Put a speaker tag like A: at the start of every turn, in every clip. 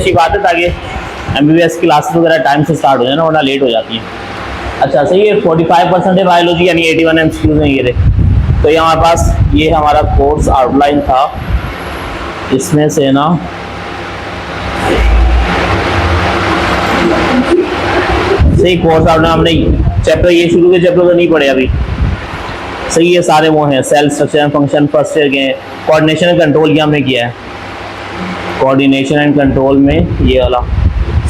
A: अच्छी बात है, ताकि MBBS क्लासेस वगैरह टाइम से स्टार्ट हो जाए ना, वरना लेट हो जाती है। अच्छा सही है, 45% है बायोलॉजी, यानी 81 MCQs हैं ये रहे। तो ये हमारे पास ये हमारा कोर्स आउटलाइन था, इसमें से ना सही कोर्स आउटलाइन हमने चैप्टर ये शुरू के चैप्टर तो नहीं पढ़े अभी। सही है, सारे वो हैं cell structure and function first year के। कोऑर्डिनेशन एंड कंट्रोल की हमने किया है, कोऑर्डिनेशन एंड कंट्रोल में ये वाला।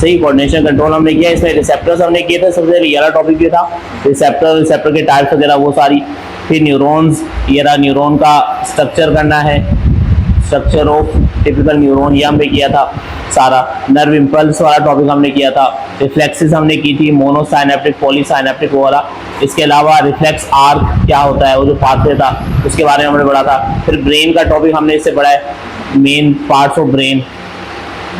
A: सही, कोऑर्डिनेशन कंट्रोल हमने किया, इसमें रिसेप्टर्स हमने किए थे, सबसे पहले ये वाला टॉपिक भी था, रिसेप्टर के टाइप्स वगैरह वो सारी। फिर न्यूरॉन्स, ये रहा न्यूरॉन का स्ट्रक्चर करना है, स्ट्रक्चर ऑफ टिपिकल न्यूरॉन, ये हमने किया था सारा। नर्व इम्पल्स वाला टॉपिक हमने किया था। रिफ्लेक्सेस हमने की थी, मोनोसाइनेप्टिक पॉलीसाइनेप्टिक वाला। इसके अलावा रिफ्लेक्स आर्क क्या होता है, वो जो पाथवे था उसके बारे में हमने पढ़ा था। फिर ब्रेन का टॉपिक हमने इससे पढ़ा है, मेन पार्ट्स ऑफ ब्रेन।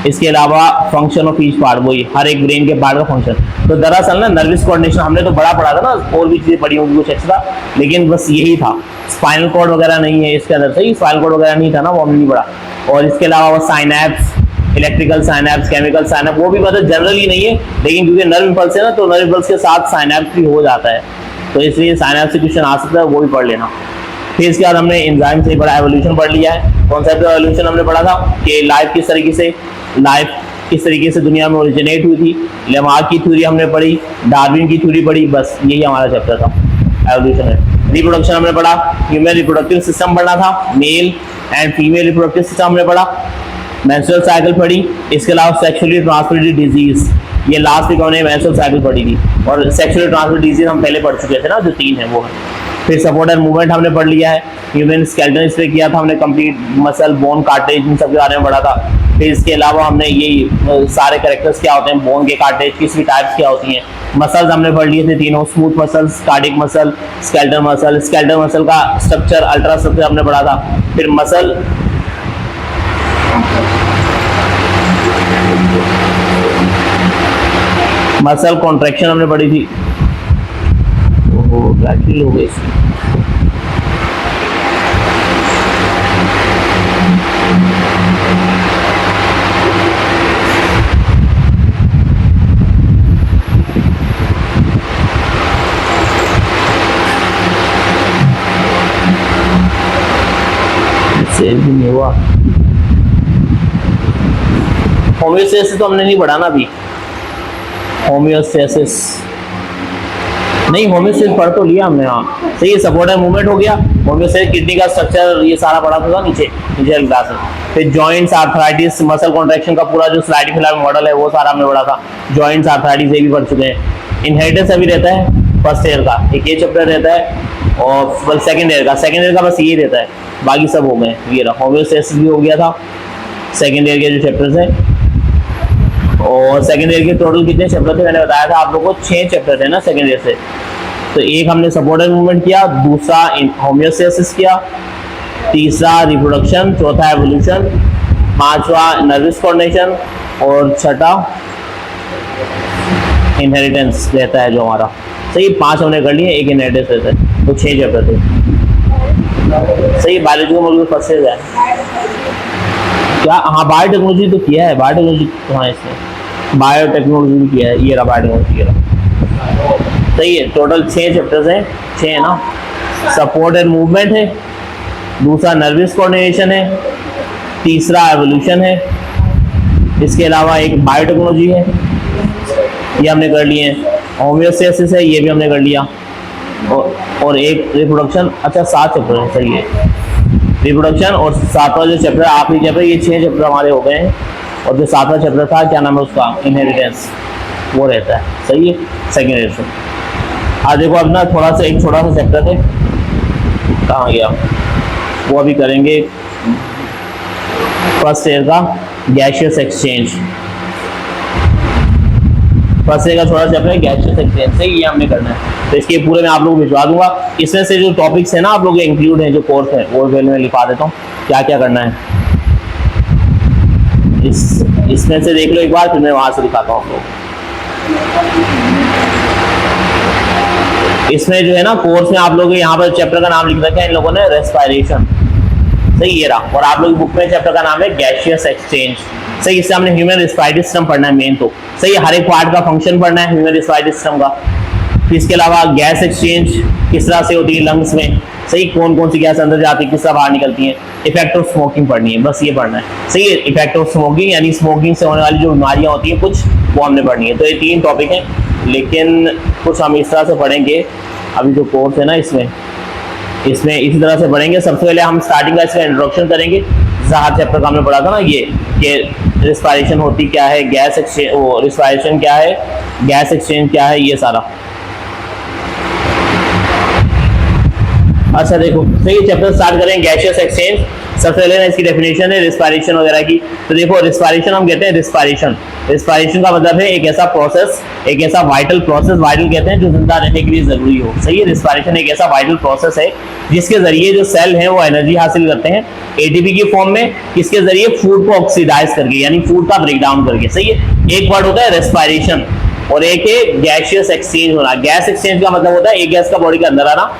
A: इसके अलावा फंक्शन ऑफ ईच पार्ट, वही हर एक ब्रेन के पार्ट का फंक्शन। तो दरअसल ना नर्वस कोऑर्डिनेशन हमने तो बड़ा पढ़ा था ना, और भी चीज़ें पढ़ी होंगी कुछ एक्स्ट्रा, लेकिन बस यही था। स्पाइनल कॉर्ड वगैरह नहीं है इसके अंदर, सही स्पाइनल कॉर्ड वगैरह नहीं था ना, वो हमने नहीं पढ़ा। और इसके अलावा वो synapse, electrical synapse, chemical synapse, वो भी मतलब जनरली नहीं है, लेकिन क्योंकि नर्व इम्पल्स है ना, तो नर्व इम्पल्स के साथ साइनैप्स भी हो जाता है, तो इसलिए साइनैप्स से क्वेश्चन आ सकता है, वो भी पढ़ लेना। फिर इसके बाद हमने एंजाइम से पढ़ा, एवोल्यूशन पढ़ लिया है। कॉन्सेप्ट ऑफ एवोल्यूशन हमने पढ़ा था कि लाइफ किस तरीके से दुनिया में ओरिजिनेट हुई थी। लेमार्क की थ्योरी हमने पढ़ी, डार्विन की थ्योरी पढ़ी, बस यही हमारा चैप्टर था एवोल्यूशन में। रिप्रोडक्शन हमने पढ़ा, ह्यूमन रिप्रोडक्टिव सिस्टम पढ़ना था, male and female reproductive system हमने पढ़ा, मेंस्ट्रुअल साइकिल पढ़ी। इसके अलावा सेक्सुअली ट्रांसमिटेड डिजीज, ये लास्ट वीक हमने मेंस्ट्रुअल साइकिल पढ़ी थी, और सेक्सुअली ट्रांसमिटेड डिजीज हम पहले पढ़ चुके थे ना, जो 3 है वो है। फिर सपोर्ट एंड मूवमेंट हमने पढ़ लिया है, ह्यूमन स्केलेटन इस पे किया था हमने कंप्लीट, मसल, बोन, कार्टेज, इन सब के बारे में पढ़ा था। फिर इसके अलावा हमने ये सारे कैरेक्टर्स क्या होते हैं, बोन के, कार्टेज, किस भी टाइप्स क्या होती हैं। मसल्स हमने पढ़ लिए थे तीनों, smooth muscles, cardiac muscle, skeleton muscle. Skeleton muscle का स्ट्रक्चर, अल्ट्रा स्ट्रक्चर हमने पढ़ा था। फिर मसल कॉन्ट्रैक्शन हमने पढ़ी थी। ओहो बैटरी हो गई इसकी। सेव भी नहीं हुआ। होम्योस्टेसिस तो हमने नहीं पढ़ा ना अभी, होम्योस्टेसिस नहीं, होम्योस्टेसिस पढ़ तो लिया हमने। हाँ सही है, सपोर्ट एंड मूवमेंट हो गया, होम्योस्टेसिस किडनी का स्ट्रक्चर, ये सारा पढ़ा था नीचे क्लास में। फिर जॉइंट्स, आर्थराइटिस, मसल कॉन्ट्रैक्शन का पूरा जो स्लाइडिंग फिलहाल मॉडल है वो सारा हमने पढ़ा था। जॉइंट्स, आर्थराइटिस ये भी पढ़ चुके हैं। इनहेरिटेंस अभी रहता है फर्स्ट ईयर का, एक ये चैप्टर रहता है, और सेकंड ईयर का बस ये रहता है, बाकी सब हो गए। ये रहा, होम्योस्टेसिस भी हो गया था सेकंड ईयर के जो चैप्टर्स हैं। और सेकंड ईयर के टोटल कितने चैप्टर थे मैंने बताया था आप लोगों को, 6 चैप्टर थे ना सेकंड ईयर से। तो एक हमने सपोर्ट एंड मूवमेंट किया, दूसरा होम्योस्टेसिस किया, तीसरा रिप्रोडक्शन, चौथा एवोल्यूशन, पांचवा नर्वस कोऑर्डिनेशन, और छठा इनहेरिटेंस रहता है जो हमारा। सही, 5 हमने कर लिए, एक इनहेरिटेंस रहता है, तो 6 चैप्टर थे। सही, बायोलॉजी का मॉड्यूल फर्स्ट ईयर है क्या? हाँ बायोटेक्नोलॉजी तो किया है, बायोटेक्नोलॉजी हाँ इसमें बायोटेक्नोलॉजी भी किया है, ये रहा बायोटेक्नोलॉजी रहा। सही है, टोटल 6 चैप्टर्स हैं, 6 है ना। सपोर्ट एंड मूवमेंट है, दूसरा नर्वस कोऑर्डिनेशन है, तीसरा एवोल्यूशन है, इसके अलावा एक बायोटेक्नोलॉजी है, ये हमने कर लिए हैं। होम्योस्टेसिस है, ये भी हमने कर लिया, और एक रिप्रोडक्शन। अच्छा 7 चैप्टर है, सही है, रिप्रोडक्शन और 7वां जो चैप्टर आखिरी चैप्टर, ये 6 चैप्टर हमारे हो गए हैं। और जो 7वां चैप्टर था क्या नाम है उसका, इनहेरिटेंस, वो रहता है। सही है, सेकेंड ईयर से। आज देखो अब ना थोड़ा सा एक छोटा सा चैप्टर है, कहाँ गया, वो अभी करेंगे फर्स्ट ईयर का गैसियस एक्सचेंज। फर्स्ट ईयर का छोटा चैप्टर है गैसियस एक्सचेंज, सही, ये हमने करना है। तो इसके पूरे मैं आप लोगों को भिजवा दूंगा। इसमें से जो टॉपिक्स है ना आप लोग इंक्लूड है, जो कोर्स है वो मैं लिखा देता हूँ क्या क्या करना है। इसमें से देख लो एक बार, फिर मैं वहां से दिखाता हूँ आप लोग। इसमें जो है ना कोर्स में आप लोग यहाँ पर चैप्टर का नाम लिख रखा है इन लोगों ने, रेस्पिरेशन। सही, ये रहा। और आप लोग बुक में चैप्टर का नाम है गैसियस एक्सचेंज। सही, इससे हमने ह्यूमन रेस्पिरेटरी सिस्टम पढ़ना है मेन तो, सही, हर एक पार्ट का फंक्शन पढ़ना है ह्यूमन रेस्पिरेटरी सिस्टम का। फिर इसके अलावा गैस एक्सचेंज किस तरह से होती है लंग्स में, सही, कौन कौन सी गैस अंदर जाती है, किस तरह बाहर निकलती है। इफेक्ट ऑफ स्मोकिंग पढ़नी है, बस ये पढ़ना है, सही है। इफेक्ट ऑफ स्मोकिंग यानी स्मोकिंग से होने वाली जो बीमारियां होती हैं कुछ, वो हमने पढ़नी है। तो ये 3 टॉपिक हैं, लेकिन कुछ हम इस तरह से पढ़ेंगे। अभी जो कोर्स है ना इसमें इसी तरह से पढ़ेंगे। सबसे पहले हम स्टार्टिंग का इसका इंट्रोडक्शन करेंगे, हर चैप्टर का हमने पढ़ा था ना ये, कि रिस्पायरेशन होती क्या है, गैस एक्सचेंज, वो रिस्पायरेशन क्या है, गैस एक्सचेंज क्या है, ये सारा। अच्छा देखो, तो ये चैप्टर स्टार्ट करें गैसियस एक्सचेंज। सबसे पहले ना इसकी डेफिनेशन है रिस्पायरेशन वगैरह की। तो देखो, रिस्पायरेशन हम कहते हैं रिस्पायरेशन का मतलब है एक ऐसा प्रोसेस, एक ऐसा वाइटल प्रोसेस, वाइटल कहते हैं जो जिंदा रहने के लिए जरूरी हो, सही है। रिस्पायरेशन एक ऐसा वाइटल प्रोसेस है जिसके जरिए जो सेल है वो एनर्जी हासिल करते हैं एटीपी की फॉर्म में, किसके जरिए, फूड को ऑक्सीडाइज करके, यानी फूड का ब्रेकडाउन करके, सही है। एक वर्ड होता है रेस्पायरेशन और एक है गैसियस एक्सचेंज होना। गैस एक्सचेंज का मतलब होता है एक गैस का बॉडी के अंदर आना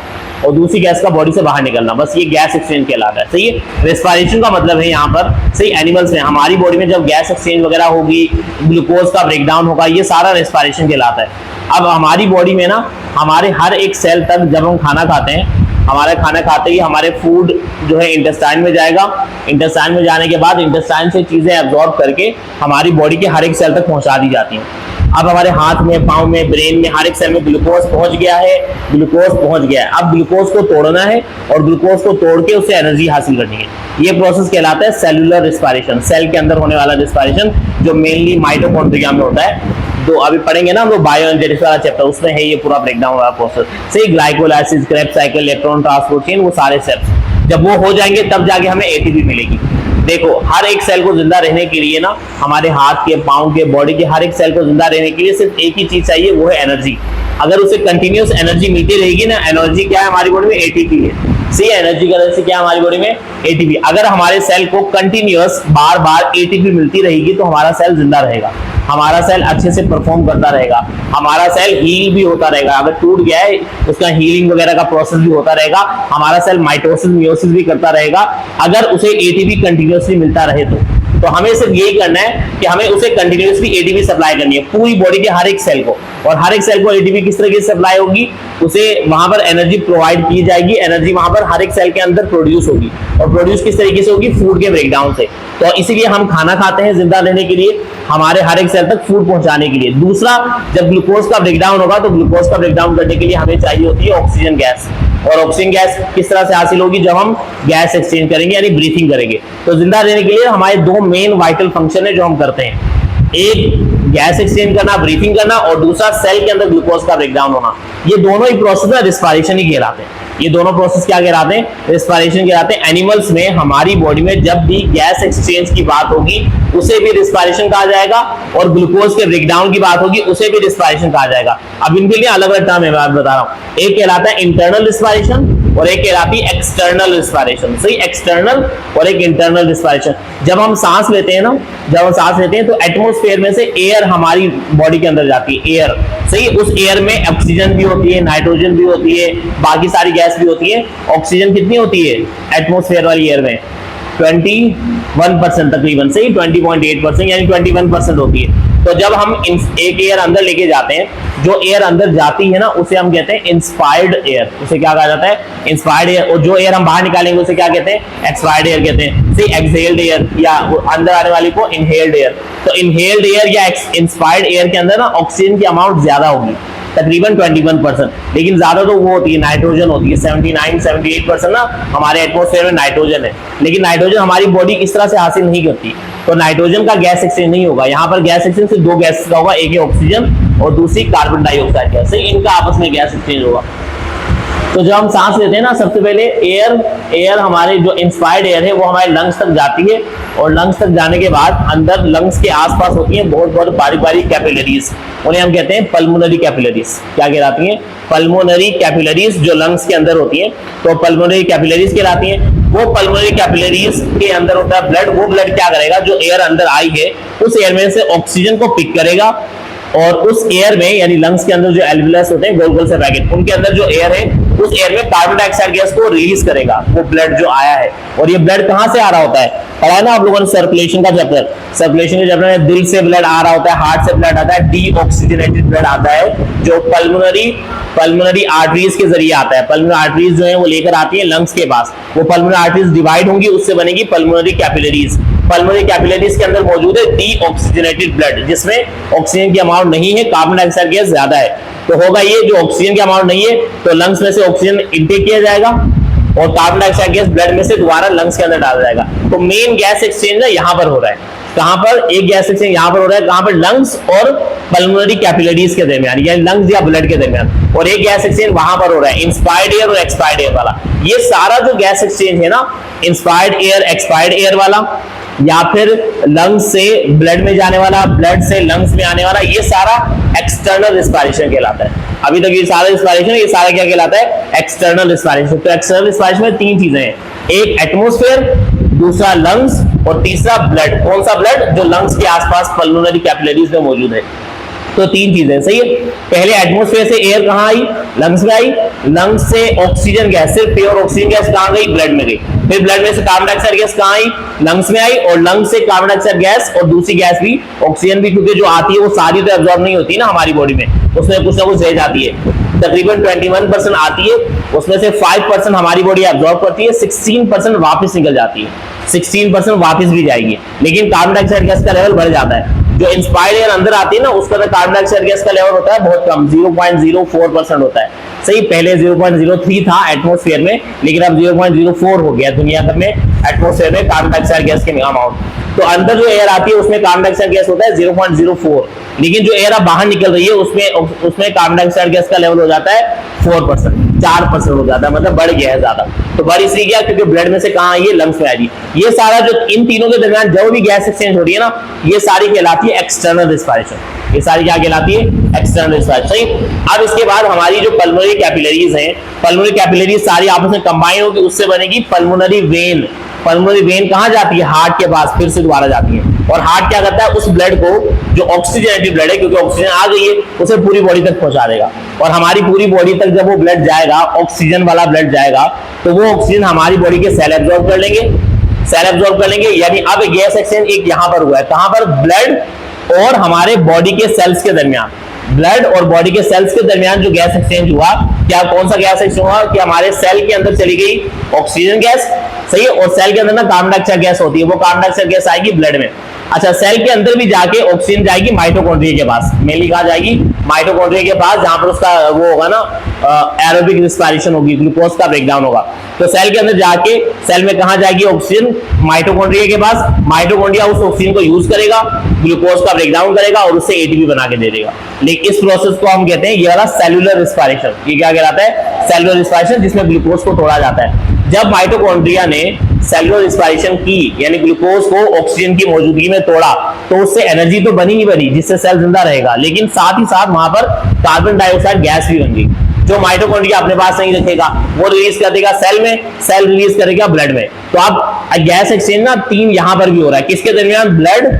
A: और दूसरी गैस का बॉडी से बाहर निकलना, बस ये गैस एक्सचेंज कहलाता है, सही है। रेस्पिरेशन का मतलब है यहाँ पर, सही, एनिमल्स में हमारी बॉडी में जब गैस एक्सचेंज वगैरह होगी, ग्लूकोज का ब्रेकडाउन होगा, ये सारा रेस्पिरेशन कहलाता है। अब हमारी बॉडी में ना, हमारे हर एक सेल तक जब हम खाना खाते हैं, हमारा खाना खाते ही हमारे फूड जो है इंटेस्टाइन में जाएगा, इंटेस्टाइन में जाने के बाद इंटेस्टाइन से चीजें एब्जॉर्ब करके हमारी बॉडी के हर एक सेल तक पहुंचा दी जाती हैं। अब हमारे हाथ में, पाँव में, ब्रेन में, हर एक सेल में ग्लूकोज पहुंच गया है, अब ग्लूकोज को तोड़ना है और ग्लूकोज को तोड़ के उससे एनर्जी हासिल करनी है। ये प्रोसेस कहलाता है सेलुलर रिस्पायरेशन, सेल के अंदर होने वाला रिस्पायरेशन, जो मेनली माइटोकॉन्ड्रिया में होता है। तो अभी पढ़ेंगे ना हम लोग बायोएनर्जेटिक्स वाला चैप्टर, उसमें है ये पूरा ब्रेकडाउन वाला प्रोसेस, सही। Glycolysis, Krebs cycle, electron transport chain, वो सारे स्टेप्स जब वो हो जाएंगे तब जाके हमें एटीपी मिलेगी। देखो, हर एक सेल को जिंदा रहने के लिए ना, हमारे हाथ के, पाँव के, बॉडी के हर एक सेल को जिंदा रहने के लिए सिर्फ एक ही चीज चाहिए, वो है एनर्जी। अगर उसे कंटिन्यूस एनर्जी मिलती रहेगी ना, एनर्जी क्या है हमारी बॉडी में, एटीपी है, सही। एनर्जी का से क्या है हमारी बॉडी में, एटीपी। अगर हमारे सेल को कंटिन्यूस बार बार एटीपी मिलती रहेगी तो हमारा सेल जिंदा रहेगा, हमारा सेल अच्छे से परफॉर्म करता रहेगा, हमारा सेल हील भी होता रहेगा। अगर टूट गया है उसका हीलिंग वगैरह का प्रोसेस भी होता रहेगा, हमारा सेल माइटोसिस, मियोसिस भी करता रहेगा, अगर उसे एटीपी कंटिन्यूसली मिलता रहे तो हमें सिर्फ यही करना है कि हमें उसे कंटिन्यूसली एटीपी सप्लाई करनी है पूरी बॉडी के हर एक सेल को। और हर एक सेल को एटीपी किस तरह की सप्लाई होगी, उसे वहां पर एनर्जी प्रोवाइड की जाएगी, एनर्जी वहां पर हर एक सेल के अंदर प्रोड्यूस होगी, और प्रोड्यूस किस तरीके से होगी, फूड के ब्रेकडाउन से। तो इसीलिए हम खाना खाते हैं जिंदा रहने के लिए, हमारे हर एक सेल तक फूड पहुंचाने के लिए। दूसरा, जब ग्लूकोज का ब्रेकडाउन होगा तो ग्लूकोज का ब्रेकडाउन करने के लिए हमें चाहिए होती है ऑक्सीजन गैस, और ऑक्सीजन गैस किस तरह से हासिल होगी, जब हम गैस एक्सचेंज करेंगे यानी ब्रीथिंग करेंगे। तो जिंदा रहने के लिए हमारे 2 मेन वाइटल फंक्शन है जो हम करते हैं, एक गैस एक्सचेंज करना, ब्रीथिंग करना, और दूसरा सेल के अंदर ग्लूकोज का ब्रेकडाउन होना। ये दोनों ही प्रोसेस रिस्पायरेशन ही कहलाते हैं। ये दोनों प्रोसेस क्या कहलाते हैं, रिस्पायरेशन कहलाते हैं। एनिमल्स में, हमारी बॉडी में जब भी गैस एक्सचेंज की बात होगी उसे भी रिस्पायरेशन कहा जाएगा, और ग्लूकोज के ब्रेकडाउन की बात होगी उसे भी रिस्पायरेशन कहा जाएगा। अब इनके लिए अलग अलग टर्म है, मैं बता रहा हूं। एक कहलाता है इंटरनल रिस्पायरेशन और एक कहलाती है एक्सटर्नल रिस्पायरेशन, सही। एक्सटर्नल और एक इंटरनल रिस्पायरेशन। जब हम सांस लेते हैं ना, जब हम सांस लेते हैं तो एटमॉस्फेयर में से एयर हमारी बॉडी के अंदर जाती है, एयर, सही। उस एयर में ऑक्सीजन भी होती है, नाइट्रोजन भी होती है, बाकी सारी गैस भी होती है। ऑक्सीजन कितनी होती है एटमॉस्फेयर वाली एयर में, 21% तकरीबन, सही, 20.8% यानी 21% होती है। तो जब हम एक एयर अंदर लेके जाते हैं, जो एयर अंदर जाती है ना उसे हम कहते हैं इंस्पायर्ड एयर, उसे क्या कहा जाता है, इंस्पायर्ड एयर। और जो एयर हम बाहर निकालेंगे उसे क्या कहते हैं, एक्सपायर्ड एयर कहते हैं, सही। एक्सहेल्ड एयर, या अंदर आने वाली को इनहेल्ड एयर। तो इनहेल्ड एयर या इंस्पायर्ड एयर के अंदर ना ऑक्सीजन की अमाउंट ज्यादा होगी, तकरीबन 21%, लेकिन ज्यादा तो वो होती है नाइट्रोजन होती है, 79-78% ना हमारे एटमॉस्फेयर में नाइट्रोजन है। लेकिन नाइट्रोजन हमारी बॉडी इस तरह से हासिल नहीं करती, तो नाइट्रोजन का गैस एक्सचेंज नहीं होगा। यहाँ पर गैस एक्सचेंज सिर्फ 2 गैस का होगा, एक है ऑक्सीजन और दूसरी कार्बन डाइऑक्साइड गैस, इनका आपस में गैस एक्सचेंज होगा। तो जब हम सांस लेते हैं ना, सबसे पहले एयर हमारे जो इंस्पायर्ड एयर है वो हमारे लंग्स तक जाती है, और लंग्स तक जाने के बाद अंदर लंग्स के आसपास होती हैं बहुत बहुत बारीक बारीक कैपिलरीज, उन्हें हम कहते हैं पल्मोनरी कैपिलरीज। क्या कहलाती हैं, पल्मोनरी कैपिलरीज, जो लंग्स के अंदर होती हैं, तो पल्मोनरी कैपिलरीज कहलाती हैं। वो पल्मोनरी कैपिलरीज के अंदर होता है ब्लड, वो ब्लड क्या करेगा, जो एयर अंदर आई है उस एयर में से ऑक्सीजन को पिक करेगा, और उस एयर में यानी लंग्स के अंदर जो एल्वियस होते हैं, गोल गोल से पैकेट, उनके अंदर जो एयर है उस एयर में कार्बन डाइऑक्साइड गैस को रिलीज करेगा, वो ब्लड जो आया है। और ये ब्लड कहां से आ रहा होता है, पढ़ा है ना आप लोगों ने सर्कुलेशन का चैप्टर, सर्कुलेशन के चैप्टर में दिल से ब्लड आ रहा होता है, हार्ट से ब्लड आता है, डीऑक्सीजनेटेड ब्लड आता है जो पल्मोनरी आर्टरीज के जरिए आता है। पल्मोनरी आर्टरीज जो है वो लेकर आती है लंग्स के पास, वो पल्मोनरी आर्टरीज डिवाइड होंगी, उससे बनेगी पल्मोनरी कैपिलरीज। पल्मोनरी कैपिलरीज के अंदर मौजूद है डीऑक्सीजनेटेड ब्लड, जिसमें ऑक्सीजन की अमाउंट नहीं है, कार्बन डाइऑक्साइड गैस ज्यादा है। तो होगा ये, जो ऑक्सीजन की अमाउंट नहीं है तो लंग्स में से ऑक्सीजन इंटेक किया जाएगा और कार्बन डाइऑक्साइड गैस ब्लड में से दोबारा लंग्स के अंदर डाला जाएगा। तो मेन गैस एक्सचेंज ना यहां पर हो रहा है। कहां पर? एक गैस एक्सचेंज यहां पर हो रहा है, कहां पर? लंग्स और पल्मोनरी कैपिलरीज के दरमियान, यानी लंग्स या ब्लड के दरमियान। और एक गैस एक्सचेंज वहां पर हो रहा है, इंस्पायर्ड एयर और एक्सपायर्ड एयर वाला। ये सारा जो गैस एक्सचेंज है ना, इंस्पायर्ड एयर, एक्सपायर्ड एयर वाला, या फिर लंग्स से ब्लड में जाने वाला, ब्लड से लंग्स में आने वाला, ये सारा एक्सटर्नल रिस्पायरेशन कहलाता है। अभी तक ये सारा रिस्पायरेशन, ये सारा क्या कहलाता है? External respiration. तो एक्सटर्नल रिस्पायरेशन में तीन चीजें हैं, एक एटमॉस्फेयर, दूसरा लंग्स और तीसरा ब्लड। कौन सा ब्लड? जो लंग्स के आसपास पल्मोनरी कैपिलरीज में मौजूद है। तो तीन चीजें, सही है। पहले एटमॉस्फेयर से एयर कहां आई? लंग्स में आई। लंग्स से ऑक्सीजन गैस, सिर्फ प्योर ऑक्सीजन गैस कहां गई? ब्लड में गई। फिर ब्लड में से कार्बन डाइऑक्साइड गैस कहां आई? लंग्स में आई। और लंग्स से कार्बन डाइऑक्साइड गैस और दूसरी गैस भी, ऑक्सीजन भी, क्योंकि जो आती है वो सारी तो एब्जॉर्ब नहीं होती ना हमारी बॉडी में, उसमें कुछ ना कुछ रह जाती है। तकरीबन 21% आती है, उसमें से 5% हमारी बॉडी एब्जॉर्ब करती है, 16% वापस निकल जाती है, 16% वापस भी जाएगी। लेकिन कार्बन डाइऑक्साइड गैस का लेवल बढ़ जाता है। जो इंस्पायर्ड एयर अंदर आती है ना, उसका तो कार्बन डाइऑक्साइड गैस का लेवल होता है बहुत कम, 0.04% होता है। सही, पहले 0.03 था एटमॉस्फेयर में, लेकिन अब 0.04 हो गया दुनिया भर में एटमॉस्फेयर में कार्बन डाइऑक्साइड गैस के अमाउंट। तो अंदर जो एयर आती है उसमें कार्बन डाइऑक्साइड गैस होता है 0.04, लेकिन जो एयर अब बाहर निकल रही है उसमें कार्बन डाइऑक्साइड गैस का लेवल हो जाता है 4%, 4% हो जाता है, मतलब बढ़ गया है ज्यादा। तो बढ़ इसलिए गया क्योंकि ब्लड में से कहां आई है? लंग्स में आई। ये सारा जो इन तीनों के दरमियान जो भी गैस एक्सचेंज हो रही है ना, ये सारी कहलाती है एक्सटर्नल रिस्पायरेशन। ये सारी क्या कहलाती है? External respiration. सही। अब इसके बाद हमारी जो पल्मोनरी कैपिलरीज हैं, पल्मोनरी कैपिलरीज सारी आपस में कंबाइन होकर उससे बनेगी पल्मोनरी वेन। पल्मोनरी वेन कहां जाती है? हार्ट के पास फिर से दोबारा जाती है। और हार्ट क्या करता है? उस ब्लड को, जो ऑक्सीजनेटेड ब्लड है, क्योंकि ऑक्सीजन आ गई है, उसे पूरी बॉडी तक पहुंचा देगा। और हमारी पूरी बॉडी तक जब वो ब्लड जाएगा, ऑक्सीजन वाला ब्लड जाएगा, तो वो ऑक्सीजन हमारी बॉडी के सेल एब्जॉर्ब कर लेंगे, सेल एब्जॉर्ब कर लेंगे। यानी अब गैस एक्सचेंज एक यहां पर हुआ है, कहां पर? ब्लड और हमारे बॉडी के सेल्स के दरमियान। ब्लड और बॉडी के सेल्स के दरमियान जो गैस एक्सचेंज हुआ, क्या कौन सा गैस एक्सचेंज हुआ? कि हमारे सेल के अंदर चली गई ऑक्सीजन गैस, सही है। और सेल के अंदर ना कार्बन डाइऑक्साइड गैस होती है, वो कार्बन डाइऑक्साइड गैस आएगी ब्लड में। अच्छा, सेल के अंदर भी जाके ऑक्सीजन जाएगी माइटोकॉन्ड्रिया के पास, मेनली कहां जाएगी? माइटोकॉन्ड्रिया के पास, जहां पर उसका वो होगा ना एरोबिक रिस्पायरेशन होगी, ग्लूकोज का ब्रेकडाउन होगा। तो सेल के अंदर जाके, सेल में कहां जाएगी ऑक्सीजन? माइटोकॉन्ड्रिया के पास। माइटोकॉन्ड्रिया उस ऑक्सीजन को यूज करेगा, ग्लूकोज का ब्रेकडाउन करेगा और उससे एटीपी बना के दे देगा। लेकिन इस प्रोसेस को हम कहते हैं ये वाला सेलुलर रिस्पायरेशन। ये क्या कहलाता है? सेलुलर रिस्पायरेशन, जिसमें ग्लूकोज को तोड़ा जाता है। जब माइटोकॉन्ड्रिया ने सेलुलर रिस्पायरेशन की, यानी ग्लूकोज को ऑक्सीजन की मौजूदगी में तोड़ा, तो उससे एनर्जी तो बनी ही बनी जिससे सेल जिंदा रहेगा, लेकिन साथ ही साथ वहां पर कार्बन डाइऑक्साइड गैस भी बन गई, जो माइटोकॉन्ड्रिया अपने पास नहीं रखेगा, वो रिलीज कर देगा सेल में, सेल रिलीज करेगा ब्लड में। तो अब गैस एक्सचेंज ना तीन यहां पर भी हो रहा है, किसके दरमियान? ब्लड,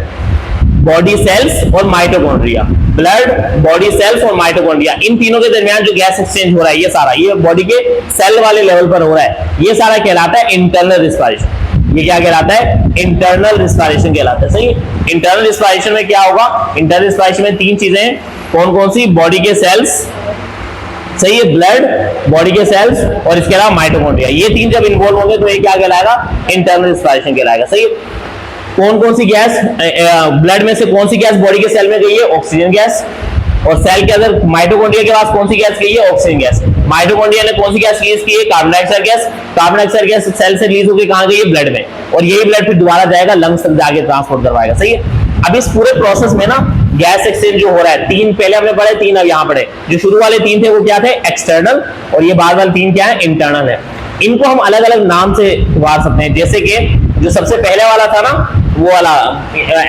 A: बॉडी सेल्स और माइटोकॉन्ड्रिया। ब्लड, बॉडी सेल्स और माइटोकॉन्ड्रिया, इन तीनों के दरमियान जो गैस एक्सचेंज हो रहा है, ये सारा, ये बॉडी के सेल वाले लेवल पर हो रहा है, ये सारा कहलाता है इंटरनल रिस्पायरेशन। ये क्या कहलाता है? इंटरनल रिस्पायरेशन कहलाता है। सही। इंटरनल रिस्पायरेशन में क्या होगा? इंटरनल रिस्पायरेशन में तीन चीजें, कौन कौन सी? बॉडी के सेल्स, सही है, ब्लड, बॉडी के सेल्स और इसके अलावा माइटोकॉन्ड्रिया। ये तीन जब इन्वॉल्व होंगे तो ये क्या कहलाएगा? इंटरनल रिस्पायरेशन कहलाएगा। सही है। कौन कौन सी गैस? ब्लड में से कौन सी गैस बॉडी के सेल में गई है? Oxygen gas. और सेल के अंदर माइटोकॉन्ड्रिया के पास कौन सी गैस गई है? Oxygen gas. माइटोकॉन्ड्रिया ने कौन सी गैस रिलीज की है? Carbon dioxide gas. Carbon dioxide gas cell से रिलीज होकर कहां गई है? ब्लड में। और यही ब्लड फिर दोबारा जाएगा लंग्स तक, जाके ट्रांसपोर्ट करवाएगा। सही है। अब इस पूरे प्रोसेस में ना गैस एक्सचेंज जो हो रहा है, तीन पहले हमने पढ़े, तीन अब यहां पढ़े। जो शुरू वाले तीन थे वो क्या थे? एक्सटर्नल। और ये बाद वाले तीन क्या है? इंटरनल है। इनको हम अलग अलग नाम से पुकार सकते हैं, जैसे कि जो सबसे पहले वाला था ना, वो वाला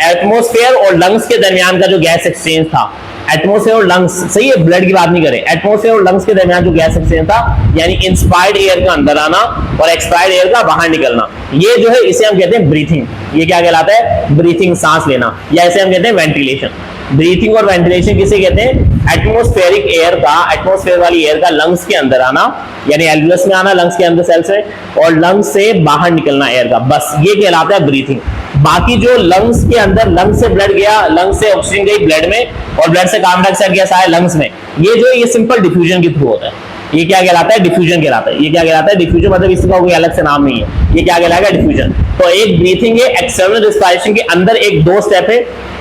A: एटमॉस्फेयर और लंग्स के दरमियान का जो गैस एक्सचेंज था, एटमॉस्फेयर और लंग्स, सही है, ब्लड की बात नहीं करें, एटमॉस्फेयर और लंग्स के दरमियान जो गैस एक्सचेंज था, यानी इंस्पायर्ड एयर का अंदर आना और एक्सपायर्ड एयर का बाहर निकलना, ये जो है इसे हम कहते हैं ब्रीथिंग। ये क्या कहलाता है? ब्रीथिंग, सांस लेना, या इसे हम कहते हैं वेंटिलेशन। ब्रीथिंग और वेंटिलेशन किसे कहते हैं? एटमॉस्फेरिक एयर का, एटमॉस्फेयर वाली एयर का लंग्स के अंदर आना, यानी एल्वियस में आना, लंग्स के अंदर सेल्स में, और लंग्स से बाहर निकलना एयर का, बस ये कहलाता है ब्रीथिंग। बाकी जो लंग्स के अंदर, लंग्स से ब्लड गया, लंग्स से ऑक्सीजन गई ब्लड में, और ब्लड से कार्बन डाइऑक्साइड गया सारे लंग्स में, ये सिंपल डिफ्यूजन के थ्रू होता है। ये क्या कहलाता है? डिफ्यूजन कहलाता है। ये क्या कहलाता है? डिफ्यूजन, मतलब इसका कोई अलग से नाम नहीं है, ये क्या कहलाएगा? डिफ्यूजन। तो एक ब्रीथिंग है, एक्सटर्नल रिस्पायरेशन के अंदर एक दो स्टेप है,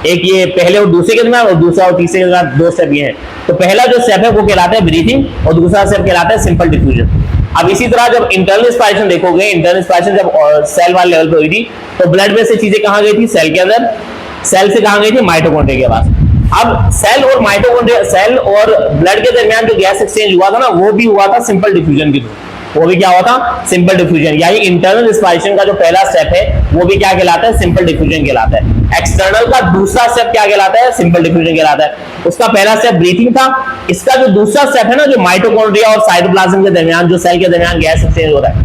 A: एक ये पहले और दूसरे के दरमियान, और दूसरा और तीसरे के दरमियान दो स्टेप ये है। तो पहला जो स्टेप है वो कहलाता है ब्रीथिंग, और दूसरा स्टेप कहलाता है सिंपल डिफ्यूजन। अब इसी तरह जब इंटरनल रिस्पायरेशन देखोगे, इंटरनल रिस्पायरेशन जब सेल वाले लेवल पे हुई थी, तो ब्लड में से चीजें कहां गई थी? सेल के अंदर, सेल से कहां गई थी? माइटोकॉन्ड्रिया के पास। अब सेल और माइटोकॉन्ड्रिया, सेल और ब्लड के दरमियान जो गैस एक्सचेंज हुआ था ना, वो भी हुआ था सिंपल डिफ्यूजन के थ्रू। वो भी क्या हुआ था? Simple diffusion. यानी इंटरनल रिस्पायरेशन का जो पहला स्टेप है वो भी क्या कहलाता है? सिंपल डिफ्यूजन कहलाता है। एक्सटर्नल का दूसरा स्टेप क्या कहलाता है? सिंपल डिफ्यूजन कहलाता है। उसका पहला स्टेप ब्रीथिंग था, इसका जो दूसरा स्टेप है ना, जो माइटोकॉन्ड्रिया और साइटोप्लाज्म के दरमियान, जो सेल के दरमियान गैस एक्सचेंज हो रहा है,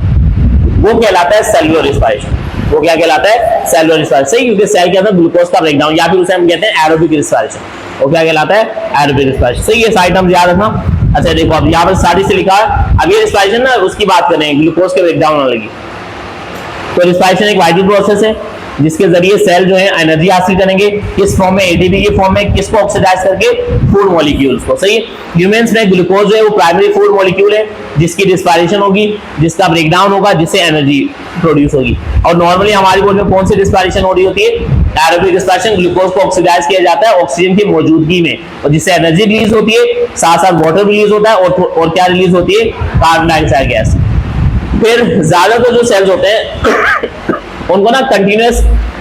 A: वो कहलाता है सेल्युलर रिस्पायरेशन। वो क्या कहलाता है? Cellular respiration. सही, क्योंकि सेल के अंदर ग्लूकोज का ब्रेकडाउन, या फिर उसे हम कहते हैं एरोबिक रिस्पायरेशन। वो क्या कहलाता है? Aerobic respiration. सही, ये साइड टर्म्स याद रखना। अच्छा देखो, अब यहाँ पर सारी से लिखा है, अब ये रिस्पायरेशन ना, उसकी बात करें, ग्लूकोज के ब्रेकडाउन होने लगी। तो रिस्पायरेशन एक वाइटल प्रोसेस है जिसके जरिए सेल जो है एनर्जी हासिल करेंगे, किस फॉर्म में? एटीपी के फॉर्म में। किसको? ऑक्सीडाइज करके फूड मॉलिक्यूल्स को। सही है। ह्यूमंस में ग्लूकोज जो है वो प्राइमरी फूड मॉलिक्यूल है, जिसकी रिस्पायरेशन होगी, जिसका ब्रेकडाउन होगा, जिससे एनर्जी प्रोड्यूस होगी। और नॉर्मली हमारी बॉडी में कौन सी रिस्पायरेशन हो रही होती है? Aerobic respiration. ग्लूकोज को ऑक्सीडाइज किया जाता है ऑक्सीजन की मौजूदगी में, और जिससे एनर्जी रिलीज होती है, साथ साथ वाटर रिलीज होता है, और क्या रिलीज होती है? Carbon dioxide gas. फिर ज्यादातर जो सेल्स होते हैं उनको ना कंटिन्यूअस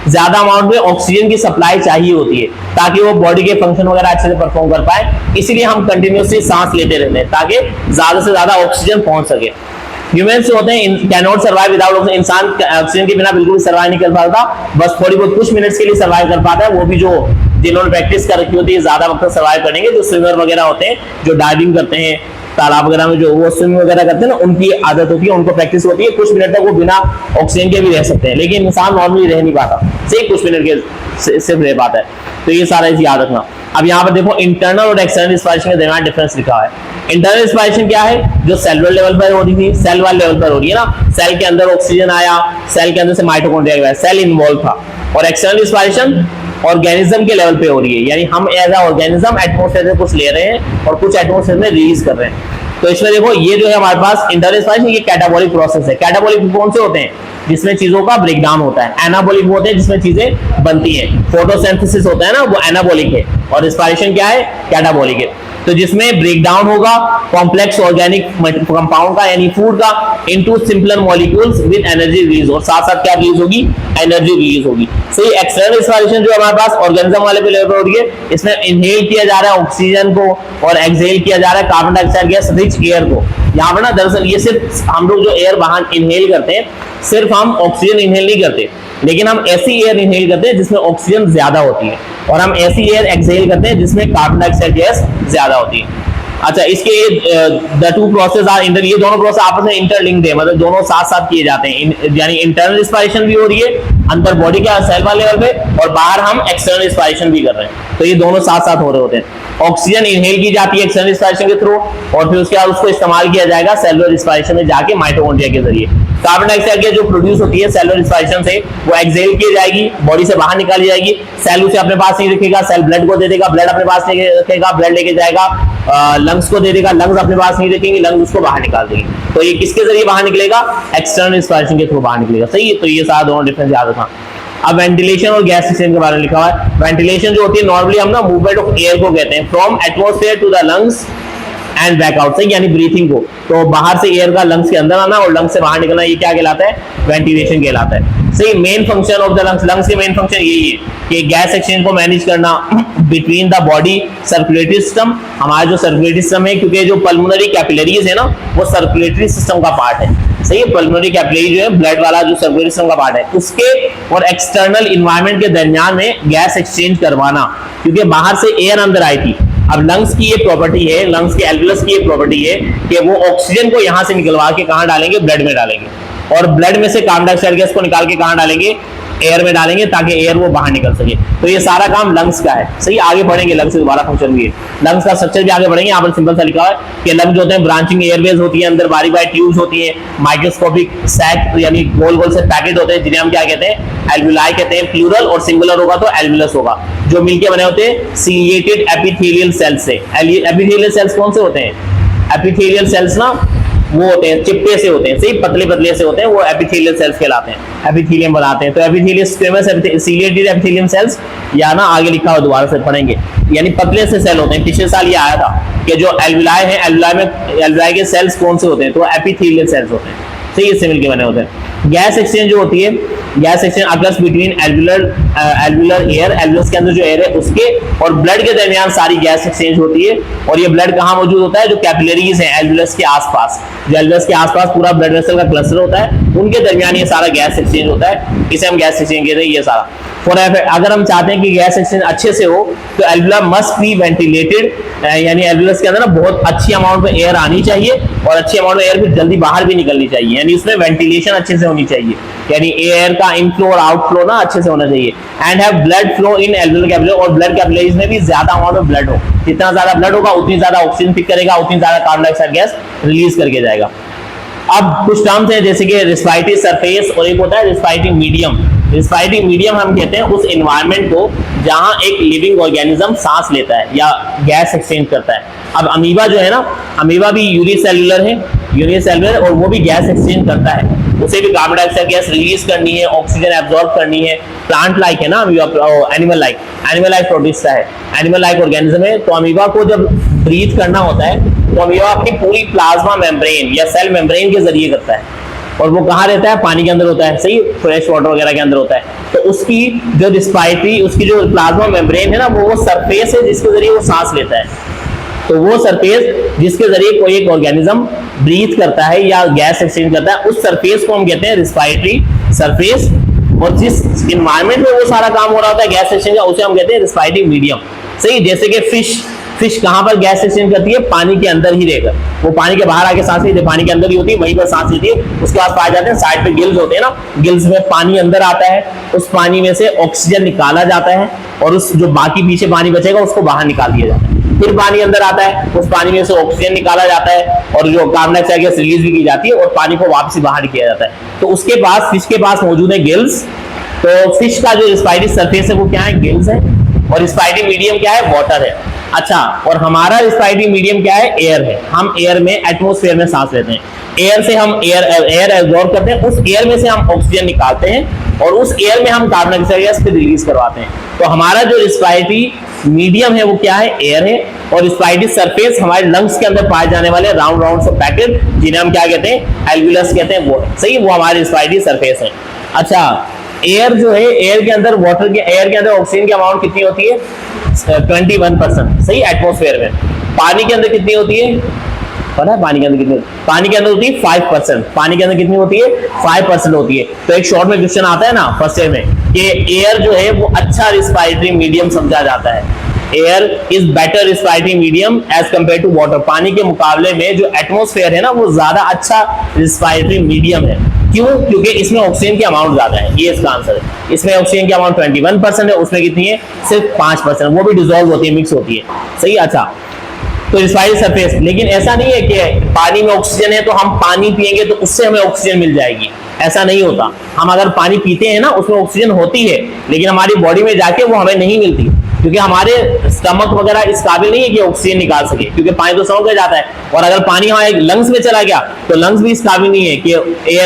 A: ज्यादा अमाउंट में ऑक्सीजन की सप्लाई चाहिए होती है, ताकि वो बॉडी के फंक्शन वगैरह अच्छे से परफॉर्म कर पाए। इसीलिए हम कंटिन्यूअसली सांस लेते रहते हैं, ताकि ज्यादा से ज्यादा ऑक्सीजन पहुंच सके। ह्यूमंस होते हैं can not survive without oxygen. इंसान ऑक्सीजन के बिना बिल्कुल सर्वाइव नहीं कर पाता, बस थोड़ी बहुत कुछ मिनट्स के लिए सर्वाइव कर पाता है। वो भी जो जिन्होंने प्रैक्टिस कर रखी होती है ज्यादा वक्त सर्वाइव करेंगे। जो स्विमर वगैरह होते हैं, जो डाइविंग करते हैं तालाब वगैरह में, जो वो स्विमिंग वगैरह करते हैं ना, उनकी आदत होती है, उनको प्रैक्टिस होती है, कुछ मिनट तक वो बिना ऑक्सीजन के भी रह सकते हैं। लेकिन इंसान नॉर्मली रह नहीं पाता, सिर्फ कुछ मिनट के सिर्फ रह पाता है। तो ये सारा याद रखना। अब यहाँ पर देखो, इंटरनल और एक्सटर्नल रिस्पायरेशन के दरमियान डिफरेंस लिखा है। इंटरनल रिस्पायरेशन क्या है? जो सेलुलर लेवल पर हो रही थी, सेल वाले लेवल पर हो रही है ना, सेल के अंदर ऑक्सीजन आया, सेल के अंदर से माइटोकॉन्ड्रिया गया, सेल इन्वॉल्व था। और एक्सटर्नल रिस्पायरेशन ऑर्गेनिज्म के लेवल पे हो रही है, यानी हम एज अ ऑर्गेनिज्म एटमॉस्फेयर से कुछ ले रहे हैं और कुछ एटमॉस्फेयर में रिलीज कर रहे हैं। तो इसमें देखो, ये जो है हमारे पास इंटरनल रिस्पायरेशन, ये कैटाबॉलिक प्रोसेस है। कैटाबॉलिक कौन से होते हैं? जिसमें चीजों का ब्रेकडाउन होता है। एनाबॉलिक होते हैं जिसमें चीजें बनती हैं। फोटोसिंथेसिस होता है ना, वो एनाबॉलिक है, और रिस्पायरेशन क्या है? कैटाबॉलिक है। तो जिसमें ब्रेकडाउन होगा कॉम्प्लेक्स ऑर्गेनिक कंपाउंड का, यानी फूड का, into simpler molecules with energy release, और साथ साथ क्या रिलीज होगी? एनर्जी रिलीज होगी। सही। एक्सटर्नल रिस्पायरेशन जो हमारे पास ऑर्गेनिज्म वाले पे लेवल पर हो रही है, इसमें इनहेल किया जा रहा है ऑक्सीजन को, और एक्सहेल किया जा रहा है carbon dioxide gas rich air को। यहाँ पर ना दरअसल ये सिर्फ हम लोग जो एयर बाहर इनहेल करते हैं, सिर्फ हम ऑक्सीजन इनहेल नहीं करते, लेकिन हम ऐसी एयर इनहेल करते हैं जिसमें ऑक्सीजन ज्यादा होती है, और हम ऐसी एयर एक्सहेल करते हैं जिसमें कार्बन डाइऑक्साइड गैस ज्यादा होती है। अच्छा, इसके the two process are inter, ये दोनों प्रोसेस आपस में इंटरलिंक्ड है, मतलब दोनों साथ साथ किए जाते हैं। यानी इंटरनल रिस्पायरेशन भी हो रही है अंदर बॉडी के सेल वाले लेवल पे, और बाहर हम एक्सटर्नल रिस्पायरेशन भी कर रहे हैं। तो ये दोनों साथ साथ हो रहे होते हैं। ऑक्सीजन इनहेल की जाती है एक्सटर्नल रिस्पायरेशन के थ्रू, और फिर उसके बाद उसको इस्तेमाल किया जाएगा सेलुलर रिस्पायरेशन में जाके माइटोकॉन्ड्रिया के जरिए। कार्बन डाइऑक्साइड गैस जो प्रोड्यूस होती है सेलुलर रिस्पायरेशन से, वो एक्सहेल की जाएगी, बॉडी से बाहर निकाली जाएगी। सेल उसे अपने पास नहीं रखेगा, सेल ब्लड को दे देगा, ब्लड अपने पास नहीं रखेगा, ब्लड लेके जाएगा लंग्स को दे देगा, लंग्स अपने पास नहीं रखेंगे, लंग्स उसको बाहर निकाल देंगे। तो ये किसके जरिए बाहर निकलेगा? एक्सटर्नल रिस्पायरेशन के थ्रू बाहर निकलेगा। सही है। तो ये सारा दोनों डिफरेंस याद रखना। अब वेंटिलेशन और गैस एक्सचेंज के बारे में लिखा हुआ है। वेंटिलेशन जो होती है, नॉर्मली हम ना मूवमेंट ऑफ एयर को कहते हैं, from atmosphere to the lungs and back out. सही, यानी ब्रीथिंग को, तो बाहर से एयर का लंग्स के अंदर आना और लंग्स से बाहर निकलना, ये क्या कहलाता है? वेंटिलेशन कहलाता है। सही। Main function of the lungs, lungs के मेन फंक्शन यही है कि गैस एक्सचेंज को मैनेज करना between the body circulatory system. हमारा जो सर्कुलेटरी सिस्टम है, क्योंकि जो पल्मोनरी कैपिलरीज है ना, वो सर्कुलेटरी सिस्टम का पार्ट है। सही है। पल्मोनरी कैपिलरी जो है, ब्लड वाला जो सर्कुलेटरी सिस्टम का पार्ट है, उसके और एक्सटर्नल इन्वायरमेंट के दरमियान में गैस एक्सचेंज करवाना, क्योंकि बाहर से एयर अंदर आई थी। अब लंग्स की ये प्रॉपर्टी है, लंग्स के एल्वियस की ये प्रॉपर्टी है कि वो ऑक्सीजन को यहां से निकलवा के कहां डालेंगे? ब्लड में डालेंगे, और ब्लड में से कार्बन डाइऑक्साइड गैस को निकाल के कहां डालेंगे? एयर में डालेंगे ताकि एयर वो बाहर निकल सके। तो ये सारा काम लंग्स का है। सही, आगे बढ़ेंगे लंग्स से दोबारा फंक्शन भी है, लंग्स का स्ट्रक्चर भी आगे बढ़ेंगे। यहाँ पर सिंपल सा लिखा है कि लंग्स होते हैं ब्रांचिंग एयरवेज होती है, अंदर बारीक बारीक ट्यूब्स होती है, माइक्रोस्कोपिक सैक यानी गोल गोल से पैकेट होते हैं जिन्हें हम क्या कहते हैं, एल्वुलाई कहते हैं। प्लूरल और सिंगुलर होगा तो एल्वुलस होगा, जो मिलके बने होते हैं सीलिएटेड एपिथेलियल सेल्स से। एपिथेलियल सेल्स कौन से होते हैं? एपिथेलियल सेल्स ना वो होते हैं चिपटे से होते हैं, सही पतले पतले से होते हैं, वो एपिथेलियल सेल्स कहलाते हैं, एपिथेलियम बनाते हैं। तो epithelial squamous ciliated epithelium cells, या ना आगे लिखा हुआ दोबारा से पढ़ेंगे, यानी पतले से सेल होते हैं। पिछले साल ये आया था कि जो एल्वुलाई है, एल्वुलाई के सेल्स कौन से होते हैं, तो एपिथेलियल सेल्स होते हैं, सही, इससे मिलके बने होते हैं। गैस एक्सचेंज जो होती है, gas exchange occurs between alveolar air, alveolus के अंदर जो एयर है उसके और ब्लड के दरमियान सारी गैस एक्सचेंज होती है। और ये ब्लड कहाँ मौजूद होता है? जो कैपिलरीज है एल्वुलस के आसपास, जो एल्वुलस के आसपास पूरा ब्लड वेसल का क्लस्टर होता है, उनके दरमियान ये सारा गैस एक्सचेंज होता है, इसे हम गैस एक्सचेंज कहते हैं। ये सारा अगर हम चाहते हैं कि गैस एक्सचेंज अच्छे से हो तो एल्वुलर मस्ट बी वेंटिलेटेड, यानी एल्वुलस के अंदर ना बहुत अच्छी अमाउंट में एयर आनी चाहिए और अच्छी अमाउंट में एयर फिर जल्दी बाहर भी निकलनी चाहिए, यानी उसमें वेंटिलेशन अच्छे से होनी चाहिए, यानी एयर का इनफ्लो और आउटफ्लो ना अच्छे से होना चाहिए। And have blood flow in alveolar capillary, और ब्लड कैपिलरीज में भी ज्यादा अमाउंट में ब्लड हो, जितना ज्यादा ब्लड होगा उतनी ज्यादा ऑक्सीजन पिक करेगा, उतनी ज्यादा कार्बन डाइऑक्साइड गैस रिलीज करके जाएगा। अब कुछ टर्म्स हैं जैसे कि रेस्पिरेटरी सरफेस और एक होता है रेस्पिरेटरी मीडियम। रेस्पिरेटरी मीडियम हम कहते हैं उस एनवायरनमेंट को जहां एक लिविंग ऑर्गेनिज्म सांस लेता है या गैस एक्सचेंज करता है। अब अमीबा जो है ना, अमीबा भी यूनिसेल्युलर है, यूनिसेल्युलर, और वो भी गैस एक्सचेंज करता है, उसे भी कार्बन डाइऑक्साइड गैस रिलीज करनी है, ऑक्सीजन एब्जॉर्ब करनी है। प्लांट लाइक है ना, एनिमल लाइक प्रोटिस्टा है, एनिमल लाइक ऑर्गेनिज्म है। तो अमीबा को जब ब्रीथ करना होता है तो अमीबा अपनी पूरी प्लाज्मा मेम्ब्रेन या सेल मेम्ब्रेन के जरिए करता है, और वो कहाँ रहता है? पानी के अंदर होता है, सही, फ्रेश वाटर वगैरह के अंदर होता है। तो उसकी जो रिस्पायरेटरी, उसकी जो प्लाज्मा मेम्ब्रेन है ना, वो सरफेस है जिसके जरिए वो सांस लेता है। तो वो सरफेस जिसके जरिए कोई एक ऑर्गेनिज्म ब्रीथ करता है या गैस एक्सचेंज करता है, उस सरफेस को हम कहते हैं रिस्पायरेटरी सरफेस। और जिस इन्वायरमेंट में वो सारा काम हो रहा होता है गैस एक्सचेंज का, उसे हम कहते हैं रेस्पिरेटरी मीडियम, सही। जैसे कि फिश कहां पर गैस एक्सचेंज करती है? पानी के अंदर ही रहकर, वो पानी के बाहर आके सांस लेती है, पानी के अंदर ही होती है, वहीं पर सांस लेती है। उसके बाद पाए जाते हैं साइड पे गिल्स होते हैं ना, गिल्स में पानी अंदर आता है, उस पानी में से ऑक्सीजन निकाला जाता है और उस जो बाकी पीछे पानी बचेगा उसको बाहर निकाल दिया जाता है। फिर पानी अंदर आता है, उस पानी में से ऑक्सीजन निकाला जाता है और जो कार्बन डाइऑक्साइड गैस रिलीज भी की जाती है और पानी को वापस बाहर किया जाता है। तो उसके पास, फिश के पास मौजूद है गिल्स। तो फिश का जो रेस्पिरेटरी सरफेस है वो क्या है? गिल्स है। और रेस्पिरेटरी मीडियम क्या है? वाटर है। अच्छा, और हमारा रेस्पिरेटरी मीडियम क्या है? एयर है। हम एयर में, एटमॉस्फेयर में सांस लेते हैं, एयर से हम एयर एब्जॉर्ब करते हैं, उस एयर में से हम ऑक्सीजन निकालते हैं और उस एयर में हम कार्बन डाइऑक्साइड गैस फिर रिलीज करवाते हैं। तो हमारा जो रेस्पिरेटरी मीडियम है वो क्या है? एयर है। और रेस्पिरेटरी सरफेस हमारे लंग्स के अंदर पाए जाने वाले राउंड राउंड से पैकेट, जिन्हें हम क्या कहते हैं? एल्वुलस कहते हैं, वो है, सही, वो हमारी रेस्पिरेटरी सरफेस है। अच्छा, एयर जो है, एयर के अंदर एयर के अंदर ऑक्सीजन की अमाउंट कितनी होती है? 21%, सही, एटमॉस्फेयर में। पानी के अंदर कितनी होती है? पता है पानी के अंदर कितनी? पानी के अंदर होती है 5%। पानी के अंदर कितनी होती है? 5% होती है। तो एक शॉर्ट में क्वेश्चन आता है ना फर्स्ट ईयर में कि एयर जो है वो अच्छा रेस्पिरेटरी मीडियम समझा जाता है। Air is better respiratory medium as compare to water. पानी के मुकाबले में जो एटमॉस्फेयर है ना वो ज्यादा अच्छा रेस्पिरेटरी मीडियम है। क्यों? क्योंकि इसमें ऑक्सीजन की अमाउंट ज्यादा है, ये इसका आंसर है। इसमें ऑक्सीजन की अमाउंट 21% है, उसमें कितनी है? सिर्फ 5%, वो भी डिसॉल्व होती है, मिक्स होती है, सही। अच्छा, तो रेस्पिरेटरी सरफेस, लेकिन ऐसा नहीं है कि पानी में ऑक्सीजन है तो हम पानी पिएंगे तो उससे हमें ऑक्सीजन मिल जाएगी, ऐसा नहीं होता। हम अगर पानी पीते हैं ना उसमें ऑक्सीजन होती है, लेकिन हमारी बॉडी में जाके वो हमें नहीं मिलती, क्योंकि हमारे स्टमक वगैरह इस काबिल नहीं है कि ऑक्सीजन निकाल सके, क्योंकि पानी तो स्टमक में जाता है। और अगर पानी हमारे लंग्स में चला गया तो लंग्स भी इस काबिल नहीं है कि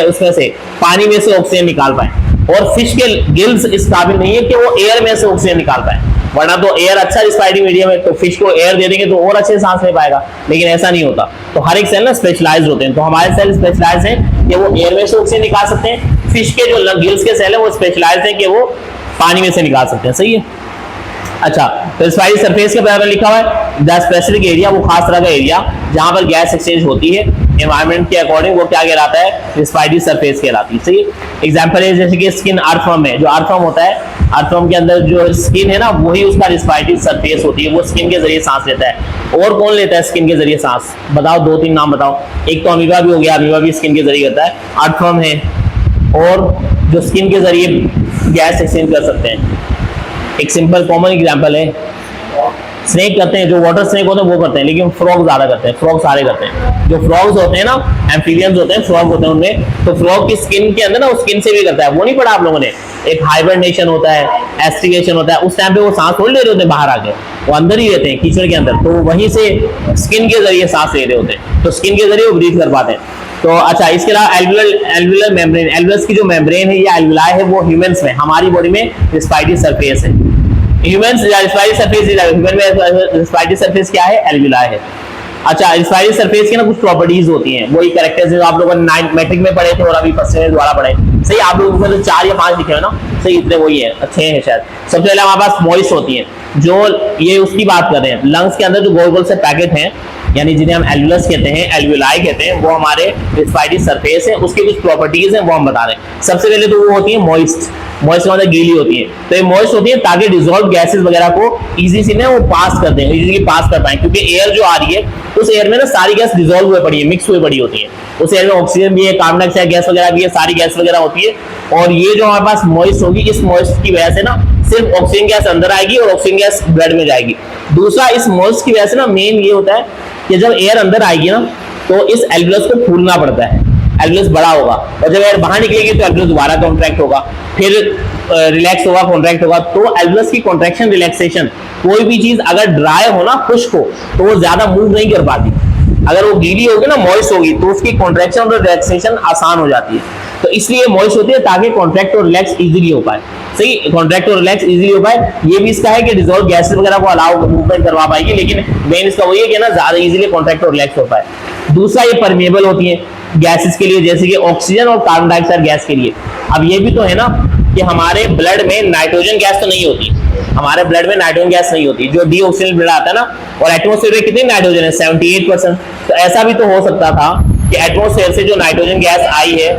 A: उसमें से पानी में से ऑक्सीजन निकाल पाए। और फिश के गिल्स इस काबिल नहीं है कि वो एयर में से ऑक्सीजन निकाल पाए, वरना तो एयर अच्छा रेस्पिरेटरी मीडियम है तो फिश को एयर दे देंगे तो और अच्छे सांस ले पाएगा, लेकिन ऐसा नहीं होता। तो हर एक सेल ना स्पेशलाइज्ड होते हैं, तो हमारे सेल स्पेशलाइज्ड हैं कि वो एयर में से ऑक्सीजन निकाल सकते हैं। फिश के जो गिल्स के सेल है वो स्पेशलाइज्ड हैं कि वो पानी में से निकाल सकते हैं, सही है। अच्छा, तो रेस्पिरेटरी सरफेस के बारे में लिखा हुआ है द स्पेसिफिक एरिया, वो खास तरह का एरिया जहां पर गैस एक्सचेंज होती है एनवायरनमेंट के अकॉर्डिंग, वो क्या कहलाता है? रेस्पिरेटरी सरफेस कहलाती है, सही। एग्जांपल है जैसे कि स्किन, अर्थवर्म है, जो अर्थवर्म होता है, अर्थवर्म के अंदर जो स्किन है ना वही उसका रेस्पिरेटरी सरफेस होती है, वो स्किन के जरिए सांस लेता है। और कौन लेता है स्किन के जरिए सांस? बताओ, 2-3 नाम बताओ। एक तो अमीबा भी हो गया, अमीबा भी स्किन के जरिए करता है, अर्थवर्म है, और जो स्किन के जरिए गैस एक्सचेंज कर सकते हैं। एक सिंपल कॉमन एग्जांपल है, स्नेक करते हैं, जो वाटर स्नेक होते हैं वो करते हैं, लेकिन फ्रॉग ज्यादा करते हैं, फ्रॉग सारे करते हैं। जो फ्रॉग्स होते हैं ना, एम्फीबियंस होते हैं, फ्रॉग होते हैं उनमें, तो फ्रॉग की स्किन के अंदर ना, उस स्किन से भी करता है, वो नहीं पढ़ा आप लोगों ने, एक हाइबरनेशन होता है, एस्ट्रिगेशन होता है, उस टाइम पे वो सांस थोड़ी ले रहे होते हैं बाहर आके, वो अंदर ही रहते हैं कीचड़ के अंदर, तो वहीं से स्किन के जरिए सांस ले रहे होते हैं, तो स्किन के जरिए वो ब्रीथ कर पाते हैं। तो अच्छा, इसके अलावा एल्वुलर मेम्ब्रेन, एल्वुलस की जो मेम्ब्रेन है या एल्वुलाई है, वो ह्यूमंस में, हमारी बॉडी में रिस्पायरेटरी सरफेस है। ह्यूमंस रिस्पायरेटरी सरफेस, ह्यूमन में रिस्पायरेटरी सरफेस क्या है? एल्वुलाई है। अच्छा, रिस्पायरेटरी सरफेस की ना कुछ प्रॉपर्टीज होती हैं, वही कैरेक्टर्स जो आप लोगों ने मैट्रिक में पढ़े थे और अभी फर्स्ट ईयर द्वारा पढ़े, सही आप लोगों को तो 4 या 5 लिखे हो ना, सही इतने वही है, अच्छे हैं शायद। सबसे पहले हमारे पास मॉइस्ट होती हैं, जो ये उसकी बात कर रहे हैं, लंग्स के अंदर जो गोल गोल से पैकेट हैं, यानी जिन्हें हम एल्वुलस कहते हैं, एल्वुलाई कहते हैं, वो हमारे रिस्पायरेटरी सरफेस है, उसकी कुछ प्रॉपर्टीज हैं वो हम बता रहे हैं। सबसे पहले तो वो होती है मॉइस्ट, मॉइस्ट मतलब गीली होती है, तो ये मॉइस्ट होती है ताकि डिसॉल्व गैसेस वगैरह को इजी से ना वो पास कर दें, इजीली पास कर पाए, क्योंकि एयर जो आ रही है उस एयर में ना सारी गैस डिसॉल्व हुई पड़ी है, मिक्स हुई पड़ी होती है, उस एयर में ऑक्सीजन भी है, कार्बन डाइऑक्साइड गैस वगैरह भी है, सारी गैस वगैरह होती है, और ये जो हमारे पास मॉइस्ट होगी, इस मॉइस्ट की वजह से ना सिर्फ ऑक्सीजन गैस अंदर आएगी और ऑक्सीजन गैस ब्लड में जाएगी। दूसरा, इस मॉइस्ट की वजह से ना मेन ये होता है कि जब एयर अंदर आएगी ना, तो इस एल्वुलस को फूलना पड़ता है, एल्वुलस बड़ा होगा, और जब एयर बाहर निकलेगी तो एल्वुलस दोबारा कॉन्ट्रैक्ट होगा, फिर रिलैक्स होगा, कॉन्ट्रैक्ट होगा। तो एल्वुलस की कॉन्ट्रैक्शन रिलैक्सेशन, कोई भी चीज अगर ड्राई हो ना, खुश्क हो, तो वो ज्यादा मूव नहीं कर पाती, अगर वो गीली होगी ना, मॉइस्ट होगी, तो उसकी कॉन्ट्रैक्शन और रिलैक्सेशन आसान हो जाती है, तो इसलिए मॉइस्ट होती है ताकि कॉन्ट्रैक्ट और रिलैक्स इजीली हो पाए, सही, कॉन्ट्रैक्ट और रिलैक्स इजीली हो पाए। ये भी इसका है कि डिसॉल्व गैसेस वगैरह को अलाउ मूवमेंट करवा पाएगी, लेकिन मेन इसका वही है कि ना ज्यादा इजीली कॉन्ट्रैक्ट और रिलैक्स हो पाए। दूसरा, ये परमेबल होती है गैसेस के लिए, जैसे कि ऑक्सीजन और कार्बन डाइऑक्साइड गैस के लिए। अब ये भी तो है ना कि हमारे ब्लड में नाइट्रोजन गैस तो नहीं होती, हमारे ब्लड में नाइट्रोजन गैस नहीं होती, जो डीऑक्सीजनेटेड ब्लड आता है ना, और एटमॉस्फेयर में कितनी नाइट्रोजन है? 78%। तो ऐसा भी तो हो सकता था कि एटमॉस्फेयर से जो नाइट्रोजन गैस आई है,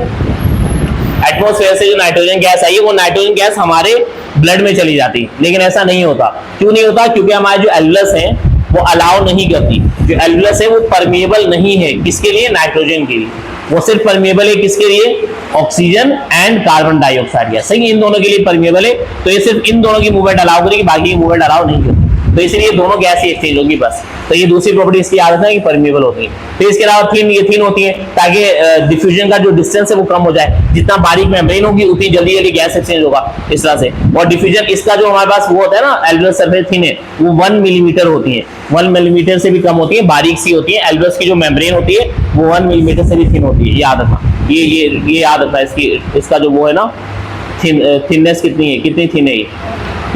A: एटमॉस्फेयर से जो नाइट्रोजन गैस आई है, वो नाइट्रोजन गैस हमारे ब्लड में चली जाती, लेकिन ऐसा नहीं होता। क्यों नहीं होता? क्योंकि हमारे जो एल्वुलस है वो अलाउ नहीं करती, जो एल्वुलस है वो परमेबल नहीं है, किसके लिए? नाइट्रोजन के लिए, वो सिर्फ परमेबल है किसके लिए? Oxygen and carbon dioxide gas, सही, इन दोनों के लिए परमेबल है, तो ये सिर्फ इन दोनों की मूवमेंट अलाउ करेगी, बाकी की मूवमेंट अलाउ नहीं करती, तो इसलिए दोनों गैस ही एक्सचेंज होगी बस। तो ये दूसरी प्रॉपर्टी इसकी आदत है कि परमेबल होती है। फिर इसके अलावा थिन, ये थिन होती है ताकि डिफ्यूजन का जो डिस्टेंस है वो कम हो जाए, जितना बारीक मेम्ब्रेन होगी उतनी जल्दी जल्दी गैस एक्सचेंज होगा, इस तरह से। और डिफ्यूजन इसका जो हमारे पास वो होता है ना, एल्वुलर सरफेस थिन है, वो 1 मिलीमीटर होती है, 1 मिलीमीटर से भी कम होती है, बारीक सी होती है। एल्वुलस की जो मेम्ब्रेन होती है वो 1 मिलीमीटर से भी थिन होती है, ये आदत है, ये आदत है इसकी, इसका जो वो है ना थिननेस कितनी है, कितनी थिन है ये।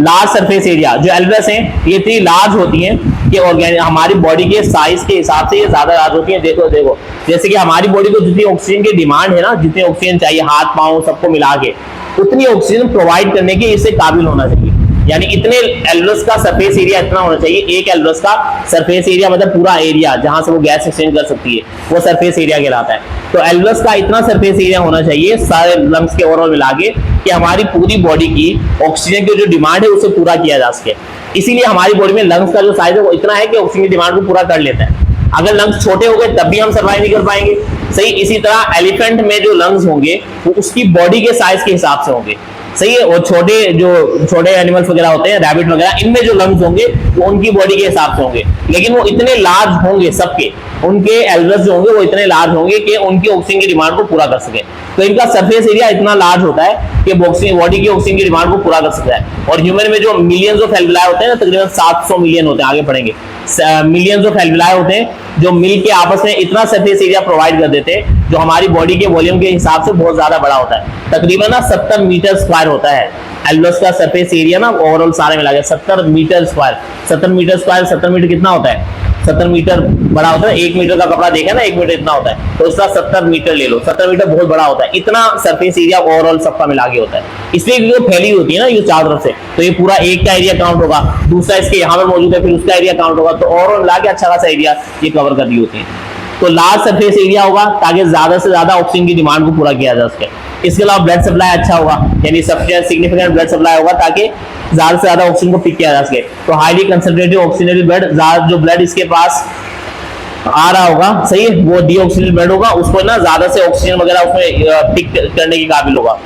A: लार्ज सरफेस एरिया, जो एल्वुलस हैं ये इतनी लार्ज होती हैं कि हमारी बॉडी के साइज के हिसाब से ये ज्यादा लार्ज होती हैं। देखो जैसे कि हमारी बॉडी को जितनी ऑक्सीजन की डिमांड है ना, जितनी ऑक्सीजन चाहिए हाथ पांव सबको मिला के, उतनी ऑक्सीजन प्रोवाइड करने के इससे काबिल होना चाहिए, यानी इतने एल्वुलस का सरफेस एरिया इतना होना चाहिए। एक एल्वुलस का सरफेस एरिया मतलब पूरा एरिया जहां से वो गैस एक्सचेंज कर सकती है, वो सरफेस एरिया कहलाता है। तो एल्वुलस का इतना सरफेस एरिया होना चाहिए सारे लंग्स के ओवरऑल मिला के कि हमारी पूरी बॉडी की ऑक्सीजन की जो डिमांड है उसे पूरा किया जा सके। इसीलिए हमारी बॉडी में लंग्स का जो साइज है वो इतना है कि ऑक्सीजन की डिमांड को पूरा कर लेता है। अगर लंग्स छोटे हो गए तब भी हम सर्वाइव नहीं कर पाएंगे, सही। इसी तरह एलिफेंट में जो लंग्स होंगे वो उसकी बॉडी के साइज के हिसाब से होंगे, सही है। और छोटे एनिमल्स वगैरह होते हैं, रैबिट वगैरह, इनमें जो लंग्स होंगे वो उनकी बॉडी के हिसाब से होंगे, लेकिन वो इतने लार्ज होंगे सबके, उनके एल्वुलस जो होंगे वो इतने लार्ज होंगे कि उनकी ऑक्सीजन की डिमांड को पूरा कर सके। तो इनका सरफेस एरिया इतना लार्ज होता है कि बॉडी की ऑक्सीजन की डिमांड को पूरा कर सकता है। और ह्यूमन में जो मिलियंस ऑफ एल्वुलाई होते हैं ना, तकरीबन 700 मिलियन होते हैं, आगे पढ़ेंगे, मिलियंस ऑफ एल्वुलाई होते हैं जो मिल के आपस में इतना सरफेस एरिया प्रोवाइड कर देते हैं जो हमारी बॉडी के वॉल्यूम के हिसाब से बहुत ज्यादा बड़ा होता है। तकरीबन ना 70 मीटर स्क्वायर होता है एल्वुलस का सरफेस एरिया ना, ओवरऑल सारे मिला के 70 meter square. 70 meter square, 70 meter कितना होता है? 70 मीटर बड़ा होता है, 1 मीटर का कपड़ा देखा ना, 1 मीटर इतना होता है, तो इसका 70 मीटर ले लो, 70 मीटर बहुत बड़ा होता है। इतना सरफेस एरिया ओवरऑल सबका मिला के होता है, इसलिए जो फैली होती है ना ये चारों तरफ से, तो ये पूरा एक का एरिया काउंट होगा, दूसरा इसके यहाँ पर मौजूद है, फिर उसका एरिया काउंट होगा, तो ओवरऑल मिला के अच्छा खासा एरिया ये कवर कर दी होती है। तो लार्ज सरफेस एरिया होगा ताकि ज्यादा से ज्यादा ऑक्सीजन की डिमांड को पूरा किया जा सके। इसके अलावा ब्लड सप्लाई अच्छा होगा, यानी सफिशिएंट सिग्निफिकेंट ब्लड सप्लाई होगा ताकि ज्यादा से ज्यादा ऑक्सीजन को पिक किया जा सके। तो हाईली कंसंट्रेटेड ऑक्सीजनेटेड ब्लड, जो ब्लड इसके पास आ रहा होगा, सही है, वो डीऑक्सीजनेटेड ब्लड होगा, उसको ना ज्यादा से ऑक्सीजन वगैरह उसमें पिक करने के काबिल होगा।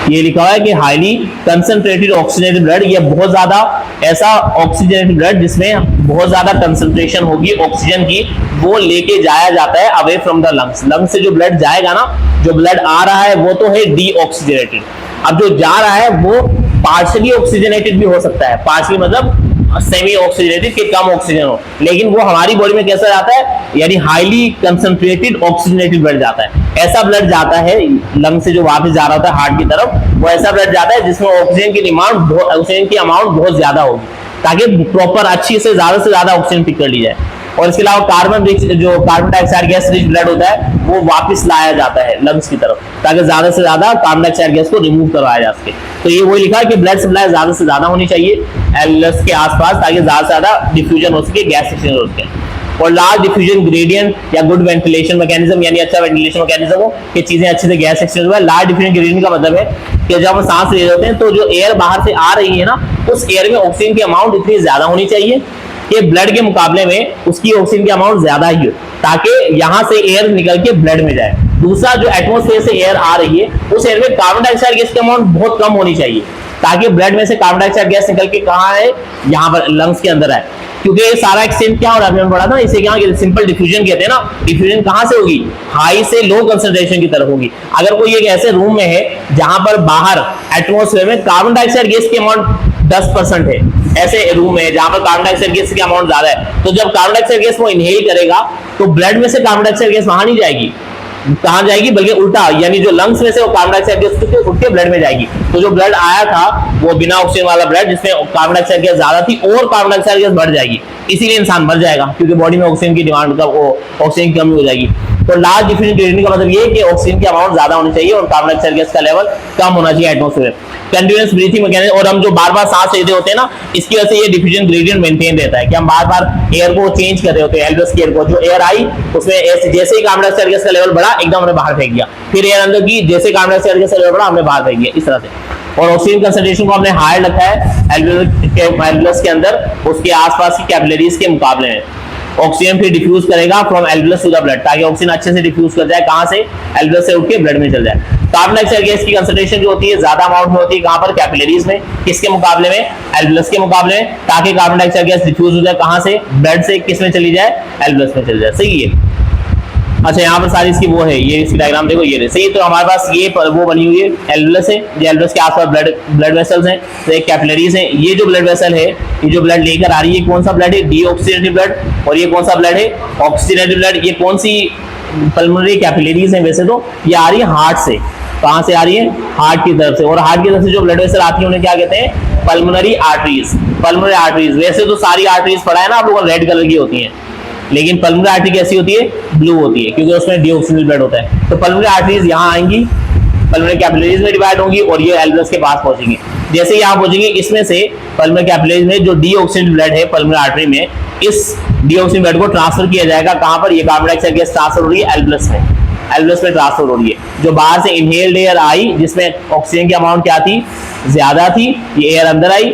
A: ये लिखा हुआ है कि हाईली कंसंट्रेटेड ऑक्सीजनेटेड ब्लड, ये बहुत ज्यादा ऐसा ऑक्सीजनेटेड ब्लड जिसमें बहुत ज्यादा कंसंट्रेशन होगी ऑक्सीजन की, वो लेके जाया जाता है away from the lungs. Lungs से जो ब्लड जाएगा ना, जो ब्लड आ रहा है वो तो है डीऑक्सीजनेटेड, अब जो जा रहा है वो पार्शियली ऑक्सीजनेटेड भी हो सकता है, पार्शियली मतलब सेमी ऑक्सीजनेटेड के कम ऑक्सीजन हो, लेकिन वो हमारी बॉडी में कैसा जाता है, यानी हाईली कंसंट्रेटेड ऑक्सीजनेटेड ब्लड जाता है। ऐसा ब्लड जाता है लंग से जो वापस जा रहा होता है हार्ट की तरफ, वो ऐसा ब्लड जाता है जिसमें ऑक्सीजन की डिमांड, ऑक्सीजन की अमाउंट बहुत ज्यादा होगी, ताकि प्रॉपर अच्छी से ज्यादा ऑक्सीजन पिक कर ली जाए। और इसके अलावा जो carbon dioxide gas rich blood होता है वो वापस लाया जाता है लंग्स की तरफ, ताकि ज्यादा से ज्यादा कार्बन डाइऑक्साइड गैस को रिमूव करवाया जा सके। तो ये वही लिखा है कि ब्लड सप्लाई ज्यादा से ज्यादा होनी चाहिए एल्वेलस के आसपास, ताकि ज्यादा से ज्यादा डिफ्यूजन हो सके, गैस एक्सचेंज हो सके। और लार्ज डिफ्यूजन ग्रेडियंट या गुड वेंटिलेशन मैकेनिज्म, यानी अच्छा वेंटिलेशन मैकेनिज्म हो कि चीजें अच्छे से गैस एक्सचेंज हुआ। लार्ज डिफ्यूजन ग्रेडियंट का मतलब है कि जब हम सांस ले रहे होते हैं तो जो एयर बाहर से आ रही है ना, उस एयर में ऑक्सीजन की अमाउंट इतनी ज्यादा होनी चाहिए कि ब्लड के मुकाबले में उसकी ऑक्सीजन की अमाउंट ज्यादा ही हो, ताकि यहां से एयर निकल के ब्लड में जाए। दूसरा, जो एटमॉस्फेयर से एयर आ रही है उस एयर में कार्बन डाइऑक्साइड गैस की अमाउंट बहुत कम होनी चाहिए, ताकि ब्लड में से कार्बन डाइऑक्साइड गैस निकल के कहाँ है, यहाँ पर लंग्स के अंदर है। क्योंकि ये सारा एक्सचेंज क्या हो रहा है, हमने पढ़ा था, इसे क्या सिंपल डिफ्यूजन कहते हैं ना। डिफ्यूजन कहां से होगी, हाई से लो कंसंट्रेशन की तरफ होगी। अगर कोई एक ऐसे रूम में है जहां पर बाहर एटमॉस्फेयर में कार्बन डाइऑक्साइड गैस की अमाउंट 10% है, ऐसे रूम है जहां पर कार्बन डाइऑक्साइड गैस की अमाउंट ज्यादा है, तो जब कार्बन डाइऑक्साइड गैस वो इनहेल करेगा तो ब्लड में से कार्बन डाइऑक्साइड गैस वहां नहीं जाएगी, कहां जाएगी, बल्कि उल्टा, यानी जो लंग्स में से वो कार्बन डाइऑक्साइड गैस उठ के ब्लड में जाएगी। तो जो ब्लड आया था वो बिना ऑक्सीजन वाला ब्लड, जिसमें कार्बन डाइऑक्साइड गैस ज्यादा थी, और कार्बन डाइऑक्साइड गैस बढ़ जाएगी, इसीलिए इंसान मर जाएगा, क्योंकि बॉडी में ऑक्सीजन की डिमांड का ऑक्सीजन की कमी हो जाएगी। तो लार्ज डिफ्यूजन ग्रेडियंट का मतलब ये है कि ऑक्सीजन की अमाउंट ज्यादा होनी चाहिए और कार्बन डाइऑक्साइड गैस का लेवल कम होना चाहिए एटमॉस्फेयर। कंटीन्यूअस ब्रीथिंग मैकेनिज्म, और हम जो बार बार सांस लेते होते हैं ना, इसकी वजह से ये डिफ्यूजन ग्रेडियंट मेंटेन रहता है कि हम बार बार एयर को चेंज कर रहे होते हैं, एल्वेस की एयर को, जो एयर आई उसमें जैसे ही कार्बन डाइऑक्साइड गैस का लेवल बढ़ा एकदम हमने बाहर फेंक दिया, फिर एयर अंदर की, जैसे कार्बन डाइऑक्साइड गैस का लेवल बढ़ा हमने बाहर फेंक दिया, इस तरह से। और ऑक्सीजन कंसंट्रेशन को हमने हायर रखा है एल्वेलस के अंदर, उसके आसपास की कैपिलरीज के मुकाबले में। ऑक्सीजन फिर डिफ्यूज करेगा फ्रॉम एल्वेलस टू द ब्लड, ताकि ऑक्सीजन अच्छे से डिफ्यूज कर जाए, कहां से, एल्वेलस से उठ के ब्लड में चल जाए। कार्बन डाइऑक्साइड गैस की कंसंट्रेशन जो होती है ज्यादा अमाउंट में होती है, कहां पर, कैपिलरीज में, किसके मुकाबले में, एल्वेलस के मुकाबले में, ताकि कार्बन डाइऑक्साइड गैस डिफ्यूज हो जाए, कहां से, ब्लड से किस में चली जाए, एल्वेलस में चली जाए। सही है। अच्छा, यहाँ पर सारी इसकी वो है, ये इसकी डायग्राम देखो, ये सही। तो हमारे पास ये वो बनी हुई है, एल्वेलस है, ये एल्वेलस के आसपास ब्लड वेसल्स हैं, तो एक कैपिलरीज हैं। ये जो ब्लड वेसल है, ये जो ब्लड लेकर आ रही है, कौन सा ब्लड है, डीऑक्सीजनेटेड ब्लड, और ये कौन सा ब्लड है, ऑक्सीजनेटेड ब्लड। ये कौन सी पल्मोनरी कैपिलरीज हैं, वैसे तो ये आ रही है हार्ट से। कहां से आ रही है, हार्ट की तरफ से। और हार्ट की तरफ से जो ब्लड वेसल आती है उन्हें क्या कहते हैं, पल्मोनरी आर्टरीज। पल्मोनरी आर्टरीज, वैसे तो सारी आर्टरीज पढ़ा है ना आप लोगों ने, रेड कलर की होती हैं, लेकिन पल्मोनरी आर्टरी कैसी होती है, ब्लू होती है, क्योंकि उसमें डीऑक्सीजनेटेड ब्लड होता है। तो पल्मोनरी आर्टरीज यहाँ आएंगी, पल्मोनरी कैपिलरीज में डिवाइड होंगी और ये एल्वेलस के पास पहुंचेंगी। जैसे यहाँ पहुंचेंगे, इसमें से पल्मोनरी कैपिलरीज में जो डीऑक्सीजनेटेड ब्लड है पल्मोनरी आर्टरी में, इस डीऑक्सीजन ब्लड को ट्रांसफर किया जाएगा, कहां पर, ये कार्बन डाइऑक्साइड गैस ट्रांसफर हो रही है एल्वेलस में, एल्वेलस में ट्रांसफर हो रही है। जो बाहर से इनहेल्ड एयर आई, जिसमें ऑक्सीजन की अमाउंट क्या थी, ज्यादा थी, ये एयर अंदर आई,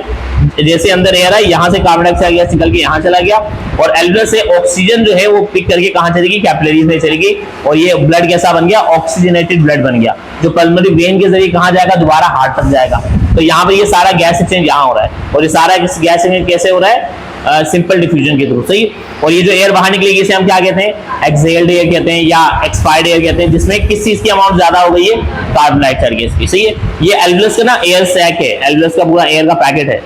A: जैसे अंदर एयर आई, यहां से कार्बन डाइऑक्साइड गैस निकल के यहां चला गया, और एल्वेलस से ऑक्सीजन जो है वो पिक करके कहां चलेगी, कैपिलरीज में चलेगी, और ये ब्लड कैसा बन गया, ऑक्सीजनेटेड ब्लड बन गया, जो पल्मोनरी वेन के जरिए कहां जाएगा, दोबारा हार्ट तक जाएगा। तो यहाँ पर ये सारा गैस एक्सचेंज यहाँ हो रहा है, और ये सारा गैस एक्सचेंज कैसे हो रहा है, सिंपल डिफ्यूजन के थ्रू। सही। और ये जो एयर बाहर निकलेगी इसे हम क्या कहते हैं, एक्सहेल्ड एयर कहते हैं या एक्सपायर्ड एयर कहते हैं, जिसमें किस चीज की अमाउंट ज्यादा हो गई है, कार्बन डाइऑक्साइड गैस की। सही है। ये एल्वेलस का ना एयर सैक है, एल्वेलस का पूरा एयर का पैकेट है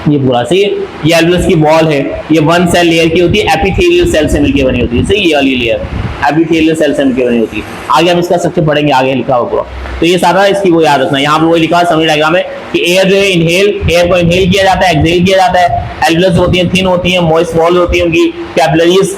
A: ये पूरा। सही है। ये एल्वेलस की वॉल है, ये वन सेल लेयर की होती है, एपिथेलियल सेल से मिलकर बनी होती है। सही, ये वाली लेयर एपिथेलियल सेल से मिलकर बनी होती है। आगे हम इसका स्ट्रक्चर पढ़ेंगे, आगे लिखा हुआ पूरा। तो ये सारा इसकी वो याद रखना। यहाँ पर वो लिखा है समरी डायग्राम में कि एयर जो है एयर को इनहेल किया जाता है, एक्सहेल किया जाता है। एल्वेलस होती है, थिन होती है, मॉइस्ट वॉल होती है, उनकी कैपिलरीज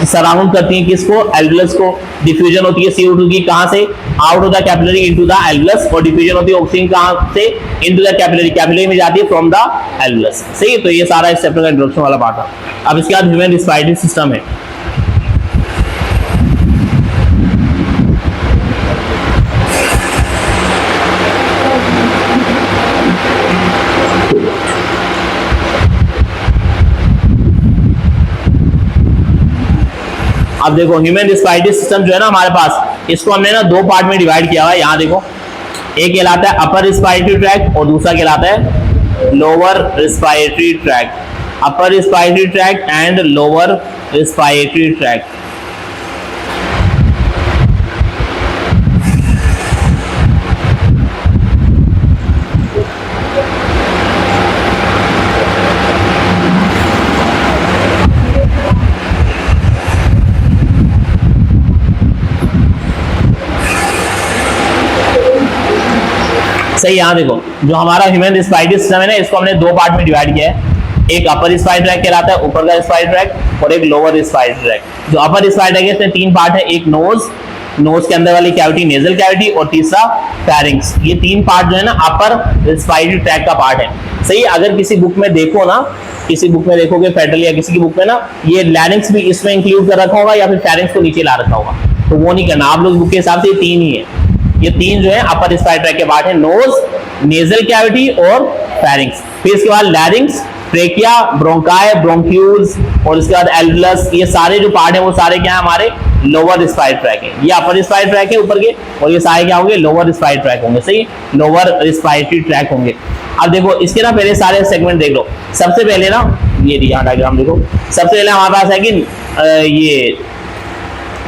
A: सराउंड करती है किसको, एल्वेलस को। डिफ्यूजन होती है CO2 की, कहां से, out of the capillary into the alveolus, और डिफ्यूजन होती है ऑक्सीजन कहां से, इनटू द कैपिलरी, कैपिलरी में जाती है फ्रॉम द एल्वेलस। सही। तो ये सारा इस चैप्टर का इंट्रोडक्शन वाला पार्ट है। अब इसके बाद ह्यूमन रेस्पिरेटरी सिस्टम है। अब देखो ह्यूमन रेस्पिरेटरी सिस्टम जो है ना हमारे पास, इसको हमने ना दो पार्ट में डिवाइड किया हुआ है। यहाँ देखो, एक कहलाता है अपर रिस्पायरेटरी ट्रैक्ट और दूसरा कहलाता है lower respiratory tract. Upper respiratory tract and lower respiratory tract. सही, यहां देखो जो हमारा ह्यूमन रिस्पायरेटरी सिस्टम है ना, इसको हमने दो पार्ट में डिवाइड किया है। एक अपर रिस्पायरेटरी ट्रैक्ट कहलाता है, ऊपर का रिस्पायरेटरी ट्रैक्ट, और एक लोअर रिस्पायरेटरी ट्रैक्ट। जो अपर रिस्पायरेटरी ट्रैक्ट है इसमें तीन पार्ट है, एक नोज के अंदर वाली कैविटी नेजल कैविटी, और तीसरा फेरिंग्स। ये तीन पार्ट जो है ना अपर रिस्पायरेटरी ट्रैक्ट का पार्ट है। सही, अगर किसी बुक में देखो ना, किसी बुक में देखोगे फेडरल या किसी की बुक में ना, ये लैरिंग्स भी इसमें इंक्लूड कर रखा होगा या फिर फेरिंग्स को नीचे ला रखा होगा, तो वो नहीं करना आप लोग। बुक के हिसाब से तीन ही है, ये तीन जो है अपर रिस्पायरेटरी ट्रैक्ट के पार्ट है, नोज, नेजल कैविटी और फेरिंग्स। फिर इसके बाद लैरिंग्स, ट्रेकिया, ब्रोंकाई, ब्रोंक्यूल्स और इसके बाद एल्वुलस, ये सारे जो पार्ट है वो सारे क्या है हमारे लोअर रिस्पायरेटरी ट्रैक्ट है। ये अपर रिस्पायरेटरी ट्रैक्ट है ऊपर के, और ये सारे क्या होंगे लोअर रिस्पायरेटरी ट्रैक्ट होंगे। सही, लोअर रिस्पायरेटरी ट्रैक्ट होंगे। अब देखो इसके ना पहले सारे सेगमेंट देख लो। सबसे पहले ना ये यहाँ डायग्राम देखो, सबसे पहले हमारे पास है कि ये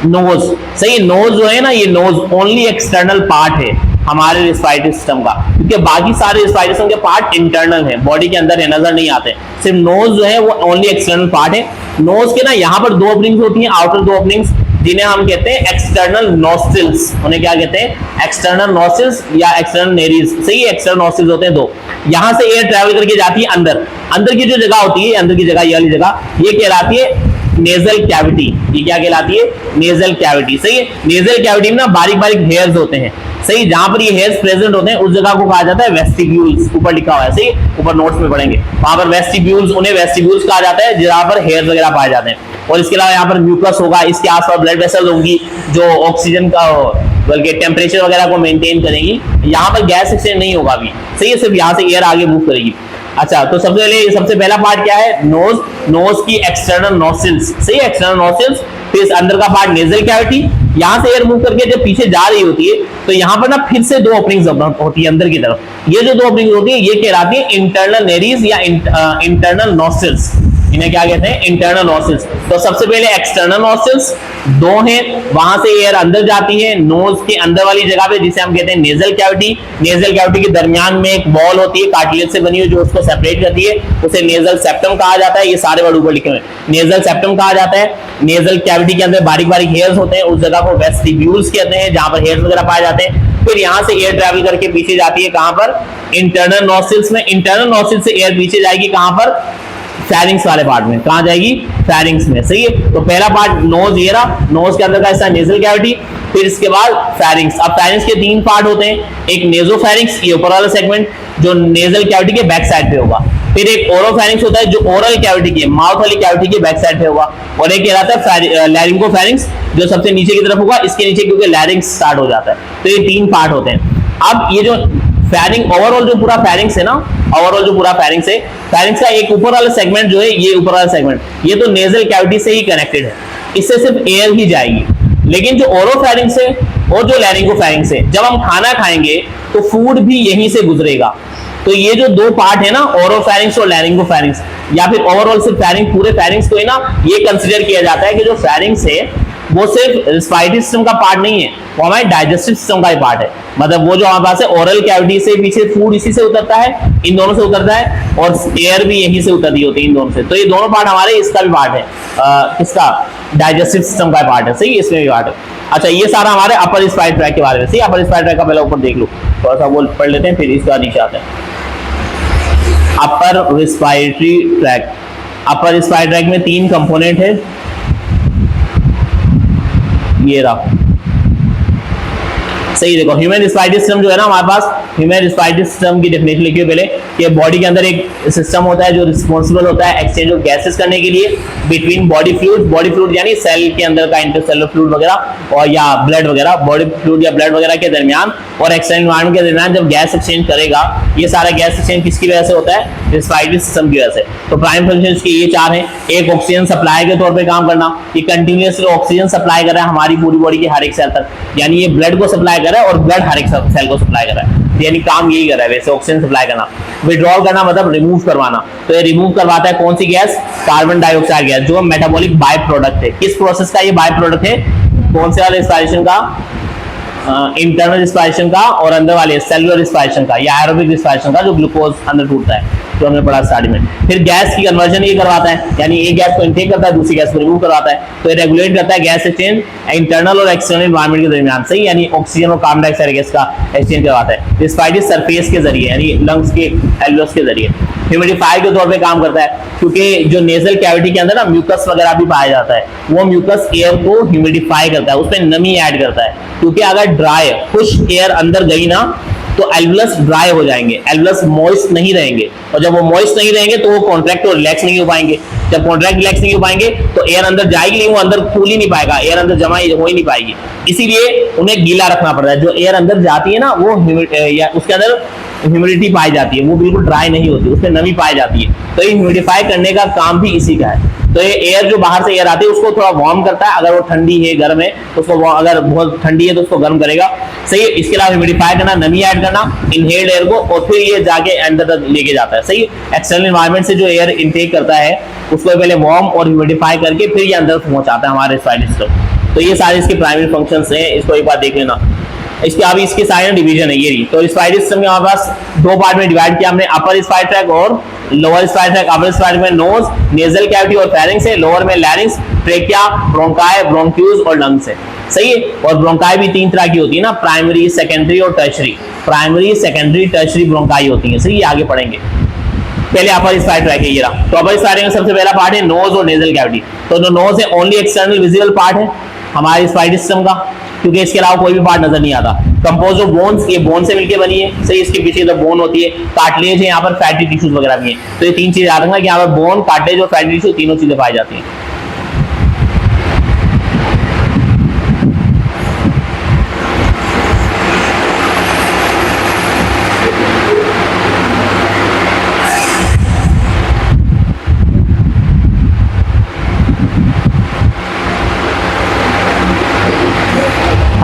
A: नोज। सही, नोज जो है ना, ये नोज ओनली एक्सटर्नल पार्ट है हमारे रिस्पायरेटरी सिस्टम का, क्योंकि बाकी सारे रिस्पायरेटरी सिस्टम के पार्ट इंटरनल है, बॉडी के अंदर नजर नहीं आते। सिर्फ नोज जो है वो ओनली एक्सटर्नल पार्ट है। नोज के ना यहाँ पर दो ओपनिंग्स होती हैं, आउटर दो ओपनिंग्स, जिन्हें हम कहते हैं एक्सटर्नल नॉस्ट्रिल्स। उन्हें क्या कहते हैं? एक्सटर्नल नॉस्ट्रिल्स या एक्सटर्नल नेरीज। सही, एक्सटर्नल नॉस्ट्रिल्स होते हैं दो। यहाँ से एयर ट्रेवल करके जाती है अंदर। अंदर की जो जगह होती है, अंदर की जगह, ये वाली जगह, ये कहलाती है नेजल कैविटी। ये क्या कहलाती है? Nasal cavity. सही है, नेजल कैविटी में ना बारीक बारीक हेयर्स होते हैं। सही, जहां पर ये हेयर्स प्रेजेंट होते हैं उस जगह को कहा जाता है वेस्टिब्यूल्स। ऊपर लिखा हुआ है, सही, ऊपर नोट्स में पढ़ेंगे, वहां पर वेस्टिब्यूल्स, उन्हें वेस्टिब्यूल्स कहा जाता है जहां पर हेयर्स वगैरह पाए जाते हैं। और इसके अलावा यहाँ पर म्यूकस होगा, इसके आसपास ब्लड वेसल होंगी जो ऑक्सीजन का बल्कि टेम्परेचर वगैरह को मेंटेन करेंगी। यहाँ पर गैस एक्सचेंज नहीं होगा अभी। सही है, सिर्फ यहाँ से एयर आगे मूव करेगी। अच्छा, तो सबसे पहला पार्ट क्या है? नोज। नोज की एक्सटर्नल नॉस्ट्रिल्स। सही, एक्सटर्नल नॉस्ट्रिल्स। फिर अंदर का पार्ट नेजल कैविटी। यहां से एयर मूव करके जब पीछे जा रही होती है तो यहां पर ना फिर से दो ओपनिंग्स होती है अंदर की तरफ। ये जो दो ओपनिंग्स होती है ये कहलाती है इंटरनल नेरीज या इंटरनल नॉस्ट्रिल्स। इन्हें क्या कहते हैं? Internal nostrils. तो सबसे पहले एक्सटर्नल नॉस्ट्रिल्स दो हैं, वहां से एयर अंदर जाती है नोज के अंदर वाली जगह पे, जिसे हम कहते हैं नेजल कैविटी। नेजल कैविटी के दरमियान में एक वॉल होती है कार्टिलेज से बनी हुई जो उसको सेपरेट करती है, उसे नेजल सेप्टम कहा जाता है। ये सारे वर्ड ऊपर लिखे हुए हैं, नेजल सेप्टम कहा जाता है। नेजल कैविटी के अंदर बारीक बारीक हेयर्स होते हैं, उस जगह को वेस्टिब्यूल्स कहते हैं जहां पर हेयर्स वगैरह पाए जाते हैं। फिर यहां से एयर ट्रैवल करके पीछे जाती है कहां पर? इंटरनल नॉस्ट्रिल्स में। इंटरनल नॉस्ट्रिल से एयर पीछे जाएगी कहां पर? फेरिंग्स वाले पार्ट में। कहां जाएगी? फेरिंग्स में। सही है, तो पहला पार्ट नोज, ये रहा नोज के अंदर का हिस्सा नेजल कैविटी। फिर इसके बाद फेरिंग्स। अब फेरिंग्स के तीन पार्ट होते हैं, एक नेजोफेरिंग्स, ये ऊपर वाला सेगमेंट जो नेजल कैविटी के बैक साइड पे होगा। फिर एक ओरोफेरिंग्स होता है जो ओरल कैविटी की, माउथ वाली कैविटी के बैक साइड पे होगा। और एक कहलाता है लैरिंगोफेरिंग्स जो सबसे नीचे की तरफ होगा, इसके नीचे क्योंकि लैरिंग्स स्टार्ट हो जाता है। तो ये तीन पार्ट होते हैं। अब ये जो फेरिंग ओवरऑल जो पूरा फेरिंग्स है ना, ओवरऑल जो पूरा फेरिंग्स है, फेरिंग्स का एक ऊपर वाला सेगमेंट जो है, ये ऊपर वाला सेगमेंट, ये तो नेजल कैविटी से ही कनेक्टेड है, इससे सिर्फ एयर ही जाएगी। लेकिन जो ओरोफेरिंग्स है और जो लैरिंगोफेरिंग्स है, जब हम खाना खाएंगे तो फूड भी यहीं से गुजरेगा। तो ये जो दो पार्ट है ना, ओरोफेरिंग्स और लैरिंगोफेरिंग्स, या फिर ओवरऑल सिर्फ फेरिंग, पूरे फेरिंग्स को है ना ये कंसीडर किया जाता है कि जो फेरिंग्स है वो सिर्फ रिस्पायरेटरी सिस्टम का पार्ट नहीं है, वो हमारे डाइजेस्टिव सिस्टम का ही पार्ट है। मतलब वो जो हमारे पास है ओरल कैविटी से पीछे फूड इसी से उतरता है, इन दोनों से उतरता है, और एयर भी यहीं से उतरती होती है इन दोनों से। तो ये दोनों पार्ट हमारे इसका भी पार्ट है, किसका? डाइजेस्टिव सिस्टम का पार्ट है। सही, इसमें भी पार्ट है। अच्छा, ये सारा हमारे अपर रिस्पायरेटरी ट्रैक्ट के बारे में। सही, अपर रिस्पायरेटरी ट्रैक्ट का पहले ऊपर देख लो, थोड़ा सा वो पढ़ लेते हैं, फिर इसका नीचे आते हैं। Upper respiratory tract. Upper respiratory tract में तीन कंपोनेंट है, ये रहा। सही, देखो ह्यूमन रिस्पायरेटरी सिस्टम जो है ना हमारे पास, ह्यूमन रिस्पायरेटरी सिस्टम की डेफिनेशन लिखी है पहले कि बॉडी के अंदर एक सिस्टम होता है जो रिस्पांसिबल होता है एक्सचेंज ऑफ गैसेस करने के लिए between body fluid. Body fluid यानी सेल के अंदर का इंटरसेलुलर फ्लूइड वगैरह और या ब्लड वगैरह, बॉडी फ्लूइड या ब्लड वगैरह के दरमियान और एक्सटर्नल एनवायरनमेंट के दरमियान जब गैस एक्सचेंज करेगा, ये सारा गैस एक्सचेंज किसकी वजह से होता है? रिस्पायरेटरी सिस्टम की वजह से। तो प्राइम फंक्शंस के ये चार हैं। एक, ऑक्सीजन सप्लाई के तौर पे काम करना, ये कंटिन्यूअसली ऑक्सीजन सप्लाई कर रहा है हमारी पूरी बॉडी के हर एक सेल तक, यानी ये ब्लड को सप्लाई कर रहा है और ब्लड हर एक सेल को सप्लाई कर रहा है, यानी काम यही कर रहा है वैसे ऑक्सीजन सप्लाई करना। विड्रॉल करना मतलब रिमूव करवाना, तो ये रिमूव करवाता है कौन सी गैस, कार्बन डाइऑक्साइड गैस, जो मेटाबॉलिक बाय प्रोडक्ट है। किस प्रोसेस का ये बाय प्रोडक्ट है, कौन से वाले रिस्पायरेशन का, इंटरनल रिस्पायरेशन का, और अंदर वाले सेलुलर रिस्पायरेशन का या एरोबिक रिस्पायरेशन का, जो ग्लूकोज अंदर टूटता है, जो हमने पढ़ा स्टार्टिंग में। फिर गैस की कन्वर्जन ये करवाता है, यानी एक गैस को इनटेक करता है, दूसरी गैस को रिमूव करवाता है। तो ये रेगुलेट करता है गैस एक्सचेंज इंटरनल और एक्सटर्नल एनवायरनमेंट के दरमियान, सही, यानी ऑक्सीजन और कार्बन डाइऑक्साइड गैस का एक्सचेंज करवाता है। रिस्पायरेटरी सरफेस के जरिए, यानी लंग्स के एल्वेओलस के जरिए। ह्यूमिडिफायर के तौर पे काम करता है, क्योंकि जो नेजल कैविटी के अंदर ना म्यूकस वगैरह भी पाया जाता है, वो म्यूकस एयर को ह्यूमिडिफाई करता है, उसमें नमी ऐड करता है। क्योंकि अगर ड्राई खुश्क एयर अंदर गई ना तो एल्वेओलस ड्राई हो जाएंगे, एल्वेओलस मॉइस्ट नहीं रहेंगे, और जब वो मॉइस्ट नहीं रहेंगे तो वो कॉन्ट्रैक्ट और रिलैक्स नहीं हो पाएंगे। जब कॉन्ट्रैक्ट रिलैक्स नहीं हो पाएंगे तो एयर अंदर जाएगी नहीं, वो अंदर फूल ही नहीं पाएगा, एयर अंदर जमा हो ही नहीं पाएगी। इसीलिए उन्हें गीला रखना पड़ता है। जो एयर अंदर जाती है ना वो या उसके अंदर ह्यूमिडिटी पाई जाती है, वो बिल्कुल ड्राई नहीं होती, उसमें नमी पाई जाती है। तो ये ह्यूमिडिफाई करने का काम भी इसी का है। तो ये एयर जो बाहर से एयर आती है उसको थोड़ा वार्म करता है, अगर वो ठंडी है गर्म है उसको, अगर बहुत ठंडी है तो उसको गर्म करेगा, सही है। इसके अलावा ह्यूमिडिफाई करना, नमी ऐड करना इनहेल्ड एयर को, और फिर ये जाके अंदर तक लेके जाता है, सही है। एक्सटर्नल एनवायरनमेंट से जो एयर इनटेक करता है उसको पहले वार्म और ह्यूमिडिफाई करके फिर ये अंदर पहुंचाता है हमारे रेस्पिरेटरी सिस्टम। तो ये सारे इसके प्राइमरी फंक्शंस हैं, इसको एक बार देख लेना। इसके अभी इसके सारे डिवीजन है ये रही। तो रेस्पिरेटरी सिस्टम के हमारे पास दो पार्ट में डिवाइड किया हमने, अपर रेस्पिरेटरी ट्रैक्ट और lower respiratory tract. Upper respiratory में नोज, नेजल कैविटी और फेरिंक्स है, लोअर में लैरिंक्स, ट्रेकिया, ब्रोंकाई, ब्रोंक्यूल्स और लंग्स है, सही है। और ब्रोंकाई भी तीन तरह की होती है ना, प्राइमरी, सेकेंडरी और tertiary. Primary, secondary, tertiary bronchi होती है, सही, आगे पढ़ेंगे। पहले अपर रेस्पिरेटरी ट्रैक्ट है ये रहा। तो अपर रेस्पिरेटरी में सबसे पहला पार्ट है नोज और नेजल कैविटी। तो जो नोज है ओनली एक्सटर्नल विजिबल पार्ट है हमारे रेस्पिरेटरी सिस्टम का, क्योंकि इसके अलावा कोई भी पार्ट नजर नहीं आता। कंपोज ऑफ बोन्स, ये बोन से मिलकर बनी है, सही। इसके पीछे तो बोन होती है, कार्टिलेज है, यहाँ पर फैटी टिश्यूज वगैरह भी है। तो ये तीन चीजें याद रखना कि यहाँ पर बोन, कार्टिलेज और फैटी टिश्यू तीनों चीजें पाई जाती हैं।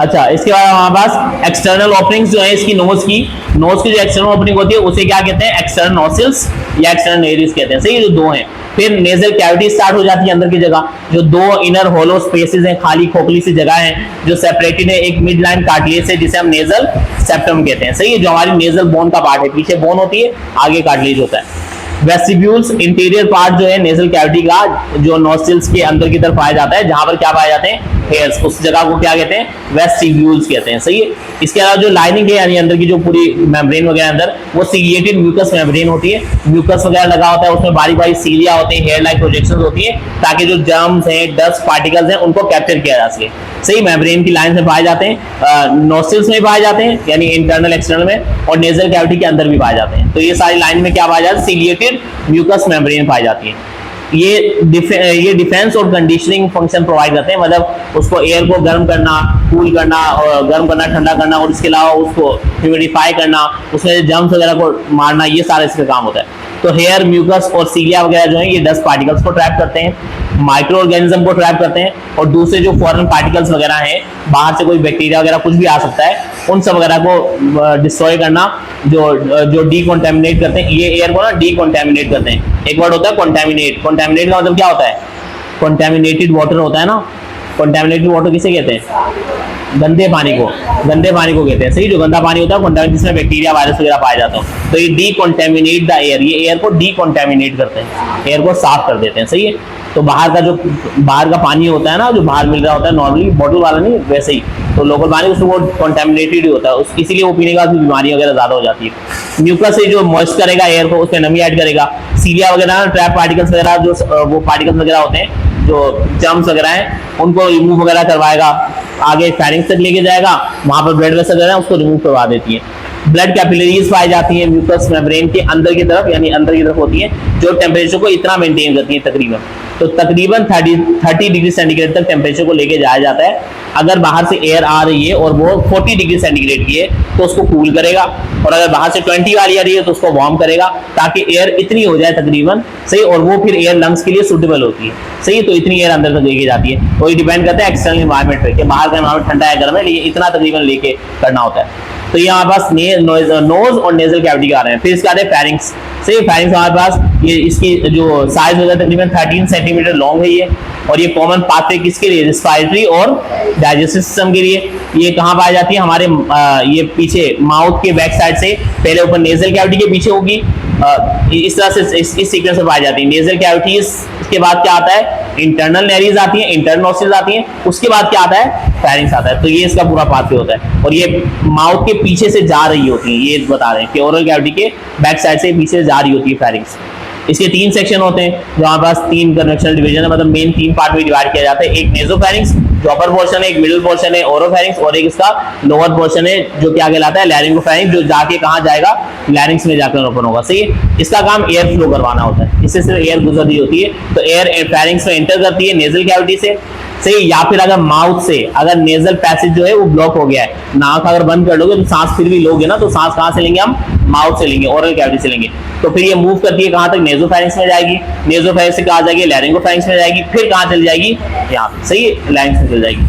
A: अच्छा, इसके बाद हमारे पास एक्सटर्नल ओपनिंग्स जो है इसकी, नोज की जो एक्सटर्नल ओपनिंग होती है उसे क्या कहते हैं, एक्सटर्नल नोस्ट्रिल्स या एक्सटर्नल नेरिस कहते हैं, सही, जो दो हैं। फिर नेजल कैविटी स्टार्ट हो जाती है अंदर की जगह, जो दो इनर होलो स्पेसेस हैं, खाली खोखली सी जगह है जो सेपरेटेड है एक मिड लाइन कार्टिलेज से, जिसे हम नेजल सेप्टम कहते हैं, सही है, जो हमारी नेजल बोन का पार्ट है। पीछे बोन होती है, आगे कार्टिलेज होता है। वेस्टिब्यूल्स, इंटीरियर पार्ट जो है नेजल कैविटी का, जो नोस्ट्रिल्स के अंदर की तरफ पाया जाता है, जहां पर क्या पाए जाते हैं, हेयर्स, उस जगह को क्या कहते हैं, वेस्टिब्यूल्स कहते हैं, सही है। इसके अलावा जो लाइनिंग है यानी अंदर की जो पूरी मेम्ब्रेन वगैरह अंदर, वो सीलिएटेड म्यूकस मेम्ब्रेन होती है। म्यूकस वगैरह लगा होता है, उसमें बारीक बारीक सीलिया होते हैं, हेयर लाइक प्रोजेक्शंस होती है, ताकि जो जर्म्स हैं, डस्ट पार्टिकल्स हैं, उनको कैप्चर किया जा सके, सही। मेम्ब्रेन की लाइन में पाए जाते हैं, नोस्ट्रिल्स में पाए जाते हैं यानी इंटरनल एक्सटर्नल में, और नेजल कैविटी के अंदर भी पाए जाते हैं। तो ये सारी लाइन में क्या पाया जाता है, सीलिएटेड म्यूकस मेम्ब्रेन पाई जाती है। ये डिफेंस और कंडीशनिंग फंक्शन प्रोवाइड करते हैं, मतलब उसको एयर को गर्म करना, कूल करना, और गर्म करना, ठंडा करना, और इसके अलावा उसको ह्यूमिडिफाई करना, उसमें जर्म्स वगैरह को मारना, ये सारा इसका काम होता है। तो हेयर, म्यूकस और सीलिया वगैरह जो है ये डस्ट पार्टिकल्स को ट्रैप करते हैं, माइक्रो ऑर्गेनिज्म को ट्रैप करते हैं, और दूसरे जो फॉरेन पार्टिकल्स वगैरह हैं, बाहर से कोई बैक्टीरिया वगैरह कुछ भी आ सकता है, उन सब वगैरह को डिस्ट्रॉय करना, जो डीकॉन्टेमिनेट करते हैं, ये एयर को ना डीकॉन्टेमिनेट करते हैं। एक वर्ड होता है कॉन्टेमिनेट। कॉन्टेमिनेट का मतलब क्या होता है, कॉन्टेमिनेटेड वाटर होता है ना। कॉन्टेमिनेटेड वाटर किसे कहते हैं, गंदे पानी को कहते हैं, सही। जो गंदा पानी होता है कॉन्टेमिनेट, जिसमें बैक्टीरिया वायरस वगैरह पाया जाता है, तो ये डीकॉन्टेमिनेट द एयर, ये एयर को डीकॉन्टेमिनेट करते हैं, एयर को साफ कर देते हैं, सही है। तो बाहर का पानी होता है ना, जो बाहर मिल रहा होता है नॉर्मली, बॉटल वाला नहीं, वैसे ही, तो लोकल पानी उसमें वो कॉन्टेमिनेटेड होता है, इसीलिए वो पीने के बाद बीमारी वगैरह ज्यादा हो जाती है। म्यूकस से जो मॉइस्ट करेगा एयर को, उसमें नमी ऐड करेगा। सीलिया वगैरह, ट्रैप पार्टिकल्स वगैरह, जो वो पार्टिकल्स वगैरह होते हैं, जो जर्म्स वगैरह हैं, उनको रिमूव वगैरह करवाएगा, आगे फेरिंक्स तक लेके जाएगा, वहां पर ब्लड वेसल वगैरह उसको रिमूव करवा देती है। ब्लड कैपिलरीज पाई जाती हैं म्यूकस मेम्ब्रेन के अंदर की तरफ, यानी अंदर की तरफ होती हैं, जो टेम्परेचर को इतना मेंटेन करती हैं तकरीबन। तो तकरीबन 30 डिग्री सेंटीग्रेड तक टेम्परेचर को लेके जाया जाता है। अगर बाहर से एयर आ रही है और वो 40 डिग्री सेंटीग्रेड की है तो उसको कूल करेगा, और अगर बाहर से 20 वाली आ रही है तो उसको वार्म करेगा, ताकि एयर इतनी हो जाए तकरीबन, सही, और वो फिर एयर लंग्स के लिए सूटेबल होती है, सही। तो इतनी एयर अंदर तक लेके जाती है, तो ये डिपेंड करता है एक्सटर्नल एनवायरनमेंट पे कि बाहर का एनवायरनमेंट ठंडा है गर्म है, लेकिन इतना तकरीबन लेके करना होता है। तो ये हमारे पास नोज और नेजल कैविटी आ रहे हैं। फिर इसके आते हैं फेरिंग्स, सही। फेरिंग्स हमारे पास ये इसकी जो साइज होता है तकरीबन 13 सेंटीमीटर लॉन्ग है ये, और ये कॉमन पाथवे किसके लिए, रिस्पायरेटरी और डाइजेस्टिव सिस्टम के लिए। ये कहाँ पाई जाती है, हमारे ये पीछे माउथ के बैक साइड से, पहले ऊपर नेजल कैविटी के पीछे होगी, इस तरह से इस सीक्वेंस में पाई जाती है नेजल कैविटीज। उसके बाद क्या आता है, इंटरनल नेरीज आती हैं, इंटरनल नोस्ट्रिल्स आती हैं, उसके बाद क्या आता है, फेरिंग्स आता है। तो ये इसका पूरा पाथवे होता है, और ये माउथ के पीछे से जा रही होती है, ये बता रहे हैं कि ओरल कैविटी के बैक साइड से पीछे से जा रही होती है फेरिंग्स। इसके 3 सेक्शन होते हैं, जो हमारे पास 3 कन्वेक्शनल डिवीजन है, मतलब मेन 3 पार्ट में डिवाइड किया जाता है। एक नेजोफेरिंक्स जो अपर पोर्शन है, एक मिडिल पोर्शन है ओरोफेरिंक्स, और एक इसका लोअर पोर्शन है जो क्या कहलाता है, लैरिंगोफेरिंक्स, जो जाके कहाँ जाएगा, लैरिंग्स में जाकर ओपन होगा, सही है। इसका काम एयर फ्लो करवाना होता है, इससे सिर्फ एयर गुजर रही होती है, तो एयर फेरिंग्स में एंटर करती है नेजल कैविटी से, सही। या फिर अगर माउथ से, अगर नेजल पैसेज जो है वो ब्लॉक हो गया है, नाक अगर बंद कर लोगे तो सांस फिर भी लोगे ना, तो सांस कहाँ से लेंगे हम, माउथ से लेंगे, ओरल कैविटी से लेंगे। तो फिर ये मूव करती है कहाँ तक, नेजोफेरिंक्स में जाएगी, नेजोफेरिंक्स से कहाँ जाएगी, लैरिंगोफेरिंक्स में जाएगी, फिर कहाँ चली जाएगी, यहाँ, सही, लैरिंग्स में चली जाएगी।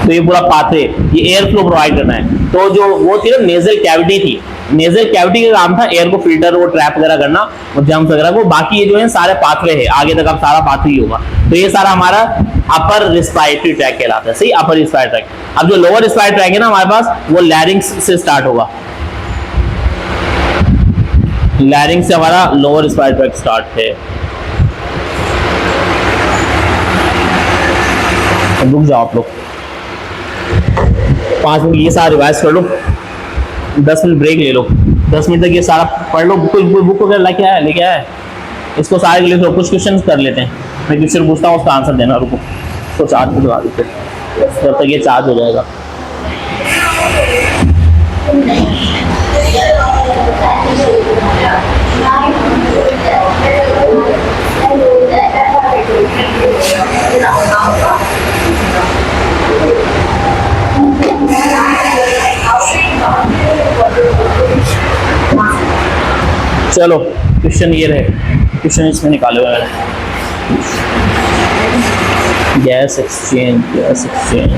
A: तो ये पूरा पाथवे, ये एयर फ्लो प्रोवाइड करना है। तो जो वो थी ना नेजल कैविटी थी, नेजल कैविटी का काम था एयर को फिल्टर और ट्रैप वगैरह करना और जम्स वगैरह को, बाकी ये जो है सारे पाथवे है, आगे तक अब सारा पाथवे ही होगा। तो ये सारा हमारा अपर रिस्पायरेटरी ट्रैक कहलाता है, सही, अपर रिस्पायरेटरी ट्रैक। अब जो लोअर रिस्पायरेटरी ट्रैक है ना हमारे पास, वो लैरिंग्स से स्टार्ट होगा, लैरिंग्स से हमारा लोअर रिस्पायरेटरी ट्रैक स्टार्ट है। रुक जाओ आप लोग 5 मिनट, ये सारा रिवाइज कर लो, 10 मिनट ब्रेक ले लो, 10 मिनट तक ये सारा पढ़ लो, बुक वगैरह लेके आया है, इसको सारे लिख लो। कुछ क्वेश्चन कर लेते हैं, मैं क्वेश्चन पूछता हूँ उसका आंसर देना, रुको तो चार्ज भी लगा देते, जब तक ये चार्ज हो जाएगा। चलो क्वेश्चन ये रहे, क्वेश्चन इसमें निकाले हुए हैं, गैस एक्सचेंज, गैस एक्सचेंज।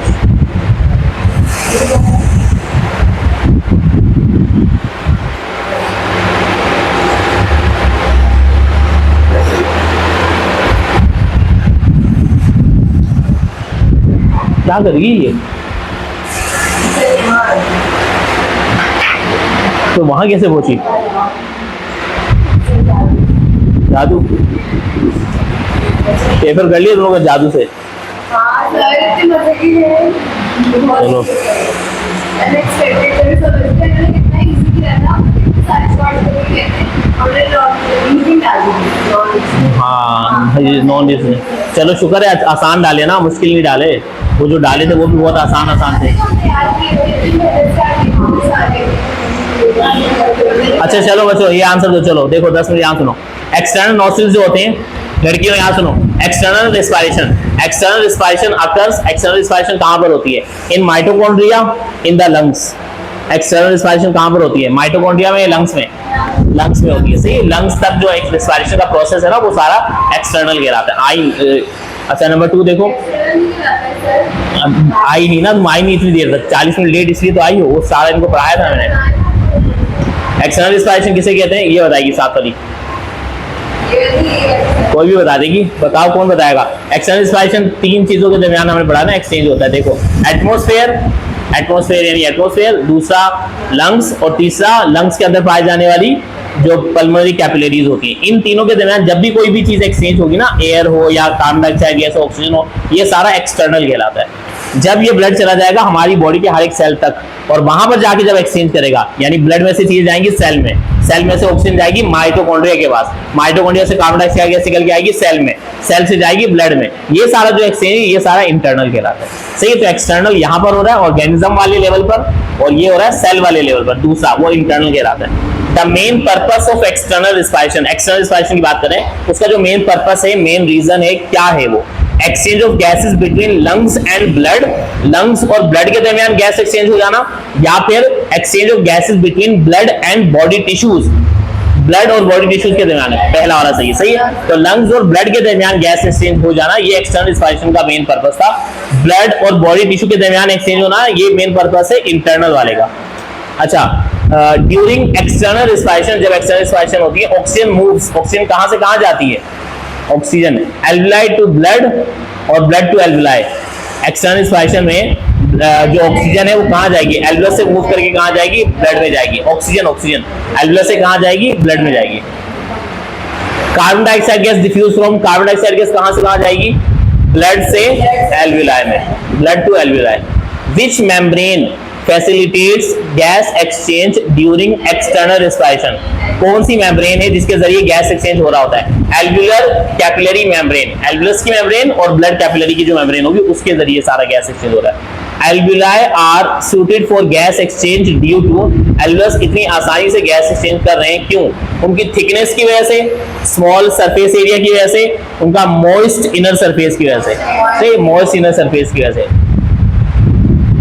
A: क्या करेगी ये, तो वहां कैसे पहुंची, जादू, पेपर कर लिए तुम लोग जादू से, चलो हाँ, नॉन, चलो शुक्र है आसान डाले ना, मुश्किल नहीं डाले, वो जो डाले थे वो भी बहुत आसान थे। अच्छा चलो बच्चों ये आंसर दो, चलो देखो 10 मिनट यहाँ सुनो। एक्सटर्नल नोस्ट्रिल्स जो होते हैं लड़कियों, यहाँ सुनो, external respiration occurs, external respiration कहाँ पर होती है, in mitochondria, in the lungs. External respiration कहाँ पर होती है, माइटोकॉन्ड्रिया में, लंग्स में, लंग्स में होती है, सही। लंग्स तक जो रिस्पायरेशन का प्रोसेस है ना वो सारा एक्सटर्नल कहलाता है। आई, अच्छा नंबर 2 देखो, आई नहीं ना, तुम आई नहीं इतनी देर तक, 40 मिनट लेट इसलिए तो आई हो, वो सारा इनको पढ़ाया था मैंने। एक्सटर्नल रिस्पायरेशन किसे कहते हैं, ये बताएगी साथ वाली, कोई भी बता देगी, बताओ कौन बताएगा। एक्सटर्नल रिस्पायरेशन 3 चीजों के दरमियान हमने पढ़ा ना, एक्सचेंज होता है। देखो एटमॉस्फेयर यानी एटमॉस्फेयर, दूसरा लंग्स, और तीसरा लंग्स के अंदर पाई जाने वाली जो पल्मोनरी कैपिलरीज होती हैं। इन तीनों के दरमियान जब भी कोई भी चीज एक्सचेंज होगी ना, एयर हो या कार्बन डाइऑक्साइड गैस, ऑक्सीजन हो, ये सारा एक्सटर्नल कहलाता है। जब ये ब्लड चला जाएगा हमारी बॉडी के हर एक सेल तक, और वहां पर जाके जब एक्सचेंज करेगा, यानी ब्लड में से चीजें जाएंगी सेल में, सेल में से ऑक्सीजन जाएगी माइटोकॉन्ड्रिया के पास, माइटोकॉन्ड्रिया से कार्बन डाइऑक्साइड गैस निकल के आएगी सेल में, सेल से जाएगी ब्लड में। ये सारा जो एक्सचेंज है ये सारा इंटरनल कहलाता है। सही है, तो एक्सटर्नल यहाँ पर हो रहा है ऑर्गेनिज्म वाले लेवल पर, और ये हो रहा है सेल वाले लेवल पर, दूसरा वो इंटरनल कहलाता है। The main purpose of external respiration, external respiration की बात करें, उसका जो मेन पर्पस है, मेन रीजन है, क्या है वो? Exchange of gases between lungs and blood, lungs और ब्लड के दरमियान गैस एक्सचेंज हो जाना, या फिर exchange of gases between blood and body tissues, blood और बॉडी टिश्यूज के दरमियान है, पहला वाला सही है। सही है, तो लंग्स और ब्लड के दरमियान गैस एक्सचेंज हो जाना, ये एक्सटर्नल रिस्पायरेशन का मेन पर्पस था। ब्लड और बॉडी टिश्यू के दरमियान एक्सचेंज होना, ये मेन पर्पस है इंटरनल वाले का। अच्छा, ड्यूरिंग एक्सटर्नल रिस्पायरेशन, जब एक्सटर्नल रिस्पायरेशन होती है, ऑक्सीजन मूव्स, ऑक्सीजन कहां से कहां जाती है? ऑक्सीजन एल्विलाई टू ब्लड और blood to alveoli. External respiration में जो ऑक्सीजन है वो कहां जाएगी? एल्वियस से मूव करके कहां जाएगी? ब्लड में जाएगी। ऑक्सीजन एल्वियस से कहां जाएगी? ब्लड में जाएगी। Carbon dioxide gas diffuse from, carbon dioxide gas कहां से कहां जाएगी? ब्लड से एल्विलाई में, blood to alveoli. Which membrane facilitates gas exchange during external respiration? कौन सी मेम्ब्रेन है जिसके जरिए गैस एक्सचेंज हो रहा होता है? एल्वुलर कैपिलरी मेम्ब्रेन, एल्वुलस की मेम्ब्रेन और ब्लड कैपिलरी की जो मेम्ब्रेन होगी उसके जरिए सारा गैस एक्सचेंज हो रहा है। Alveoli are suited for gas exchange due to, alveolus इतनी आसानी से गैस एक्सचेंज कर रहे हैं क्यों? उनकी थिकनेस की वजह से, स्मॉल सरफेस एरिया की वजह से, उनका मॉइस्ट इनर सरफेस की वजह से। सही, मॉइस्ट इनर सरफेस की वजह से।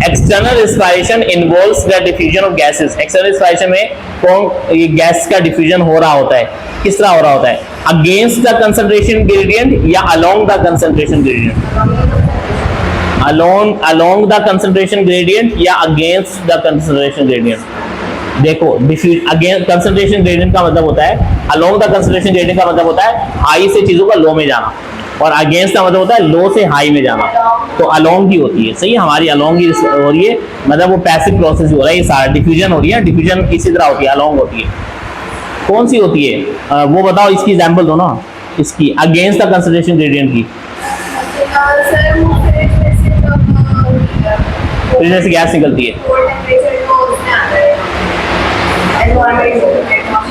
A: External respiration involves the diffusion of gases, external respiration में कौन ये गैस का डिफ्यूजन हो रहा होता है? किस तरह हो रहा होता है? अगेंस्ट द कंसंट्रेशन ग्रेडियंट या along the concentration gradient? Along the concentration gradient या अगेंस्ट द कंसंट्रेशन ग्रेडियंट? देखो, अगेंस्ट कंसंट्रेशन ग्रेडियंट का मतलब होता है, अलोंग द कंसंट्रेशन ग्रेडियंट का मतलब होता है हाई से चीजों का लो में जाना, और अगेंस्ट का मतलब होता है लो से हाई में जाना। तो अलोंग की होती है। सही, हमारी अलोंग की हो रही है, मतलब वो पैसिव प्रोसेस हो रहा है, ये सारा डिफ्यूजन हो रही है। डिफ्यूजन इसी तरह होती है, अलोंग होती है। कौन सी होती है वो बताओ, इसकी एग्जांपल दो ना, इसकी अगेंस्ट द कंसंट्रेशन ग्रेडियंट की। फ्रिज से गैस निकलती है,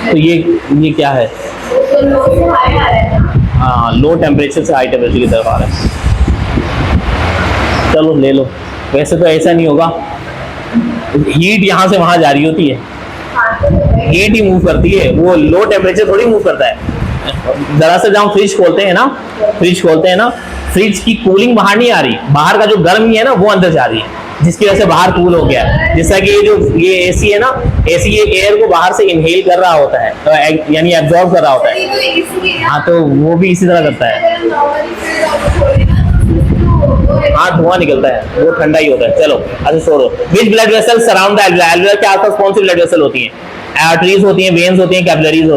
A: तो ये क्या है? हाँ, लो टेम्परेचर से हाई टेम्परेचर की तरफ आ रहा है। चलो ले लो, वैसे तो ऐसा नहीं होगा, हीट यहाँ से वहां जा रही होती है, हीट ही मूव करती है, वो लो टेम्परेचर थोड़ी मूव करता है। दरअसल जब हम फ्रिज खोलते हैं ना, फ्रिज की कूलिंग बाहर नहीं आ रही, बाहर का जो गर्मी है ना वो अंदर जा रही है, जिसकी वजह से बाहर कूल हो गया। जैसा कि ये एसी है ना, एसी ये एयर को बाहर से इनहेल कर रहा होता है, तो यानी एब्जॉर्ब कर रहा होता है। हाँ, तो वो भी इसी तरह करता है। हाँ, धुआं निकलता है, वो ठंडा ही होता है। चलो अच्छा छोड़ो। Which blood vessel surround the alveoli, alveoli के आसपास कौन सी ब्लड वेसल होती हैं? आर्टरीज होती हैं, वेन्स होती हैं, कैपिलरीज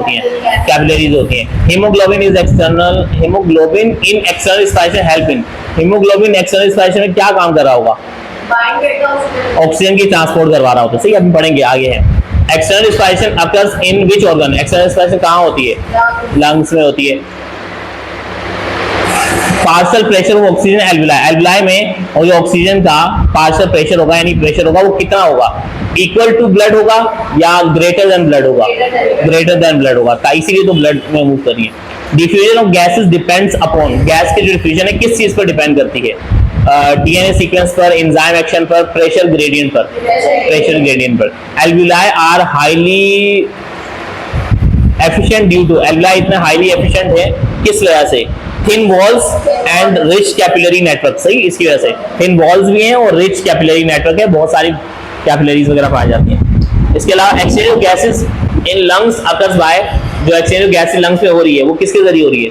A: होती हैं। Haemoglobin is external, haemoglobin in external respiration help in, haemoglobin external respiration में क्या काम कर रहा होगा? ऑक्सीजन की ट्रांसपोर्ट करवा रहा होता है। सही, अभी पढ़ेंगे आगे है। External respiration occurs in which organ, external respiration कहाँ होती है? लंग्स में होती है। Partial pressure of oxygen alveoli, alveoli में और जो ऑक्सीजन का पार्शियल प्रेशर होगा, यानी प्रेशर होगा, वो कितना होगा? इक्वल टू ब्लड होगा या ग्रेटर देन ब्लड होगा? ग्रेटर देन ब्लड होगा, इसीलिए तो ब्लड में मूव कर रही है। Diffusion of gases depends upon, gas की जो डिफ्यूजन है किस चीज पर डिपेंड करती है? डीएनए सीक्वेंस पर, एंजाइम एक्शन पर, प्रेशर ग्रेडियंट पर। Alveoli are highly efficient due to, alveoli इतने हाईली एफिशिएंट है किस वजह से? Thin walls and rich capillary network. सही, इसकी वजह से थिन वॉल्स भी हैं और रिच कैपिलरी नेटवर्क है, बहुत सारी कैपिलरीज वगैरह पाई जाती हैं। इसके अलावा exchange of gases in lungs occurs by, जो एक्सचेंज ऑफ गैसेस लंग्स में हो रही है वो किसके जरिए हो रही है?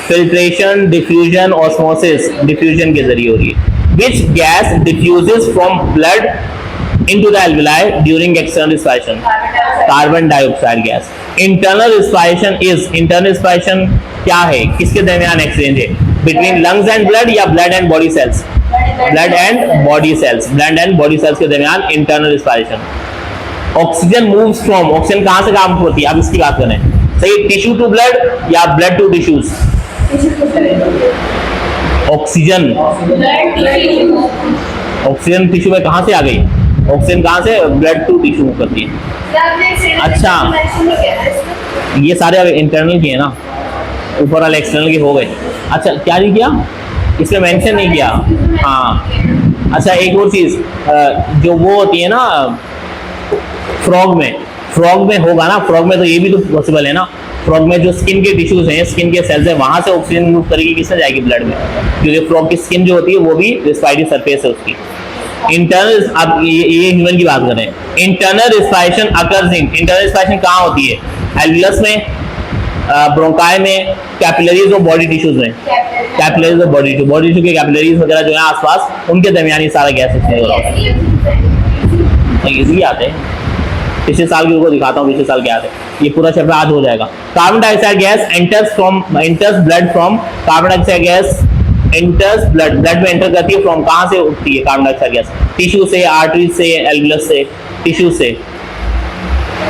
A: फिल्ट्रेशन, डिफ्यूजन, ऑस्मोसिस, डिफ्यूजन के जरिए हो रही है। Which gas diffuses from blood into the alveoli during external respiration? Carbon dioxide gas. Internal respiration is, internal respiration क्या है? किसके दरमियान एक्सचेंज है? बिटवीन लंग्स एंड ब्लड या blood and body cells? Blood and body cells के दरमियान internal respiration. Oxygen moves from, oxygen कहां से कहां होती है? अब इसकी बात करें। सही, टिश्यू टू ब्लड या blood to tissues? Oxygen, oxygen tissue में कहाँ से आ गई? ऑक्सीजन कहाँ से ब्लड टू टिश्यू में करती है। अच्छा, ये सारे अब इंटरनल के हैं ना, ऊपर वाले एक्सटर्नल के हो गए। अच्छा, क्या नहीं किया इसमें मेंशन नहीं किया। हाँ, अच्छा एक और चीज़, जो वो होती है ना फ्रॉग में होगा ना, फ्रॉग में तो ये भी तो पॉसिबल है ना, फ्रॉग में जो स्किन के टिश्यूज हैं, स्किन के सेल्स हैं, वहां से ऑक्सीजन मूव करेगी, किससे जाएगी? ब्लड में, क्योंकि फ्रॉग की स्किन जो होती है वो भी रिस्पायरेटरी सरफेस है उसकी। इंटरनल, अब ये ह्यूमन की बात करें, internal respiration occurs in, internal respiration कहाँ होती है? एल्वियस में, ब्रोंकाई में, कैपिलरीज और बॉडी टिश्यूज में, कैपिलरीज और बॉडी टिश्यू के कैपिलरीज वगैरह जो है आसपास, उनके दरमियान ये सारा गैस एक्सचेंज हो रहा है। इजी आते हैं, पिछले साल की उनको दिखाता हूँ, पिछले साल क्या आते हैं, ये पूरा चैप्टर आज हो जाएगा। Carbon dioxide gas enters blood from, carbon dioxide gas enters blood में एंटर करती है फ्रॉम, कहाँ से उठती है कार्बन डाइऑक्साइड गैस? टिश्यू से, आर्टरी से, एल्वियस से, टिश्यू से।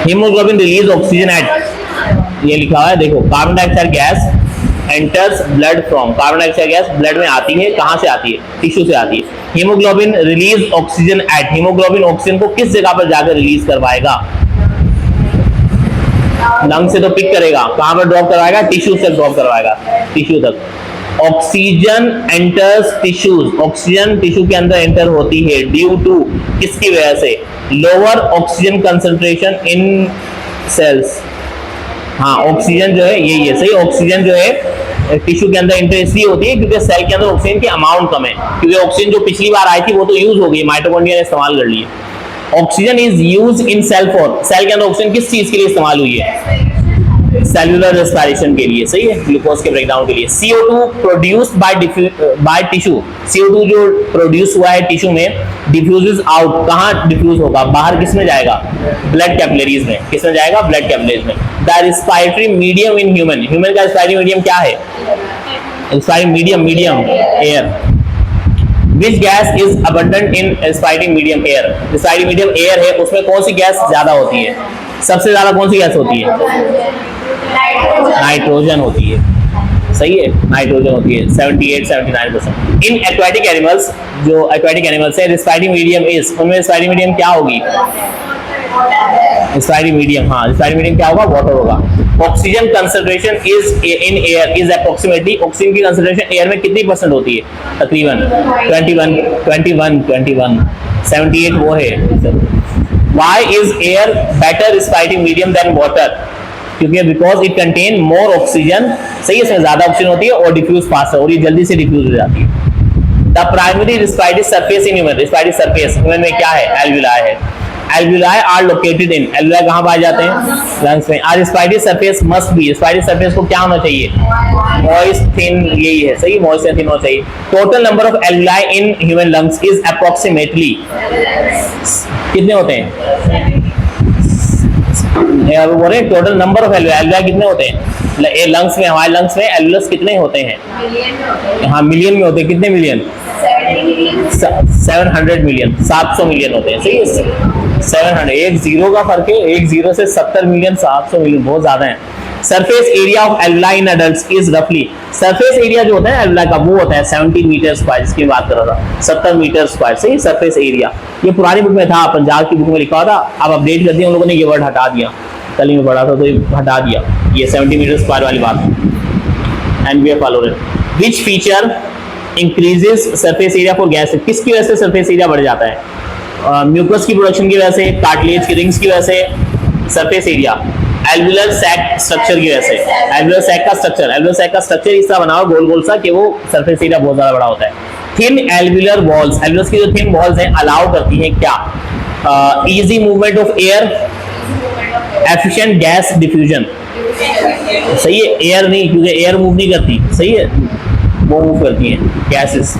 A: हीमोग्लोबिन रिलीज ऑक्सीजन एट, ये लिखा हुआ है देखो, carbon dioxide gas enters blood from, carbon dioxide gas blood में आती है, कहाँ से आती है? टिश्यू से आती है। Haemoglobin release oxygen at, haemoglobin oxygen को किस जगह पर जाकर रिलीज करवाएगा? लंग से तो पिक करेगा, कहाँ पर ड्रॉप करवाएगा? टिश्यू से ड्रॉप करवाएगा, टिश्यू तक। Oxygen enters tissues, oxygen tissue के अंदर एंटर होती है ड्यू टू, किसकी वजह से? Lower oxygen concentration in cells. हाँ, ऑक्सीजन जो है यही है, सही, ऑक्सीजन जो है टिश्यू के अंदर एंटर इसलिए होती है क्योंकि सेल के अंदर ऑक्सीजन की अमाउंट कम है, क्योंकि ऑक्सीजन जो पिछली बार आई थी वो तो यूज हो गई, माइटोकॉन्ड्रिया ने इस्तेमाल कर ली है। Oxygen is use in cell for, cell के अंदर ऑक्सीजन किस चीज के लिए इस्तेमाल हुई है? सेल्यूलर रेस्पिरेशन के लिए, सही है, ग्लूकोज के ब्रेकडाउन के लिए। CO2 produced by tissue, CO2 जो प्रोड्यूस हुआ है टिश्यू में, डिफ्यूजेस आउट, कहाँ डिफ्यूज होगा? बाहर, किस में जाएगा? ब्लड कैपिलरीज में, किस में जाएगा? ब्लड कैपिलरीज में। The respiratory medium in human, human का रेस्पिरेटरी मीडियम क्या है? Respiratory medium air. Which gas is abundant in respiring medium air? Respiratory medium air है, उसमें कौन सी गैस ज्यादा होती है? सबसे ज्यादा कौन सी गैस होती है? नाइट्रोजन होती है, सही है, नाइट्रोजन होती है 78-79%। इन एक्वाटिक एनिमल्स, जो एक्वाटिक एनिमल्स है, रेस्पिरेटरी मीडियम इज, उनमें रेस्पिरेटरी मीडियम क्या होगी? रेस्पिरेटरी मीडियम, हाँ, रेस्पिरेटरी मीडियम क्या होगा? वाटर होगा। Oxygen concentration is in air is approximately, oxygen की कंसंट्रेशन एयर में कितनी परसेंट होती है? तकरीबन 21, 78 वो है। Why is air better respirating medium than water? क्योंकि because it contain more oxygen, सही है, इसमें ज्यादा ऑक्सीजन होती है और डिफ्यूज फास्ट है, और ये जल्दी से डिफ्यूज हो जाती है। The primary respiratory surface in human, respiratory surface human में क्या है? एल्वियोलाई है। Alveoli are located in, alveoli कहाँ पाए जाते हैं? लंग्स में। Are respiratory surface must be, respiratory surface को क्या होना चाहिए? मॉइस्ट थिन, यही है, सही, मॉइस्ट थिन होना चाहिए। Total number of alveoli in human lungs is approximately, कितने होते हैं? बोल रहे टोटल नंबर ऑफ एल्वियोलाई कितने होते हैं? लंग्स में, हमारे लंग्स में एल्वियोलस कितने होते हैं? हाँ, मिलियन में होते हैं। कितने मिलियन? 700 मिलियन, 700 मिलियन होते हैं, सही है, 700, एक जीरो का फर्क है, एक जीरो से 70 मिलियन, 700 मिलियन, बहुत ज्यादा है। Surface area of alveoli in adults is रफली, सरफेस एरिया जो होता है एल्वियोलाई का वो होता है 70 मीटर स्क्वायर, जिसकी बात कर रहा था, 70 मीटर स्क्वायर, सही, सरफेस एरिया। ये पुरानी बुक में था, पंजाब की बुक में लिखा हुआ था, अब अपडेट कर दिया उन लोगों ने, ये वर्ड हटा दिया, कल ही में पढ़ा था तो ये हटा दिया, ये 70 मीटर स्क्वायर वाली बात। And we are following which feature increases surface area for gas, किसकी वजह से सरफेस एरिया बढ़ जाता है? म्यूकस की प्रोडक्शन की वजह से, कार्टिलेज की रिंग्स की वजह से, surface area, alveolar sac structure की वजह से। एल्वियोलर सैक का स्ट्रक्चर, एल्वियोलर सैक का स्ट्रक्चर इस तरह बना हुआ गोल गोल सा कि वो सरफेस एरिया बहुत ज्यादा बड़ा होता है। थिन एल्वियोलर वॉल्स, एल्वियोलस की जो थिन वॉल्स हैं अलाउ करती हैं क्या? Easy movement of air, efficient gas diffusion, सही है, एयर नहीं, क्योंकि एयर मूव नहीं करती, सही है, वो मूव करती हैं gases.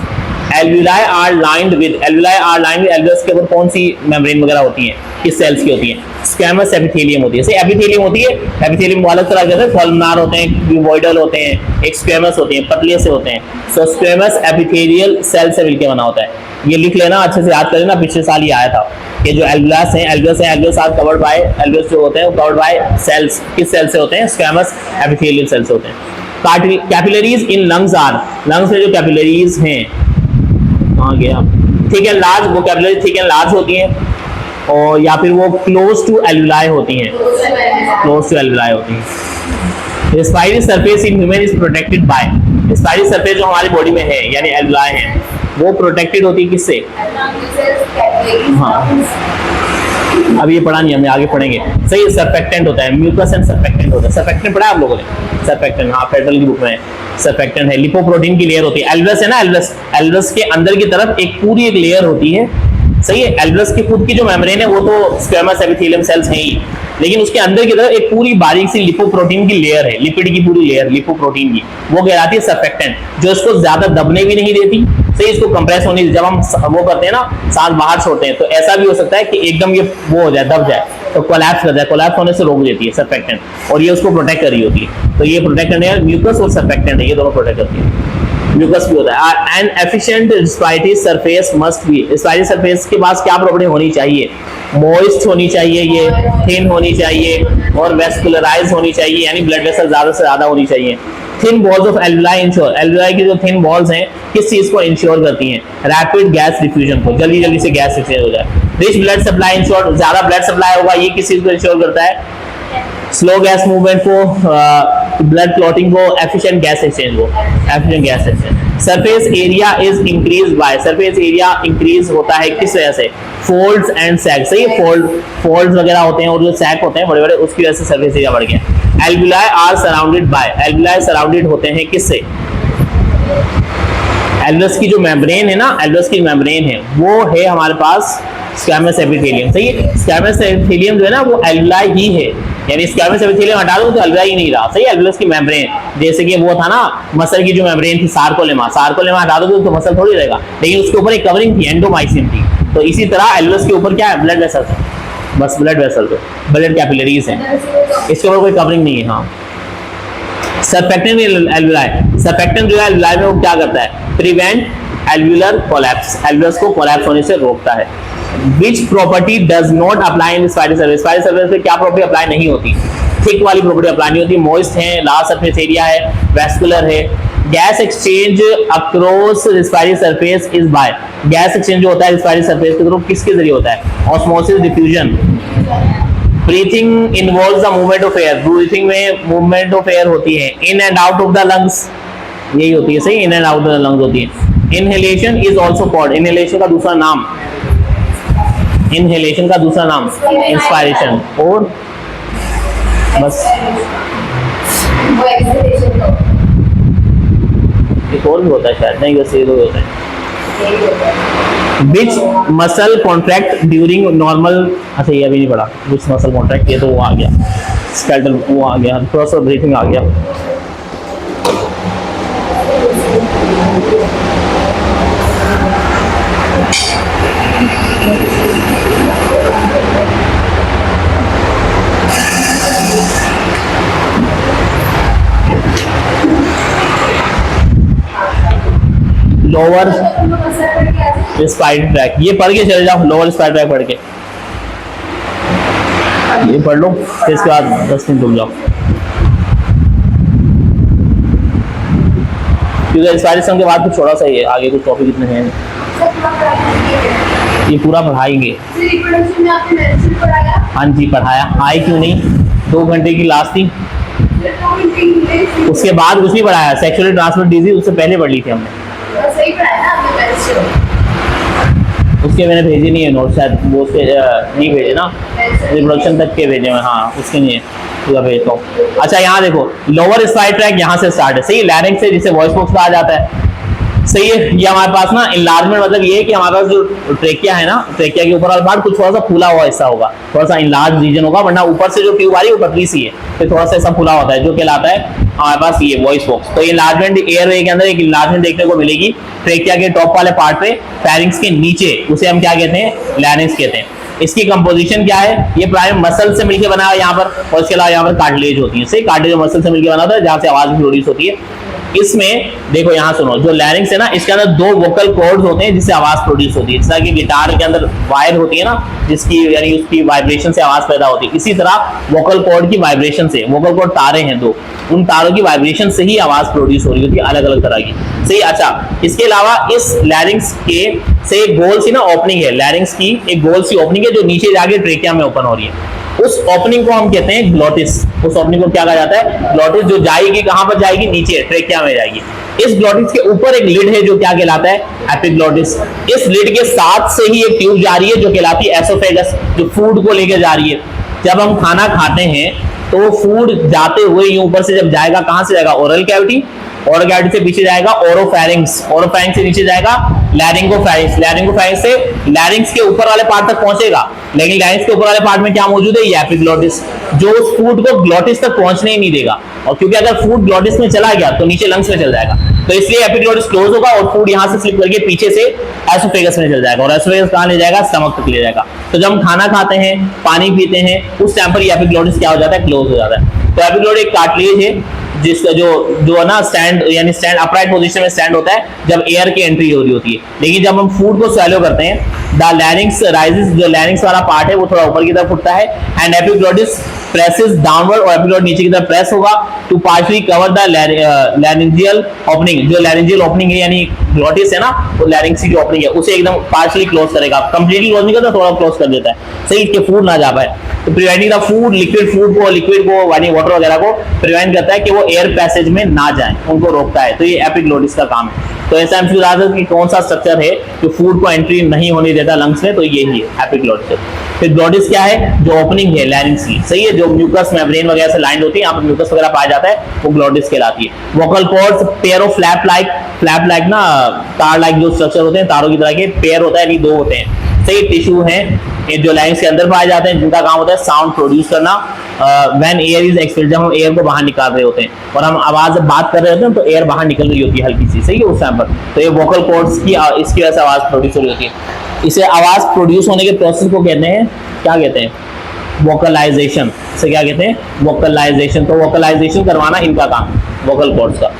A: Alveoli are lined with, alveoli are lined with, alveolus के ऊपर कौन सी मेम्ब्रेन वगैरह होती हैं? किस सेल्स की होती हैं? स्क्वैमस एपिथेलियम होती है, सही, एपिथेलियम होती है, एपिथेलियम को अलग तरह के कॉलमनार होते हैं, क्यूबॉइडल होते हैं, एक स्क्वैमस होती हैं, पतले से होते हैं। सो स्क्वैमस एपिथेलियल सेल से मिलकर बना होता है, ये लिख लेना, अच्छे से याद कर लेना, पिछले साल ही आया था। ये जो एल्वियोलस हैं, alveolus are covered by, alveolus जो होते हैं वो कवर्ड बाय सेल्स, किस सेल से होते हैं? स्क्वैमस एपिथेलियल सेल से होते हैं। Capillaries in lungs are, lungs में जो कैपिलरीज हैं, कहाँ गया, थिक एंड लार्ज, वो कैपिलरी थिक एंड लार्ज होती हैं, और या फिर वो क्लोज टू एल्वुलाई होती हैं, क्लोज टू एल्वुलाई होती हैं। Respiratory surface in human is protected by, respiratory surface जो हमारी बॉडी में है यानी एल्वुलाई है, वो प्रोटेक्टेड होती है किससे? हाँ, अब ये पढ़ा नहीं, हमें आगे पढ़ेंगे। सही, सरफेक्टेंट होता है, म्यूकस एंड सरफेक्टेंट होता है। सरफेक्टेंट पढ़ा आप लोगों ने? सरफेक्टेंट, हाँ, फेडरल की बुक में सरफेक्टेंट है। लिपोप्रोटीन की लेयर होती है। एल्वस है ना, एल्वस, एल्वस के अंदर की तरफ एक पूरी एक लेयर होती है, सही है। एल्वस की खुद की जो मेम्ब्रेन है वो तो स्क्वेमस एपिथेलियम सेल्स हैं ही, लेकिन उसके अंदर की तरफ एक पूरी बारीक सी लिपोप्रोटीन की लेयर है, लिपिड की पूरी लेयर लिपोप्रोटीन की, वो कहलाती है सरफेक्टेंट, जो इसको ज्यादा दबने भी नहीं देती, सही, इसको कंप्रेस होने, जब हम वो करते हैं ना, सांस बाहर छोड़ते हैं, तो ऐसा भी हो सकता है कि एकदम ये वो हो जाए, दब जाए, तो कोलैप्स कर जाए, कोलैप्स होने से रोक देती है सरफेक्टेंट, और ये उसको प्रोटेक्ट कर रही होती है। तो ये प्रोटेक्टेंट है, म्यूकस और सरफेक्टेंट है, ये दोनों प्रोटेक्ट करती है। म्यूकस भी होता है। And efficient respiratory surface must be, respiratory surface के पास क्या प्रॉपर्टी होनी चाहिए? मॉइस्ट होनी चाहिए, ये थिन होनी चाहिए, और वेस्कुलराइज होनी चाहिए, यानी ब्लड वेसल ज्यादा से ज्यादा होनी चाहिए। Thin walls of alveoli ensure, alveoli की जो थिन वॉल्स हैं किस चीज को इंश्योर करती हैं? रैपिड गैस डिफ्यूजन को, जल्दी जल्दी से गैस एक्सचेंज हो जाए। रिच ब्लड सप्लाई इंश्योर, ज्यादा ब्लड सप्लाई होगा, ये किस चीज को इंश्योर करता है? स्लो गैस मूवमेंट को, ब्लड क्लॉटिंग को, एफिशिएंट गैस एक्सचेंज को, efficient gas exchange. Surface area is increase by, surface area increase होता है किस वजह से? फोल्ड्स एंड सैग, सही, फोल्ड्स वगैरह होते हैं और जो सैग होते हैं बड़े बड़े, उसकी वजह से सरफेस एरिया बढ़ गया। Alveoli are surrounded by, alveoli surrounded होते हैं किससे? एल्वस की जो मेम्ब्रेन है ना, एल्वस की मेम्ब्रेन है वो है हमारे पास स्क्वैमस एपिथेलियम, सही है। स्क्वैमस एपिथेलियम जो है ना वो एल्वुलाई ही है, यानी स्क्वैमस एपिथेलियम हटा दो तो एल्वुलाई ही नहीं रहा, सही। एल्वस की मेम्ब्रेन, जैसे कि वो था ना मसल की जो मेम्ब्रेन थी सार्कोलेमा, सार्कोलेमा हटा दो तो मसल थोड़ी रहेगा, लेकिन उसके ऊपर एक कवरिंग थी, एंडोमाइसिन थी। तो इसी तरह एल्वस के ऊपर क्या है? ब्लड वेसल है, बस ब्लड वेसल, तो ब्लड कैपिलरीज है, इसके ऊपर कोई कवरिंग नहीं है। हाँ, सरफेक्टेंट एल्वुलाई, सरफेक्टेंट जो है एल्वुलाई में वो क्या करता है? प्रिवेंट एल्वुलर कोलैप्स, एल्वुलस को कोलैप्स होने से रोकता है। Which property does not apply in respiratory surface, respiratory surface पे क्या प्रॉपर्टी अप्लाई नहीं होती? थिक वाली प्रॉपर्टी अप्लाई नहीं होती, मॉइस्ट है, लार्ज सरफेस एरिया है, वेस्कुलर है। Gas exchange across respiratory surface is by, gas exchange जो होता है रेस्पिरेटरी सरफेस के थ्रू किसके जरिए होता है? Osmosis diffusion. Breathing involves the movement of air, breathing में मूवमेंट ऑफ एयर होती है, in and out of the lungs, यही होती है, सही, in and out of the lungs होती है। Inhalation is also called, inhalation का दूसरा नाम, इनहेलेशन का दूसरा नाम इंस्पायरेशन, और बस एक और भी होता है शायद, नहीं, वैसे ये दो होता है। Which muscle contract during normal, अच्छा ये अभी नहीं पढ़ा, विच मसल कॉन्ट्रैक्ट, ये तो वो आ गया, स्केलेटल वो आ गया, थोड़ा सा ब्रीथिंग आ गया। लोअर रेस्पिरेटरी ट्रैक, ये पढ़ के चले जाओ, लोअर रेस्पिरेटरी ट्रैक पढ़ के ये पढ़ लो, फिर इसके बाद 10 मिनट रुक जाओ, क्योंकि रेस्पिरेशन के बाद कुछ थोड़ा सा ही है, आगे कुछ टॉपिक इतने हैं ये पूरा पढ़ाएंगे। हाँ जी पढ़ाया, आए क्यों नहीं, 2 घंटे की क्लास थी, उसके बाद कुछ नहीं पढ़ाया। सेक्सुअली ट्रांसमिटेड डिजीज उससे पहले पढ़ ली थी हमने, उसके मैंने भेजे नहीं है नोट, शायद वो उसके नहीं भेजे ना, रिप्रोडक्शन तक के भेजे हैं, हाँ उसके नहीं है, पूरा भेजता हूँ। अच्छा यहाँ देखो, लोअर रेस्पिरेटरी ट्रैक यहाँ से स्टार्ट है, सही, लैरिंक्स से, जिसे वॉइस बॉक्स कहा जाता है, सही है। ये हमारे पास ना इनलार्जमेंट, मतलब ये है कि हमारे पास जो ट्रेकिया है ना, ट्रेकिया के ऊपर वाला पार्ट कुछ थोड़ा सा फूला हुआ हिस्सा होगा, थोड़ा सा इनलार्ज रीजन होगा, वरना ऊपर से जो ट्यूब आ रही है वो पतली सी है, फिर थोड़ा सा ऐसा फूला होता है, जो कहलाता है हमारे पास ये वॉइस बॉक्स। तो इनलार्जमेंट एयरवे के अंदर एक इनलार्जमेंट देखने को मिलेगी ट्रेकिया के टॉप वाले पार्ट पे, फेरिंक्स के नीचे, उसे हम क्या कहते हैं? लैरिंक्स कहते हैं। इसकी कंपोजिशन क्या है? ये प्राइम मसल से मिलकर बना है यहाँ पर, और इसके अलावा यहाँ पर कार्टिलेज होती है, सही, कार्टिलेज मसल से मिलकर बना होता है, जहाँ से आवाज भी प्रोड्यूस होती है। इसमें देखो यहाँ सुनो, जो लैरिंग्स है ना, इसके अंदर दो वोकल कॉर्ड्स होते हैं जिससे आवाज प्रोड्यूस होती है। जैसा कि गिटार के अंदर वायर होती है ना, जिसकी यानी उसकी वाइब्रेशन से आवाज पैदा होती है, इसी तरह वोकल कॉर्ड की वाइब्रेशन से, वोकल कॉर्ड तारे हैं दो, उन तारों की वाइब्रेशन से ही आवाज प्रोड्यूस हो रही होती है अलग अलग तरह की। सही। अच्छा, इसके अलावा इस लैरिंग्स के से एक गोल सी ना ओपनिंग है, लैरिंग्स की एक गोल सी ओपनिंग है जो नीचे जाके ट्रेकिया में ओपन हो रही है। उस ओपनिंग को हम कहते हैं ग्लोटिस। उस ओपनिंग को क्या कहा जाता है? ग्लोटिस। जो जाएगी कहां पर जाएगी? नीचे ट्रेकिया में जाएगी। इस ग्लोटिस के ऊपर एक लिड है जो क्या कहलाता है? एपिग्लोटिस। इस लिड के साथ से ही एक ट्यूब जा रही है जो कहलाती है एसोफेगस, जो फूड को लेकर जा रही है। जब हम खाना खाते हैं तो फूड जाते हुए ये ऊपर से जब जाएगा, कहां से जाएगा? Oral cavity. ओरल कैविटी से पीछे जाएगा ओरोफैरिंक्स। ओरोफैरिंक्स से नीचे जाएगा लैरिंगोफैरिंक्स। लैरिंगोफैरिंक्स से लैरिंक्स के ऊपर वाले पार्ट तक पहुंचेगा, लेकिन लैरिंक्स के ऊपर वाले पार्ट में क्या मौजूद है? ये एपिग्लोटिस, जो उस फूड को ग्लोटिस तक पहुंचने ही नहीं देगा। और क्योंकि अगर फूड ग्लोटिस में चला गया तो नीचे लंग्स में चल जाएगा, तो इसलिए एपिग्लोटिस क्लोज होगा और फूड यहां से स्लिप करके पीछे से एसोफेगस में चल जाएगा। और एसोफेगस कहां ले जाएगा? स्टमक तक ले जाएगा। तो जब हम खाना खाते हैं, पानी पीते हैं, उस टाइम पर ये एपिग्लोटिस क्या हो जाता है? क्लोज हो जाता है। तो एपिग्लोटिस एक कार्टिलेज है जिसका जो ना स्टैंड यानी स्टैंड अप्रॉइट पोजीशन में स्टैंड होता है जब एयर की एंट्री हो रही होती है। लेकिन जब हम फूड को स्वैलो करते हैं, द लैरिंक्स राइजेस, जो लैरिंक्स वाला पार्ट है वो थोड़ा ऊपर की तरफ उठता है, एंड एपिग्लोटिस प्रेसेस डाउनवर्ड, और एपिग्लोटिस नीचे की तरफ प्रेस होगा to partially cover the laryngeal opening. जो लैरिंजियल ओपनिंग है यानी ग्लोटिस है ना, वो लैरिंक्स की जो ओपनिंग है उसे एकदम पार्शियली क्लोज करेगा। कंप्लीटली क्लोज नहीं करता, थोड़ा क्लोज कर देता है, सही, कि फूड ना जा पाए। तो प्रिवेंटिंग द फूड, लिक्विड को यानी वाटर वगैरह को प्रिवेंट करता है कि वो एयर पैसेज में ना जाए, उनको रोकता है। तो ये एपिग्लोटिस का काम है। तो ऐसा एमसीक्यू आता है कि कौन सा स्ट्रक्चर है जो फूड को एंट्री नहीं होने देता लंग्स में, तो यही है एपिग्लोटिस। फिर ग्लोटिस क्या है? जो ओपनिंग है लैरिंक्स की, सही है, जो म्यूकस मेम्ब्रेन वगैरह से लाइंड होती है, यहाँ पर म्यूकस वगैरह पाया जाता है, वो ग्लोटिस कहलाती है। Vocal cords pair of flap like ना तार लाइक जो स्ट्रक्चर होते हैं, तारों की तरह के पेयर होता है, यानी दो होते हैं, सही। टिश्यू हैं जो लैरिंक्स के अंदर पाए जाते हैं, जिनका काम होता है साउंड प्रोड्यूस करना। व्हेन एयर इज एक्सपेल्ड, जब हम एयर को बाहर निकाल रहे होते हैं और हम आवाज बात कर रहे होते हैं तो एयर बाहर निकल रही होती है हल्की सी, सही है, उस टाइम पर। तो ये वोकल कॉर्ड्स की इसकी वजह से आवाज प्रोड्यूस हो रही होती है। इसे आवाज प्रोड्यूस होने के प्रोसेस को कहते हैं, क्या कहते हैं? वोकलाइजेशन। से क्या कहते हैं? वोकलाइजेशन। तो वोकलाइजेशन करवाना इनका काम, वोकल कॉर्ड्स का।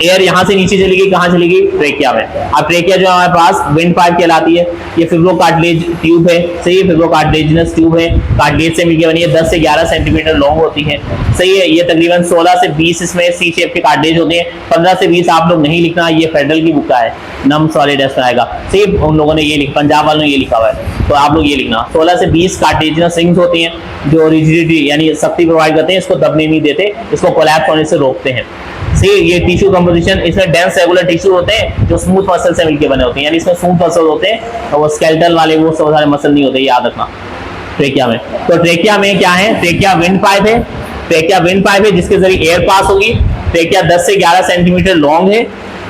A: एयर यहां से नीचे चली गई, कहां चली गई? ट्रेकिया में। अब ट्रेकिया जो हमारे पास विंड पाइप कहलाती है, ये फिब्रोकार्टिलेज ट्यूब है, सही है, फिब्रोकार्टिलेजिनस ट्यूब है, कार्टिलेज से मिलकर बनी है, 10 से 11 सेंटीमीटर लॉन्ग होती है, सही है। ये तकरीबन 16 से 20 इसमें सी शेप के कार्टिलेज होते हैं। 15 से 20 आप लोग नहीं लिखना, ये फेडरल की बुक का है, नम सॉलिड में आएगा, सही। उन लोगों ने ये लिखा, पंजाब वालों ने ये लिखा हुआ है, तो आप लोग ये लिखना। 16 से 20 कार्टिलेजिनस रिंग्स होती हैं जो रिजिडिटी यानी शक्ति प्रोवाइड करते हैं, इसको दबने नहीं देते, इसको कोलैप्स होने से रोकते हैं, सही। ये टिश्यू कंपोजिशन, इसमें डेंस रेगुलर टिश्यू होते हैं जो स्मूथ मसल से मिलकर बने होते हैं, यानी इसमें स्मूथ मसल होते हैं और वो स्केलेटल वाले वो सब सारे मसल नहीं होते, याद रखना ट्रेकिया में। तो ट्रेकिया में क्या है? ट्रेकिया विंड पाइप है, ट्रेकिया विंड पाइप है जिसके जरिए एयर पास होगी। ट्रेकिया 10 से 11 सेंटीमीटर लॉन्ग है।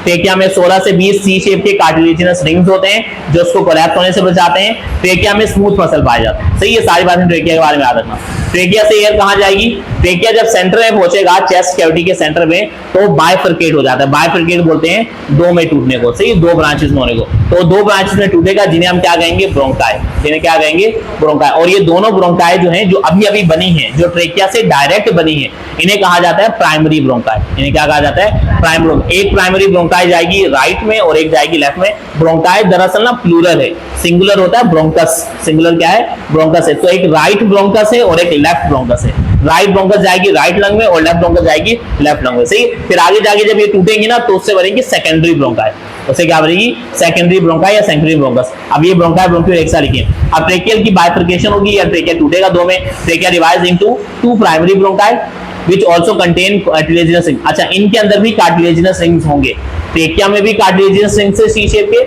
A: ट्रेकिया में 16 से 20 सी शेप के कार्टिलेजिनस रिंग्स होते हैं जो उसको कोलैप्स होने से बचाते हैं। ट्रेकिया में स्मूथ मसल पाए जाते हैं, सही है। सारी बातें ट्रेकिया के बारे में याद रखना। ट्रेकिया से एयर कहां जाएगी? ट्रेकिया जब सेंटर में पहुंचेगा, चेस्ट कैविटी के सेंटर में, तो बाइफरकेट हो जाता है। बाइफरकेट बोलते हैं दो में टूटने को, सही, दो ब्रांचेस में होने को। तो दो ब्रांचेस में टूटेगा जिन्हें हम क्या कहेंगे? ब्रोंकाई। जिन्हें क्या कहेंगे? ब्रोंकाई। और ये दोनों ब्रोंकाई जो हैं, जो अभी अभी बनी हैं, जो ट्रेकिया से डायरेक्ट बनी है, इन्हें कहा जाता है प्राइमरी ब्रोंकाई। इन्हें क्या कहा जाता है? प्राइमरी। एक प्राइमरी ब्रोंकाई जाएगी राइट में और एक जाएगी लेफ्ट में। ब्रोंकाई दरअसल ना प्लूरल है, सिंगुलर होता है ब्रोंकस। सिंगुलर क्या है? ब्रोंकस है। तो एक राइट ब्रोंकस है और एक लेफ्ट ब्रोंकस है। राइट ब्रोंकस जाएगी राइट लंग में और लेफ्ट ब्रोंकस जाएगी लेफ्ट लंग में, सही। फिर आगे जाके जब ये टूटेंगी ना तो उससे बनेगी सेकेंडरी ब्रोंकाई। उससे क्या बनेगी? सेकेंडरी ब्रोंकाई या सेकेंडरी ब्रोंकस। अब ये ब्रोंकाई ब्रोंकियल एक साथ लिखिए। अब ट्रेकियल की बाइफरकेशन होगी या ट्रेकिया टूटेगा दो में। Trachea divides into two primary bronchi which also contain cartilaginous ring। अच्छा, इनके अंदर भी कार्टिलेजिनस रिंग्स होंगे। ट्रेकिया में भी कार्टिलेजिनस रिंग्स है सी शेप के,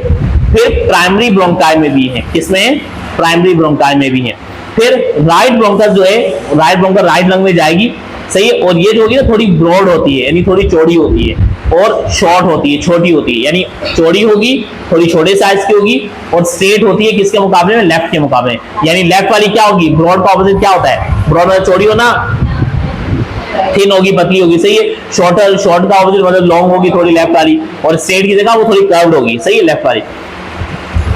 A: फिर प्राइमरी ब्रोंकाई में भी है। किसमें? प्राइमरी ब्रोंकाई में भी है। फिर राइट ब्रोंकस जो है, राइट ब्रोंकस राइट लंग में जाएगी, सही है। और ये जो होगी ना थोड़ी ब्रॉड होती है, यानी थोड़ी चौड़ी होती है, और शॉर्ट होती है, छोटी होती है, यानी चौड़ी होगी, थोड़ी छोटे साइज की होगी, और स्ट्रेट होती है किसके मुकाबले में? लेफ्ट के मुकाबले में। यानी लेफ्ट वाली क्या होगी? ब्रॉड का ऑपोजिट क्या होता है? ब्रॉड वाला चौड़ी हो ना, थिन होगी, पतली होगी, सही है। शॉर्ट का ऑपोजिट मतलब लॉन्ग होगी थोड़ी लेफ्ट वाली, और स्ट्रेट की जगह वो थोड़ी कर्व्ड होगी, सही है, लेफ्ट वाली।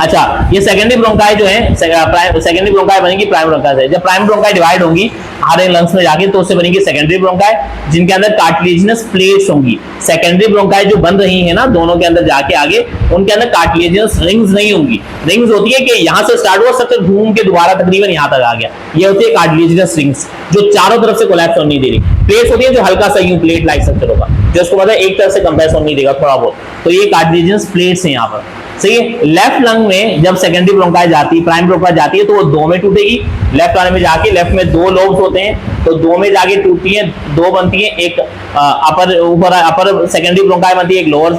A: अच्छा, ये सेकेंडरी ब्रोंकाई जो है, सेकेंडरी ब्रोंकाई बनेगी प्राइमरी ब्रोंकाई से। जब प्राइमरी ब्रोंकाई डिवाइड होंगी हार्ट एंड लंग्स में जाके तो उससे बनेगी सेकेंडरी ब्रोंकाई, जिनके अंदर कार्टिलेजिनस प्लेट्स होंगी। सेकेंडरी ब्रोंकाई जो बन रही है ना दोनों के अंदर जाके आगे, उनके अंदर कार्टिलेजिनस रिंग्स नहीं होंगी। रिंग्स होती है कि यहां से स्टार्ट हुआ सबसे घूम के दोबारा तकरीबन यहां तक आ गया, ये होती है कार्टिलेजिनस रिंग्स जो चारों तरफ से कोलैप्स होने नहीं दे रही। प्लेट्स होती है जो हल्का सा यूं प्लेट लाइक स्ट्रक्चर होगा, जो उसको मतलब एक तरफ से कंप्रेस होने नहीं देगा थोड़ा बहुत, तो ये कार्टिलेजिनस प्लेट्स हैं यहाँ पर। सही है। लेफ्ट लंग में जब सेकेंडरी ब्रोंकाई जाती है, प्राइमरी ब्रोंकाई जाती है तो वो दो में टूटेगी। लेफ्ट वाले में जाके, लेफ्ट में दो लोब्स होते हैं तो दो में जाके टूटती है, दो बनती है, एक अपर ऊपर अपर सेकेंडरी ब्रोंकाई बनती है, एक लोअर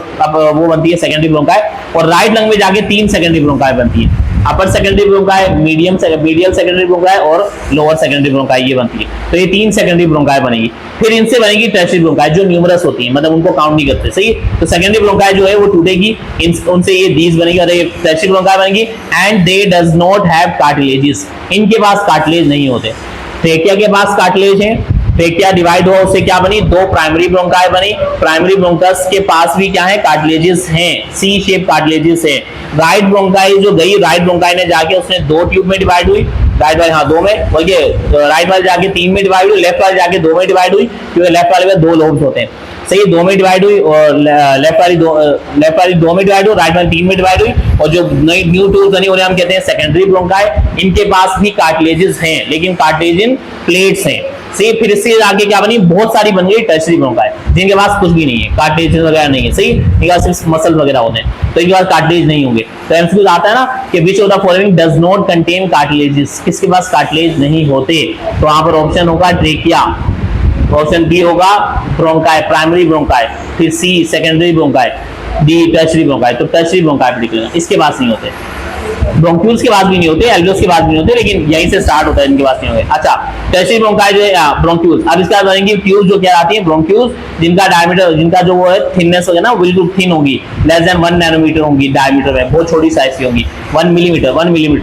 A: वो बनती है सेकेंडरी ब्रोंकाई। और राइट लंग में जाके तीन सेकेंडरी ब्रोंकाई बनती है, upper secondary bronchi, medial secondary bronchi और लोअर सेकेंडरी ब्रोंकाई ये बनती है। तो ये तीन सेकेंडरी ब्रोंकाई बनेगी। फिर इनसे बनेगी टर्शियरी ब्रोंकाई जो न्यूमरस होती है, मतलब उनको काउंट नहीं करते। सही। तो सेकेंडरी ब्रोंकाई जो है वो टूटेगी, उनसे ये दीज बनेगी और ये टर्शियरी ब्रोंकाई बनेगी। And they does not have cartilages, इनके पास कार्टिलेज नहीं होते। ट्रेकिया के पास कार्टिलेज है, ट्रेकिया डिवाइड हुआ उससे क्या बनी, दो प्राइमरी ब्रोंकाई बनी। प्राइमरी ब्रोंकस के पास भी क्या है, कार्टिलेजेस हैं, सी शेप कार्टिलेजेस है। राइट ब्रोंकाई जो गई, राइट ब्रोंकाई ने जाके उसने दो ट्यूब में डिवाइड हुई, राइट वाले हाँ दो में, बल्कि राइट वाले जाके तीन में डिवाइड हुई, लेफ्ट वाले जाके दो में डिवाइड हुई, क्योंकि लेफ्ट वाले में दो लोब्स होते हैं। सही, दो में डिवाइड हुई और लेफ्ट वाली दो में डिवाइड हुई, राइट वाली तीन में डिवाइड हुई। और जो नई न्यू ट्यूब्स बनी उन्हें हम कहते हैं सेकेंडरी ब्रोंकाई। इनके पास भी कार्टिलेजेस हैं लेकिन कार्टिलेजन प्लेट्स हैं। सही। फिर इससे आगे क्या बनी, बहुत सारी बन गई टर्शियरी ब्रोंकाई जिनके पास कुछ भी नहीं है, कार्टिलेज वगैरह नहीं है। सही, इनके पास सिर्फ मसल वगैरह होते हैं, तो इनके पास कार्टिलेज नहीं होंगे। तो एमसीक्यू आता है ना कि which of the following does not contain cartilages, किसके पास कार्टिलेज नहीं होते। तो वहां पर ऑप्शन होगा ट्रेकिया, ऑप्शन बी होगा ब्रोंकाई, प्राइमरी ब्रोंकाई, फिर C secondary bronchi, D tertiary bronchi. तो टर्शियरी ब्रोंकाई पर्टिकुलर इसके पास नहीं होते, ब्रोंक्यूल्स के पास भी नहीं होते, एल्वियोस के पास भी नहीं होते, लेकिन यहीं से स्टार्ट होता है, इनके पास नहीं होते। अच्छा, टर्शियरी ब्रोंकाई जो है ब्रोंक्यूल्स, अब इसके बाद बनेंगी ट्यूब्स जो क्या आती है ब्रोंक्यूल्स, जिनका डायमीटर, जिनका जो वो है थिननेस होगा ना बिल्कुल थिन होगी, लेस देन 1 नैनोमीटर होंगी डायमीटर में, बहुत छोटी साइज की होंगी, 1 मिलीमीटर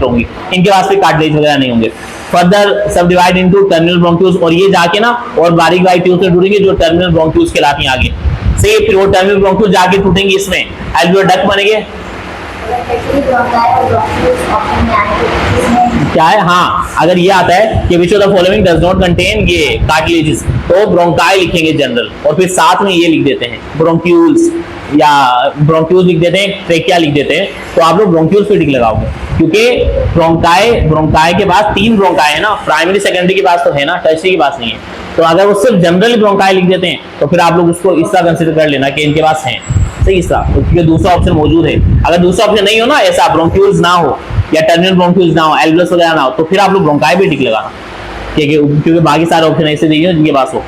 A: होंगी। इनके पास भी कार्टिलेज वगैरह नहीं होंगे। फर्दर सब डिवाइड इनटू टर्मिनल ब्रोंक्यूल्स, और ये जाके ना और बारीक बारीक ट्यूब्स से जुड़ेंगे जो टर्मिनल ब्रोंक्यूल्स कहलाती हैं आगे। सही, फिर वो टर्मिनल ब्रोंक्यूल्स जाके टूटेंगे, इसमें एल्वियोल डक्ट बनेंगे। क्या है, हाँ, अगर ये आता है कि which of the following does not contain ये कार्टिलेजेस, तो ब्रोंकाई लिखेंगे जनरल, और फिर साथ में ये लिख देते हैं ब्रोंक्यूल्स, या ब्रोंक्यूल्स लिख देते हैं, ट्रेकिया लिख देते हैं। तो आप लोग ब्रोंक्यूल्स पे टिक लगाओगे, क्योंकि ब्रोंकाई के पास तीन ब्रोंकाई है ना, प्राइमरी सेकेंडरी के पास तो है ना, टर्शियरी के पास नहीं है। तो अगर वो सिर्फ जनरल ब्रोंकाई लिख देते हैं तो फिर आप लोग उसको इस तरह कंसिडर कर लेना कि इनके पास है। सही, इस तरह, क्योंकि दूसरा ऑप्शन मौजूद है। अगर दूसरा ऑप्शन नहीं हो ना, ऐसा ब्रोंक्यूल्स ना हो या टर्मिनल ब्रोंक्यूल्स ना हो, एल्वियोस वगैरह ना हो, तो फिर आप लोग ब्रोंकाई भी टिक लगाना, क्योंकि बाकी सारे ऑप्शन ऐसे नहीं है जिनके पास हो।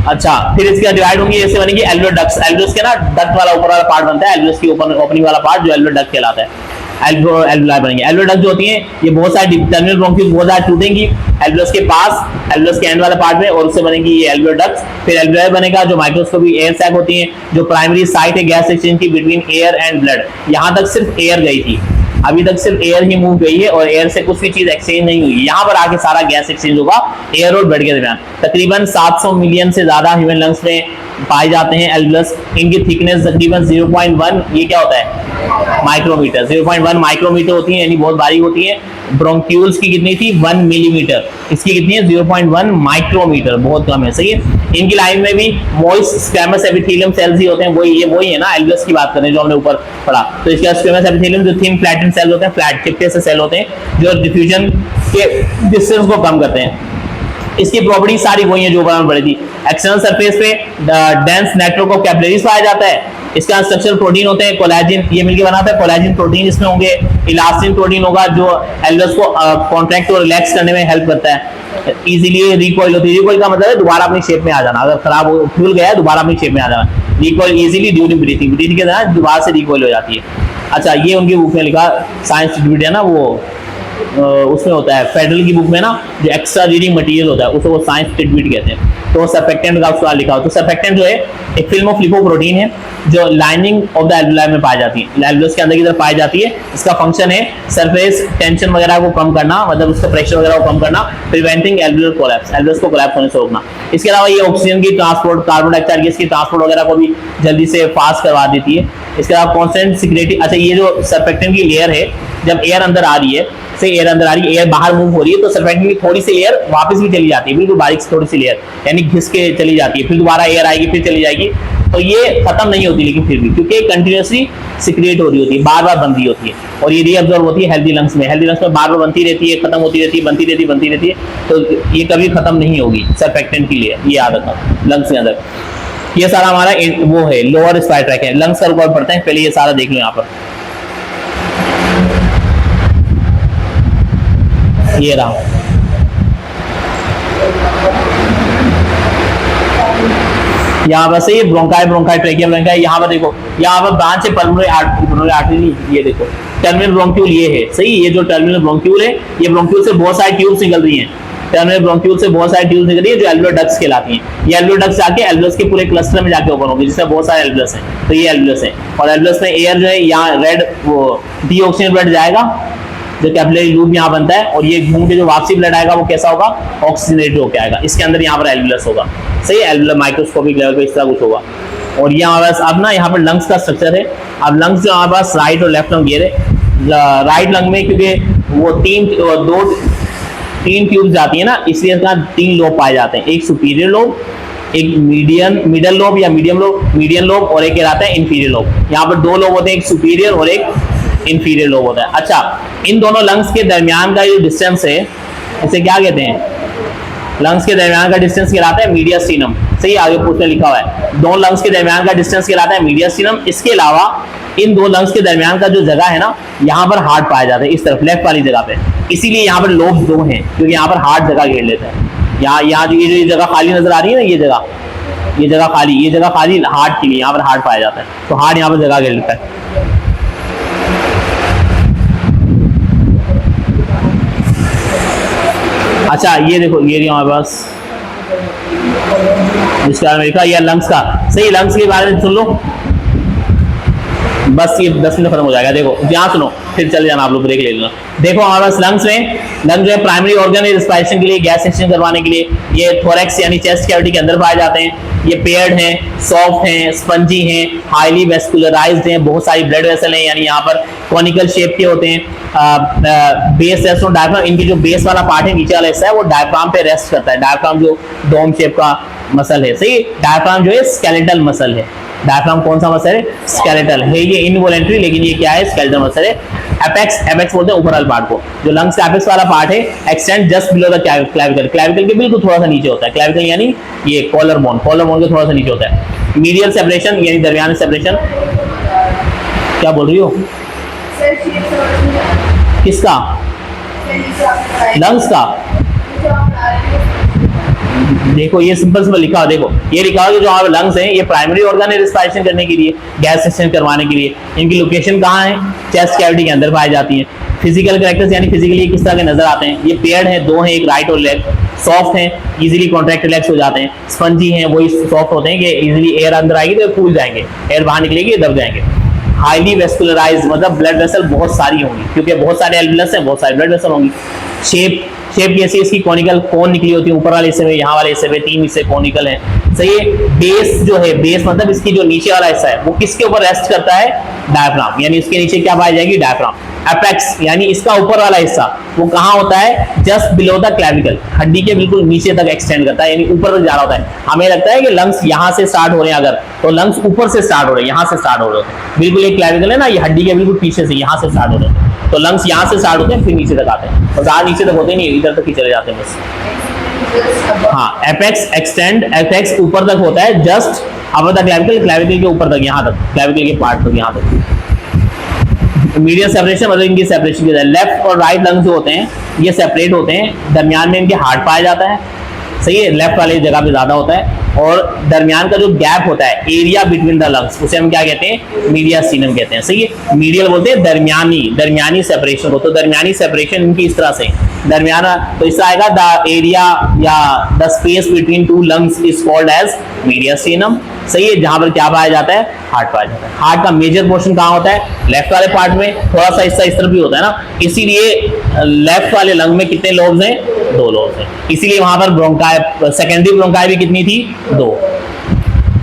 A: अच्छा, फिर इसके डिवाइड होंगी, ऐसे बनेगी एल्वियोल डक्ट्स। एल्वियोस के ना डक्ट वाला ऊपर वाला पार्ट बनता है, एल्वियोस की ओपनिंग वाला पार्ट जो एल्वियोल डक्ट कहलाता है। एल्वियोलाई बनेंगे। एल्वियोल डक्ट जो होती है ये बहुत सारी टर्मिनल ब्रोंक्यूल्स बहुत सारी टूटेंगी एल्वियोस के पास, एल्वियोस के एंड वाले पार्ट में, और उससे बनेगी ये एल्वियोल डक्ट्स। फिर एल्वियोलाई बनेगा जो माइक्रोस्कोपी एयर सैक होती है, जो प्राइमरी साइट है गैस एक्सचेंज की बिटवीन एयर एंड ब्लड। यहां तक सिर्फ एयर गई थी, अभी तक सिर्फ एयर ही मूव गई है और एयर से कुछ भी चीज एक्सचेंज नहीं हुई। यहाँ पर आके सारा गैस एक्सचेंज होगा एयर और ब्लड के दरमियान। तकरीबन 700 मिलियन से ज्यादा ह्यूमन लंग्स में पाए जाते हैं एल्वियोलस। इनकी थिकनेस तकरीबन 0.1, ये क्या होता है, माइक्रोमीटर, 0.1 माइक्रोमीटर होती है, यानी बहुत बारीक होती है। ब्रोंक्यूल्स की कितनी थी, 1 मिलीमीटर, इसकी कितनी है 0.1 माइक्रोमीटर, बहुत कम है। सही है। इनकी लाइन में भी मॉइस्ट स्क्वैमस एपिथेलियम सेल्स ही होते हैं, वही है ना, एल्वियोस की बात करें जो हमने ऊपर पढ़ा। तो इसके स्क्वैमस एपिथेलियम जो थिन फ्लैटेंड सेल होते हैं, फ्लैट चिपटे से सेल होते हैं जो डिफ्यूजन के डिस्टेंस को कम करते हैं। इसकी प्रॉपर्टी सारी वही है जो ऊपर हमने पढ़ी थी। एक्सटर्नल सरफेस पे डेंस नेटवर्क ऑफ कैपिलरीज पाया जाता है। इसका स्ट्रक्चर प्रोटीन होते हैं, कोलेजन, ये मिलकर बनाता है कोलेजन प्रोटीन, इसमें होंगे। इलास्टिन प्रोटीन होगा जो एल्वियोस को कॉन्ट्रैक्ट और रिलैक्स करने में हेल्प करता है। इजीली रिकॉइल होती है, रिकॉइल का मतलब है दोबारा अपनी शेप में आ जाना, अगर खराब हो खुल गया है दोबारा अपनी शेप में आ जाना। Recoil easily during breathing, breathing के दौरान दोबारा से रिकॉइल हो जाती है। अच्छा, ये उनकी बुक में लिखा, साइंस डिस्ट्रीब्यूट है ना, वो उसमें होता है फेडरल की बुक में ना, जो एक्स्ट्रा रीडिंग मटेरियल होता है उसको वो साइंस टिडबिट कहते हैं। तो सरफेक्टेंट का उसका लिखा हो, तो सरफेक्टेंट जो है एक फिल्म ऑफ लिपोप्रोटीन है जो लाइनिंग ऑफ द एल्वियोलाई में पाई जाती है, एल्वियोस के अंदर की तरफ पाई जाती है। इसका फंक्शन है सरफेस टेंशन वगैरह को कम करना, मतलब उसका प्रेशर वगैरह को कम करना, प्रिवेंटिंग एल्वियोल कोलैप्स, एल्वियोस को कोलैप्स होने से रोकना। इसके अलावा ये ऑक्सीजन की ट्रांसपोर्ट, कार्बन डाइऑक्साइड गैस की ट्रांसपोर्ट वगैरह को भी जल्दी से फास्ट करवा देती है। इसके अलावा कॉन्स्टेंट सिक्रेटिव, अच्छा ये जो सरफेक्टेंट की लेयर है जब एयर अंदर आ रही है, से एयर अंदर आ रही है, एयर बाहर मूव हो रही है, तो सरफेक्टेंट की थोड़ी सी लेयर वापस भी चली जाती है, बिल्कुल बारीक सी थोड़ी सी लेयर, यानी घिस के चली जाती है, फिर दोबारा एयर आएगी, फिर चली जाएगी, तो ये खत्म नहीं होती, लेकिन फिर भी क्योंकि कंटिन्यूसली सिक्रिएट हो रही होती है, बार बार बन रही होती है, और ये रीअब्जॉर्ब होती है हेल्दी लंग्स में। हेल्दी लंग्स में बार बार बनती रहती है, खत्म होती रहती है, बनती रहती है, तो ये कभी खत्म नहीं होगी सरफेक्टेंट की लेयर, ये याद रखना लंग्स के अंदर। ये सारा हमारा वो है लोअर रेस्पिरेटरी ट्रैक है। लंग्स का रिकॉर्ड पढ़ते हैं, पहले ये सारा देख लो यहाँ पर, ये रहा, यहाँ पर से ये ब्रोंकाई ट्रेकिया ब्रोंकाई, यहाँ पर देखो, यहाँ पर ब्रांच है पल्मोनरी आर्टरी, ये देखो टर्मिनल ब्रोंक्यूल ये है, सही। ये जो टर्मिनल ब्रोंक्यूल है, ये ब्रोंक्यूल से बहुत सारी ट्यूब्स निकल रही हैं, टर्मिनल ब्रोंक्यूल से बहुत सारी ट्यूब्स निकल रही है जो एल्वियोलर डक्ट्स कहलाती हैं। ये एल्वियोलर डक्ट्स जाके एल्वियोलस के पूरे क्लस्टर में जाके ओपन होगी, जिसमें बहुत सारे एल्वियोलस हैं, तो ये एल्वियोलस है, और एल्वियोलस में एयर जो है यहाँ रेड वो डीऑक्सीजन ब्लड जाएगा, जो कैपिलरी लूप यहाँ बनता है, और ये घूम के जो वापसी ब्लड आएगा वो कैसा होगा, ऑक्सीजनेटेड होकर आएगा। इसके अंदर यहाँ पर एल्वियोलस होगा, सही, एल्वियोलर माइक्रोस्कोपिक लेवल पे इस तरह कुछ होगा। और ये हमारे पास अब ना यहाँ पर लंग्स का स्ट्रक्चर है। अब लंग्स जो हमारे पास राइट और लेफ्ट लंग, ये राइट लंग में क्योंकि वो तीन ट्यूब्स जाती है ना, इसलिए इसका 3 लोब पाए जाते हैं, एक सुपीरियर लोब, एक मिडल लोब या मीडियन लोब, और एक कहलाता है इंफीरियर लोब। यहाँ पर 2 लोब होते हैं, एक सुपीरियर और एक इंफीरियर लोब होता है। अच्छा, इन दोनों लंग्स के दरमियान का जो डिस्टेंस है, इसे क्या कहते हैं, लंग्स के दरमियान का डिस्टेंस कहलाता है मीडियस्टीनम, सही, आगे पूछने लिखा हुआ है, 2 लंग्स के दरमियान का डिस्टेंस कहलाता है मीडियस्टीनम। इसके अलावा इन 2 लंग्स के दरमियान का जो जगह है ना, यहाँ पर हार्ट पाया जाता है, इस तरफ लेफ्ट वाली जगह पे, इसीलिए यहाँ पर लोब 2 हैं, क्योंकि यहाँ पर हार्ट जगह घेर लेता है। यहाँ जो ये जगह खाली नजर आ रही है ना, ये जगह खाली हार्ट के लिए, यहाँ पर हार्ट पाया जाता है, तो हार्ट यहाँ पर जगह घेर लेता है। अच्छा, ये देखो, ये हमारे पास इसका लिखा, यह लंग्स का, सही, लंग्स के बारे में सुन लो, बस ये 10 मिनट खत्म हो जाएगा। देखो यहाँ सुनो, फिर चले जाना, आप लोग ब्रेक ले लेना। देखो हमारे पास लंग्स जो है प्राइमरी ऑर्गन है रिस्पायरेशन के लिए, गैस एक्सचेंज करवाने के लिए। ये थोरैक्स यानी चेस्ट कैविटी के अंदर पाए जाते हैं। ये पेयर्ड हैं, सॉफ्ट हैं, स्पंजी हैं, हाईली वेस्कुलराइज्ड हैं, बहुत सारी ब्लड वेसल हैं, यानी यहाँ पर कॉनिकल शेप के होते हैं। बेस रेस्ट और डायफ्राम, इनकी जो बेस वाला पार्ट है, नीचे वाला हिस्सा है, वो डायफ्राम पे रेस्ट करता है। डायफ्राम जो डोम शेप का मसल है, सही, डायफ्राम जो है स्केलेटल मसल है। डायफ्राम कौन सा मसल है, स्केलेटल है, ये इनवॉलेंट्री, लेकिन ये क्या है, स्केलेटल मसल है। एपेक्स बोलते हैं ऊपर वाले पार्ट को, जो लंग्स का एपेक्स वाला पार्ट है, extend just below the clavicle के बिल्कुल थोड़ा सा नीचे होता है। क्लैविकल यानी ये कॉलर बोन के थोड़ा सा नीचे होता है। मीडियल सेपरेशन यानी दरमियानी सेपरेशन, क्या बोल रही हो, किसका, लंग्स का? देखो ये सिंपल लिखा हुआ, देखो ये लिखा हुआ कि जो हमारे लंग्स हैं, ये प्राइमरी ऑर्गन है रिस्पायरेशन करने के लिए, गैस एक्सचेंज करवाने के लिए। इनकी लोकेशन कहाँ है, चेस्ट कैविटी के अंदर पाई जाती है। फिजिकल कैरेक्टर्स यानी फिजिकली किस तरह के नजर आते हैं, ये पेयर्ड हैं, 2 हैं, एक राइट और लेफ्ट। सॉफ्ट हैं, इजीली कॉन्ट्रैक्ट रिलैक्स हो जाते हैं। स्पंजी हैं, वही सॉफ्ट होते हैं कि इजीली एयर अंदर आएगी तो फूल जाएंगे, एयर बाहर निकलेगी दब जाएंगे। हाईली वेस्कुलराइज्ड, मतलब ब्लड वेसल बहुत सारी होंगी, क्योंकि बहुत सारे एल्वियोलस हैं, बहुत सारे ब्लड वेसल होंगी। शेप कैसी, इसकी कॉनिकल कोन निकली होती है, ऊपर वाले हिस्से में, यहाँ वाले हिस्से में 3 हिस्से कॉनिकल हैं, सही है। बेस जो है, बेस मतलब इसकी जो नीचे वाला हिस्सा है, वो किसके ऊपर रेस्ट करता है, डायफ्राम, यानी इसके नीचे क्या पाई जाएगी, डायफ्राम। एपेक्स यानी इसका ऊपर वाला हिस्सा, वो कहाँ होता है, जस्ट बिलो द क्लैविकल, हड्डी के बिल्कुल नीचे तक एक्सटेंड करता है, यानी ऊपर तक जा रहा होता है। हमें लगता है कि लंग्स यहाँ से स्टार्ट हो रहे हैं, अगर तो लंग्स ऊपर से स्टार्ट हो रहे हैं, यहाँ से स्टार्ट हो रहे हैं, बिल्कुल एक क्लैविकल है ना, ये हड्डी के बिल्कुल पीछे से यहाँ से स्टार्ट हो रहे हैं, तो लंग्स यहाँ से स्टार्ट होते हैं, फिर नीचे तक आते हैं, और ज़्यादा नीचे तक होते नहीं, इधर तक ही चले जाते हैं बस। हाँ, एपेक्स एक्सटेंड, एपेक्स ऊपर तक होता है, just above the clavicle, clavicle के ऊपर तक, यहाँ तक, क्लैविकल के पार्ट तक, यहाँ तक। मीडियल सेपरेशन मतलब इनकी सेपरेशन की, लेफ्ट और राइट लंग्स जो होते हैं ये सेपरेट होते हैं, दरमियान में इनके हार्ट पाया जाता है, सही है, लेफ्ट वाले जगह पे ज्यादा होता है, और दरमियान का जो गैप होता है, एरिया बिटवीन द लंग्स, उसे हम क्या कहते हैं, मीडियास्टीनम कहते हैं, सही है। मीडियल बोलते हैं दरमियानी सेपरेशन को, तो दरमियानी सेपरेशन इनकी इस तरह से, दरमियाना, तो इससे आएगा द एरिया या the space between 2 lungs is called as mediastinum, सही है, जहां पर क्या पाया जाता है, हार्ट पाया जाता है। हार्ट का मेजर पोर्शन कहाँ होता है, लेफ्ट वाले पार्ट में, थोड़ा सा हिस्सा इस तरफ भी होता है ना, इसीलिए लेफ्ट वाले लंग में कितने लोब्स हैं, 2 लोब्स हैं, इसीलिए वहां पर ब्रोंकाई, सेकेंडरी ब्रोंकाई भी कितनी थी, 2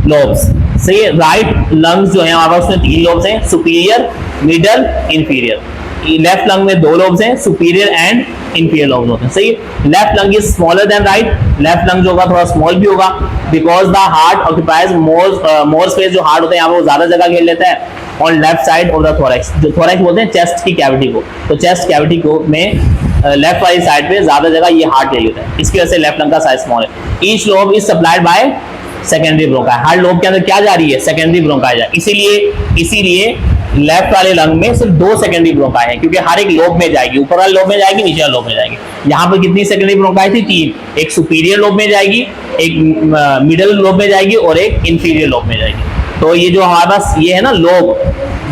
A: लोब्स, सही है। राइट लंग्स जो है हमारे पास, उसमें 3 लोब्स हैं, superior, middle, inferior. Left lung में दो लोब्स हैं, सुपीरियर एंड इंफीरियर लोब्स होते हैं। सही है। Left lung is smaller than right, left lung जो होगा थोड़ा स्मॉल भी होगा, because the heart occupies more space. जो हार्ट होता है यहाँ पे वो ज्यादा जगह घेर लेता है on left side of the thorax. जो थोरैक्स बोलते हैं चेस्ट की कैविटी को, तो चेस्ट कैविटी को में लेफ्ट वाली साइड पे ज्यादा जगह ये हार्ट ले लेता है, इसकी वजह से लेफ्ट लंग का साइज स्मॉल है। Each lobe is supplied by secondary bronchi. Her lobe के अंदर क्या जा रही है? सेकेंडरी ब्रोंकाई जा। इसीलिए लेफ्ट वाले लंग में सिर्फ दो सेकेंडरी ब्रोंकाई है, क्योंकि हर एक लोब में जाएगी, ऊपर वाले लोब में जाएगी, नीचे वाले लोब में जाएगी। यहाँ पर कितनी सेकेंडरी ब्रोंकाई थी? 3। एक सुपीरियर लोब में जाएगी, एक मिडिल लोब में जाएगी और एक इंफीरियर लोब में जाएगी। तो ये जो हमारे पास ये है ना लोब,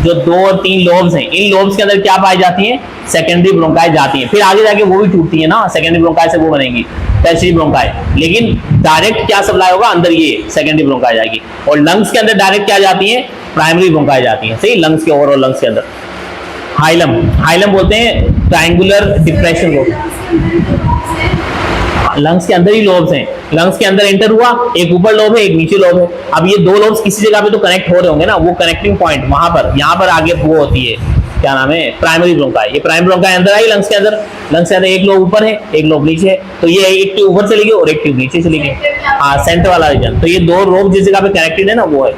A: जो 2 और 3 लोब्स हैं, इन लोब्स के अंदर क्या पाई जाती है? सेकेंडरी ब्रोंकाई जाती है। फिर आगे जाके वो भी टूटती है ना, सेकेंडरी ब्रोंकाई से वो बनेगी टर्शियरी ब्रोंकाई। लेकिन डायरेक्ट क्या सप्लाई होगा? अंदर ये सेकेंडरी ब्रोंकाई जाएगी। और लंग्स के अंदर डायरेक्ट क्या जाती है? प्राइमरी ब्रोंकाई जाती है। सही, लंग्स के ओवरऑल लंग्स के अंदर। हाइलम बोलते हैं ट्रायंगुलर डिप्रेशन को। लंग्स के अंदर ही लोब्स हैं, लंग्स के अंदर एंटर हुआ, एक ऊपर लोब है, एक नीचे लोब है। अब ये दो लोब्स किसी जगह पे तो कनेक्ट हो रहे होंगे ना, वो कनेक्टिंग पॉइंट वहां पर, यहाँ पर आगे वो होती है, क्या नाम है? Primary bronchi. ये प्राइमरी ब्रोंकाई अंदर आई लंग्स के अंदर, लंग्स के अंदर एक लोब ऊपर है, एक लोब नीचे है, तो ये एक ट्यूब ऊपर चली गई और एक ट्यूब नीचे चली गई। हाँ, सेंटर वाला रीजन। तो ये दो लोब जिस जगह पे कनेक्टेड है ना, वो है।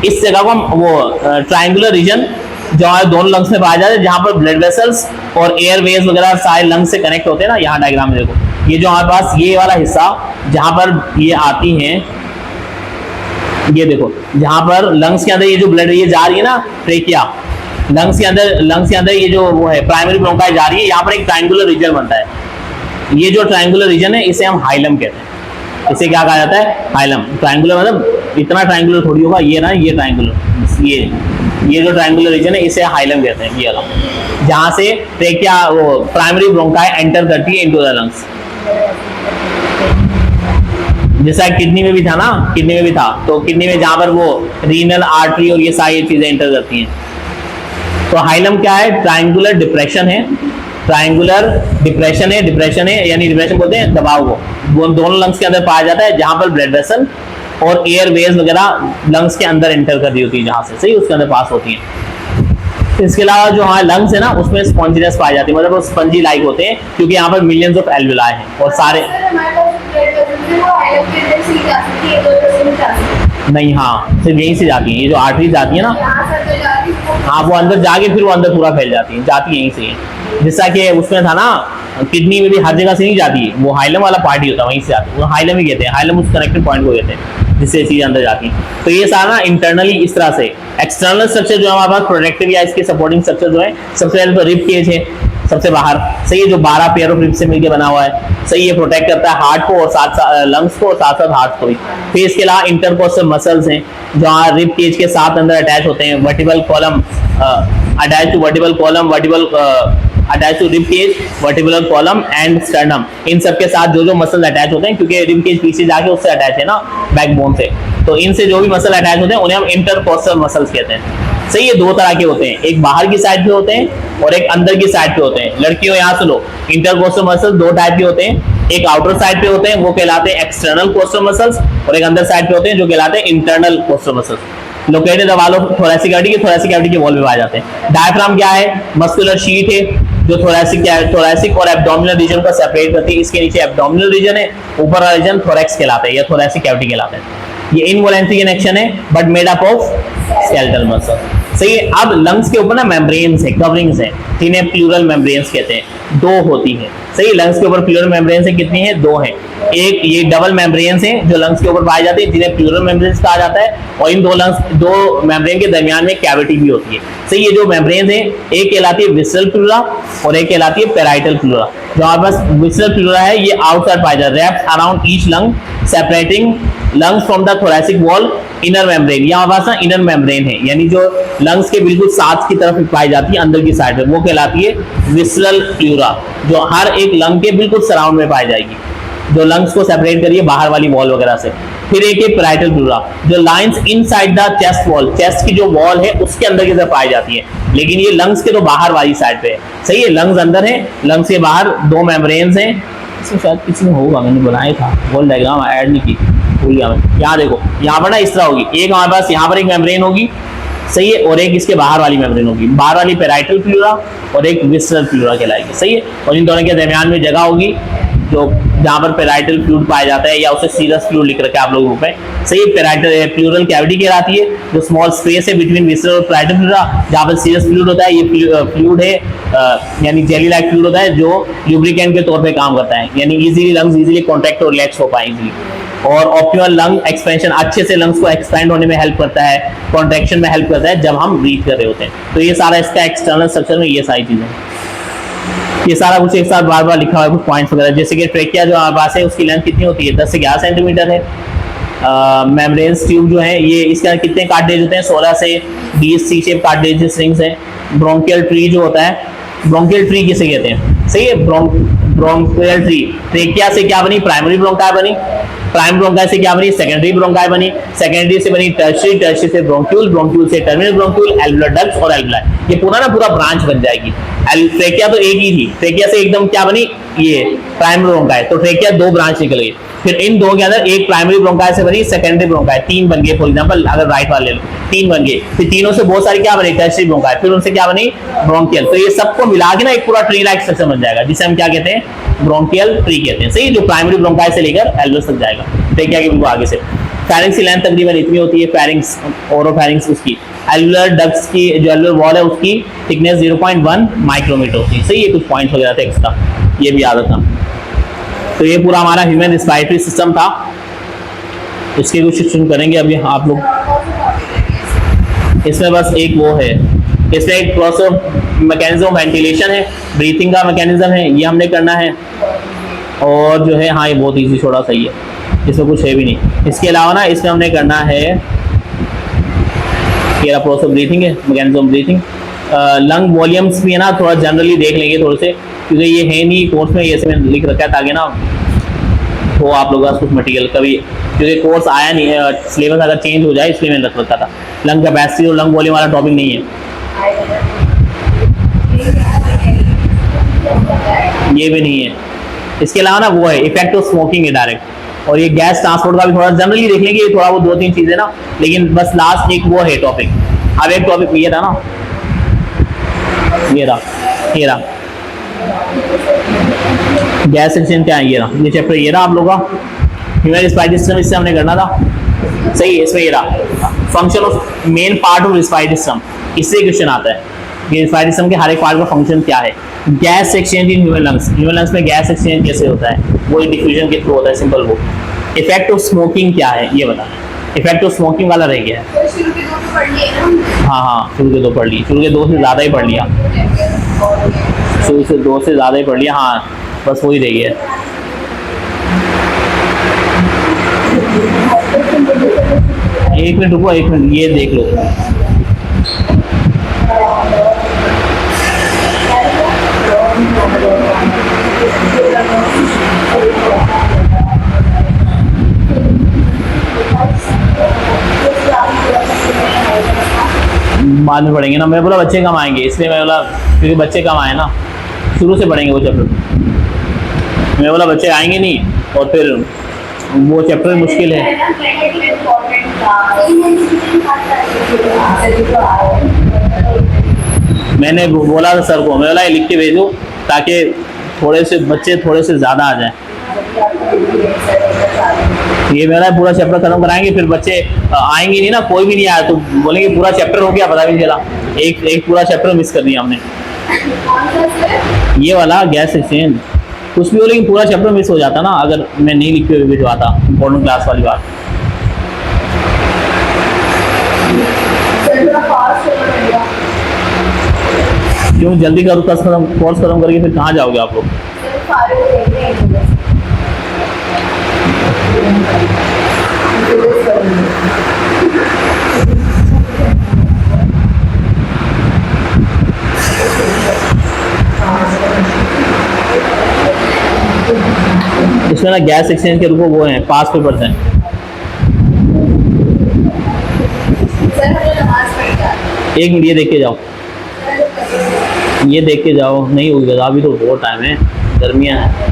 A: इस जगह को हम वो ट्रायंगुलर रीजन जो है दोनों लंग्स में पाया जाता है, जहां पर ब्लड वेसल्स और एयर वेज वगैरह सारे लंग्स से कनेक्ट होते हैं ना। यहाँ डायग्राम में देखो, ये जो हमारे पास ये वाला हिस्सा जहां पर ये आती हैं, ये देखो जहां पर लंग्स के अंदर ये जो ब्लड ये जा रही है ना, ट्रेकिया, लंग्स के अंदर ये जो वो है प्राइमरी ब्रोंकाई जा रही है, यहाँ पर एक ट्रायंगुलर रीजन बनता है। ये जो ट्रायंगुलर रीजन है इसे हम हाइलम कहते हैं। इसे क्या कहा जाता है? हाइलम। ट्रायंगुलर मतलब इतना ट्रायंगुलर थोड़ी होगा, ये ना, ये ट्रायंगुलर, ये जो ट्रायंगुलर रीजन है इसे हाइलम कहते हैं। ये वाला जहां से ट्रेकिया वो प्राइमरी ब्रोंकाई एंटर करती है इनटू द लंग्स। जैसा किडनी में भी था ना, किडनी में भी था, तो किडनी में जहां पर वो रीनल आर्टरी और ये सारी चीजें एंटर करती हैं। तो हाइलम क्या है? ट्रायंगुलर डिप्रेशन है, ट्रायंगुलर डिप्रेशन है, यानी डिप्रेशन बोलते हैं दबाव को। वो दोनों लंग्स के अंदर पाया जाता है, जहां पर ब्लड वेसल और एयर वेज वगैरह लंग्स के अंदर एंटर कर रही होती है, जहां से सही उसके अंदर पास होती है। इसके अलावा जो हमारे लंग्स है ना, उसमें स्पॉन्जिनेस पाई जाती है, मतलब वो स्पंजी लाइक होते हैं, क्योंकि यहाँ पर मिलियंस ऑफ एल्वेलाई हैं और सारे नहीं, हाँ सिर्फ यहीं से जाती है। ये जो आर्टरी जाती है ना, हाँ वो अंदर जाके फिर वो अंदर पूरा फैल जाती है, जाती यहीं से। जैसा कि उसमें था ना, किडनी में भी हर जगह से नहीं जाती है, वो हाइलम वाला पार्ट ही होता है, वहीं से आती है, वो हाइलम ही कहते हैं। हाइलम उस कनेक्टिंग पॉइंट को कहते हैं जिससे चीज अंदर जाती है। तो ये सारा इंटरनली इस तरह से। एक्सटर्नल स्ट्रक्चर जो हमारे पास प्रोटेक्टिव या इसके सपोर्टिंग स्ट्रक्चर जो है, सबसे पहले तो रिब केज है सबसे बाहर, सही है, जो 12 पेयर ऑफ रिब से मिलकर बना हुआ है, सही है, प्रोटेक्ट करता है हार्ट को और साथ लंग्स को और साथ साथ हार्ट को भी। फिर इसके अलावा इंटरकोस्टल मसल्स हैं जो रिब केज के साथ अंदर अटैच होते हैं, vertebral column attach to vertebral column, attach to rib cage, vertebral column and sternum. इन सब के साथ जो जो मसल अटैच होते हैं, क्योंकि रिब केज पीछे जाके उससे अटैच है ना बैकबोन से, तो इनसे जो भी मसल अटैच होते हैं उन्हें हम इंटरकोस्टल मसल्स कहते हैं। सही है, दो तरह के होते हैं, एक बाहर की साइड पे होते हैं और एक अंदर की साइड पे होते हैं। लड़कियों यहाँ सुनो, इंटरकोस्टल मसल्स दो टाइप के होते हैं, एक आउटर साइड पे होते हैं वो कहलाते हैं एक्सटर्नल कोस्टल मसल्स, और एक अंदर साइड पे होते हैं जो कहलाते हैं internal coastal muscles. Located the wall of thoracic cavity, के थोरैसिक कैविटी के वॉल में पाए जाते हैं। डायफ्राम क्या है? मस्कुलर शीट है जो थोरैसिक और एब्डोमिनल रीजन को सेपरेट करती है। इसके नीचे एब्डोमिनल रीजन है, ऊपर वाला रीजन थोरैक्स कहलाता है या थोरैसिक कैविटी कहलाता है। ये इनवॉलेंट्री कनेक्शन है but made up of skeletal muscle. सही है। अब लंग्स के ऊपर ना मेम्ब्रेन्स है, कवरिंग्स है, जिन्हें प्लूरल मेम्ब्रेन्स कहते हैं, दो होती है। सही, लंग्स के ऊपर प्लूरल मेम्ब्रेन्स है, कितनी है? दो है। एक ये डबल मेम्ब्रेन्स है जो लंग्स के ऊपर पाए जाते हैं, जिन्हें प्लूरल मेम्ब्रेन्स कहा जाता है, और इन दो मेम्ब्रेन के दरमियान में कैविटी भी होती है। सही, ये जो मेम्ब्रेन्स है, एक कहलाती है विसरल प्लूरा और एक कहलाती है पेराइटल प्लूरा। जो हमारे पास विसरल प्लूरा है ये आउटसाइड पाया जाता है, wrapped around each lung separating lungs from the thoracic wall inner membrane. यहाँ पास ना इनर मेम्ब्रेन है, यानी जो लंग्स के बिल्कुल साथ की तरफ पाई जाती है अंदर की साइड में, वो कहलाती है विसरल प्लूरा, जो हर एक लंग के बिल्कुल सराउंड में पाई जाएगी, जो लंग्स को सेपरेट करिए बाहर वाली वॉल वगैरह से। फिर एक है पेराइटल प्लूरा जो lines inside the chest wall, chest की जो वॉल है उसके अंदर की तरफ पाई जाती है, लेकिन ये लंग्स के तो बाहर वाली साइड पे है। सही है, लंग्स अंदर है, लंग्स के बाहर दो मेम्ब्रेन्स हैं। इसमें शायद किसी में होगा, मैंने बनाया था, वॉल डायग्राम ऐड नहीं की, भूल गया मैं। यहाँ देखो, यहाँ पर ना इस तरह होगी, एक हमारे पास यहाँ पर एक मेम्ब्रेन होगी, सही है, और एक इसके बाहर वाली मेम्ब्रेन होगी, बाहर वाली पेराइटल प्लूरा और एक विसरल प्लूरा कहलाएगी। सही है, और इन दोनों के दरमियान में जगह होगी जो जहाँ पर पेराइटल फ्लूइड पाया जाता है, या उसे सीरस फ्लूइड लिख रखा है आप लोगों पे। सही है, पेराइटल प्लूरल कैविटी कहलाती है, जो स्मॉल स्पेस है बिटवीन विसरल और पेराइटल प्लूरा, जहाँ पर सीरस फ्लूइड होता है। ये फ्लूइड है यानी जेली लाइक फ्लूइड होता है, जो ल्यूब्रिकेंट के तौर पे काम करता है, यानी इजीली लंग्स इजीली कॉन्ट्रैक्ट और रिलैक्स हो पाए इजीली। और ऑप्टिमल लंग एक्सपेंशन, अच्छे से लंग्स को एक्सपेंड होने में हेल्प करता है, कॉन्ट्रैक्शन में हेल्प करता है जब हम ब्रीथ कर रहे होते हैं। तो ये सारा इसका एक्सटर्नल स्ट्रक्चर में ये सारी चीजें, ये सारा कुछ एक साथ बार बार लिखा हुआ है, कुछ पॉइंट्स वगैरह। जैसे कि ट्रेकिया जो हमारे पास है उसकी लेंथ कितनी होती है, 10 से 11 सेंटीमीटर है। मेम्ब्रेन्स ट्यूब जो है ये इसके अंदर कितने कार्टिलेज होते हैं, 16 से 20 सी शेप कार्टिलेज रिंग्स हैं। ब्रोंकियल ट्री जो होता है, ब्रोंकियल ट्री किसे कहते हैं? सही है, ब्रोंकियल ट्री ट्रेकिया से क्या बनी? प्राइमरी ब्रोंकाई बनी। प्राइमरी ब्रोंकाई से क्या बनी? सेकेंडरी ब्रोंकाई बनी। सेकेंडरी से बनी टर्शियरी, टर्शियरी से ब्रोंक्यूल, ब्रोंक्यूल से टर्मिनल ब्रोंक्यूल, एल्वुलर डक्ट्स और एल्वुलाई। ये पूरा ना पूरा ब्रांच बन जाएगी। ट्रेकिया तो एक ही थी, ट्रेकिया से एकदम क्या बनी? ये प्राइमरी ब्रोंकाई। तो ट्रेकिया 2 ब्रांच निकल गई। फिर इन दो के अंदर एक प्राइमरी ब्रोंकाई से बनी, सेकेंडरी ब्रोंकाई 3 बन गए। फॉर एग्जांपल अगर राइट वाले ले लो 3 बन गए, फिर तीनों से बहुत सारी क्या बनी? टर्शियरी ब्रोंकाई, फिर उनसे क्या बनी? ब्रोंकियल। तो ये सबको मिला के ना एक पूरा ट्री लाइक स्ट्रक्चर बन जाएगा, जिसे हम क्या कहते हैं? ब्रोंकियल ट्री कहते हैं। सही, जो प्राइमरी ब्रोंकाई से लेकर एल्वस तक जाएगा, ट्रेकिया के बिल्कुल आगे से। फेरिंक्स की लेंथ तकरीबन इतनी होती है, फेरिंक्स ओरोफेरिंक्स उसकी। एल्वुलर डक्ट्स की जो एल्वुलर वॉल है उसकी थिकनेस 0.1 माइक्रोमीटर होती है। सही, ये कुछ पॉइंट्स वगैरह थे एक्स्ट्रा, ये भी याद रखना। तो ये पूरा हमारा ह्यूमन रिस्पायरेटरी सिस्टम था, इसके कुछ शिक्षण करेंगे अभी आप लोग। इसमें बस एक वो है, इसमें एक प्रोसेस मैकेनिज्म ऑफ वेंटिलेशन है, ब्रीथिंग का मैकेनिज्म है, ये हमने करना है। और जो है हाँ ये बहुत इजी, थोड़ा सही है, इसमें कुछ है भी नहीं। इसके अलावा ना इसमें हमने करना है, ये प्रोसेस ब्रीथिंग है, मैकेनिज्म ब्रीथिंग। लंग वॉल्यूम्स भी है ना, थोड़ा जनरली देख लेंगे थोड़े से, क्योंकि ये है नहीं कोर्स में, ये मैंने लिख रखा है ताकि ना तो आप लोगों का कुछ मटेरियल कभी, क्योंकि कोर्स आया नहीं है, सिलेबस अगर चेंज हो जाए इसलिए मैंने रख रखा था। लंग कैपेसिटी और लंग वॉल्यूम वाला टॉपिक नहीं है, ये भी नहीं है। इसके अलावा ना वो है इफेक्ट ऑफ स्मोकिंग है डायरेक्ट, और ये गैस ट्रांसपोर्ट का भी थोड़ा जनरली देख लेंगे, थोड़ा वो 2-3 चीजें ना, लेकिन बस लास्ट एक वो है टॉपिक। अब एक टॉपिक ये था ना, ये रहा गैस एक्सचेंज क्या है, ये चैप्टर ये रहा आप लोगों का ह्यूमन रिस्पायरेटरी सिस्टम, इससे हमने करना था। सही है, इसमें ये रहा function of main part of respiratory system, इससे क्वेश्चन आता है कि रिस्पायरेटरी सिस्टम के हर एक पार्ट का फंक्शन क्या है। Gas exchange in human lungs, human lungs में गैस एक्सचेंज कैसे होता है, वो डिफ्यूजन के थ्रू होता है, सिंपल वो। इफेक्ट ऑफ स्मोकिंग क्या है ये बताना, इफेक्ट ऑफ स्मोकिंग वाला रह गया है। हाँ, शुरू के 2 पढ़ लिए, शुरू के 2 से ज़्यादा ही पढ़ लिया, शुरू से 2 से ज़्यादा ही पढ़ लिया। हाँ बस वही रह गया। एक मिनट रुको, 1 मिनट ये देख लो। बाद में पढ़ेंगे ना, मैं बोला बच्चे कम आएंगे, इसलिए मैं बोला क्योंकि बच्चे कम आए ना, शुरू से पढ़ेंगे वो चैप्टर। मैं बोला बच्चे आएंगे नहीं, और फिर वो चैप्टर मुश्किल है। मैंने बोला था सर को, मैं बोला लिख के भेजो ताकि थोड़े से बच्चे थोड़े से ज़्यादा आ जाए। ये मेरा पूरा चैप्टर खत्म कराएंगे, फिर बच्चे आएंगे नहीं ना, कोई भी नहीं आया तो बोलेंगे पूरा चैप्टर हो गया, पता भी नहीं चला, एक पूरा चैप्टर मिस कर दिया हमने। ये वाला गैस एक्सचेंज कुछ भी हो, लेकिन पूरा चैप्टर मिस हो जाता ना अगर मैं नहीं लिखे हुए भिजवाता, इम्पोर्टेंट क्लास वाली बात। क्यों जल्दी करो, कोर्स खत्म करके फिर कहाँ जाओगे आप लोग? इसमें ना गैस एक्सचेंज के रूप वो हैं, पास पेपर्स हैं। एक मिनट ये देख के जाओ, ये देख के जाओ, नहीं होगा अभी तो बहुत टाइम है, गर्मियाँ हैं।